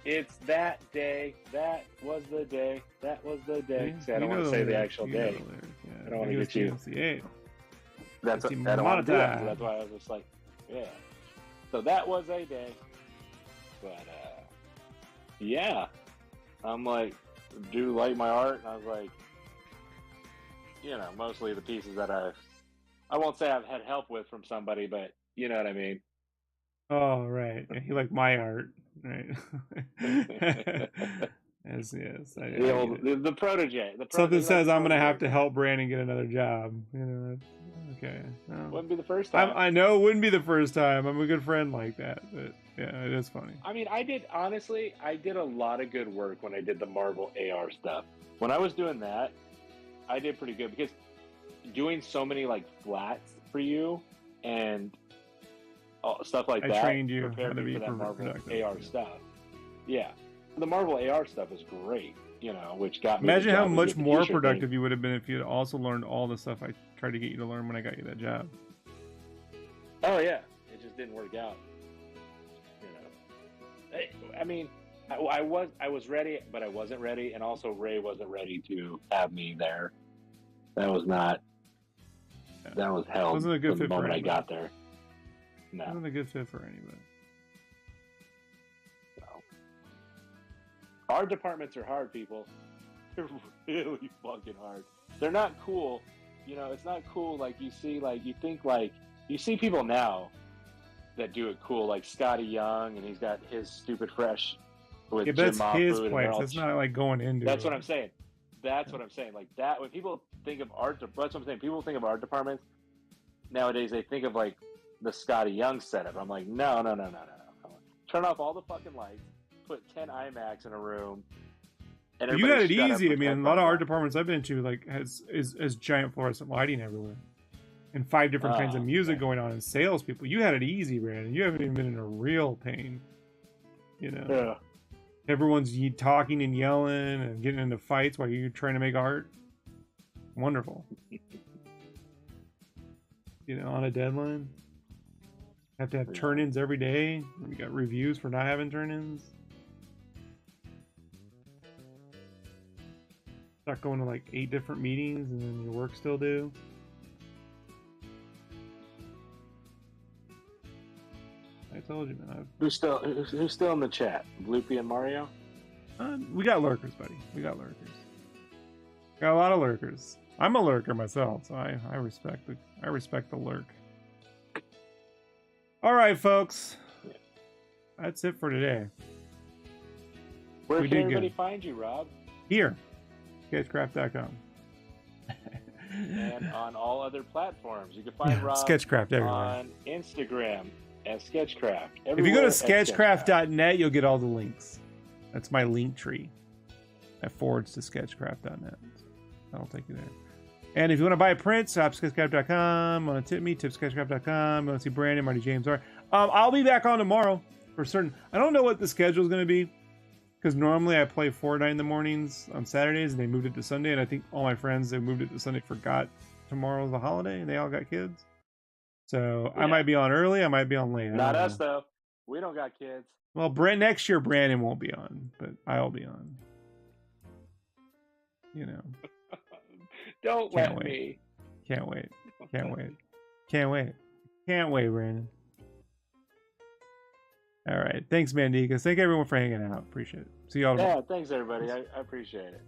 It's that day. That was the day. That was the day. See, I don't want to say the actual day. I don't want to get you. I don't want to do that. That's why I was just like, yeah. So that was a day. But, yeah. I'm like, do you like my art? And I was like, you know, mostly the pieces that I won't say I've had help with from somebody, but you know what I mean. Oh, right. You like my art, right? yes. The protege. Something says I'm going to have to help Brandon get another job. You know, okay. No. Wouldn't be the first time. I know it wouldn't be the first time. I'm a good friend like that, but yeah, it is funny. I mean, I did a lot of good work when I did the Marvel AR stuff. When I was doing that, I did pretty good because doing so many like flats for you and stuff like that. I trained you prepared how to me be for that Marvel productive. AR stuff. Yeah, the Marvel AR stuff is great. You know, which got me. Imagine how much more productive you would have been if you had also learned all the stuff I tried to get you to learn when I got you that job. Oh yeah, it just didn't work out. You know, I mean, I was ready, but I wasn't ready, and also Ray wasn't ready to have me there. That was not. Yeah. That was hell. Wasn't a good fit the moment for I got there. No. Wasn't a good fit for anybody. So. Art departments are hard, people. They're really fucking hard. They're not cool. You know, it's not cool like you see, like you think like you see people now that do it cool, like Scotty Young, and he's got his stupid fresh with yeah, that's his place. That's not like going into That's what I'm saying. That's what I'm saying. Like that, when people think of art, that's what I'm saying. People think of art departments nowadays. They think of like the Scotty Young setup. I'm like, no. Turn off all the fucking lights. Put 10 IMAX in a room. And you got it easy. I mean, a lot of art departments I've been to like has giant fluorescent lighting everywhere. and 5 different kinds of music going on, and salespeople. You had it easy, Brandon. You haven't even been in a real pain. You know, Yeah. everyone's talking and yelling and getting into fights while you're trying to make art. Wonderful. You know, on a deadline. Have to have turn-ins every day. We got reviews for not having turn-ins. Start going to like 8 different meetings and then your work still due. I told you, man. Who's still in the chat? Bloopy and Mario? We got lurkers, buddy. We got lurkers. Got a lot of lurkers. I'm a lurker myself, so I respect the lurk. All right, folks. That's it for today. Where can everybody find you, Rob? Here, sketchcraft.com. And on all other platforms. You can find Rob Sketchcraft everywhere. On Instagram at Sketchcraft. If you go to sketchcraft.net, you'll get all the links. That's my link tree. That forwards to sketchcraft.net. That'll take you there. And if you want to buy prints, sketchcraft.com. Want to tip me, tipsketchcraft.com. Want to see Brandon, Marty James art. I'll be back on tomorrow for certain. I don't know what the schedule is going to be, because normally I play Fortnite in the mornings on Saturdays, and they moved it to Sunday. And I think all my friends that moved it to Sunday forgot tomorrow's a holiday, and they all got kids. So yeah. I might be on early. I might be on late. Not us, though. We don't got kids. Well, next year Brandon won't be on, but I'll be on. You know. Don't Can't let wait. me. Can't wait. Can't wait. Can't wait. Can't wait, Brandon. All right. Thanks, Mandikas. Thank everyone for hanging out. Appreciate it. See y'all tomorrow. Yeah, thanks, everybody. I appreciate it.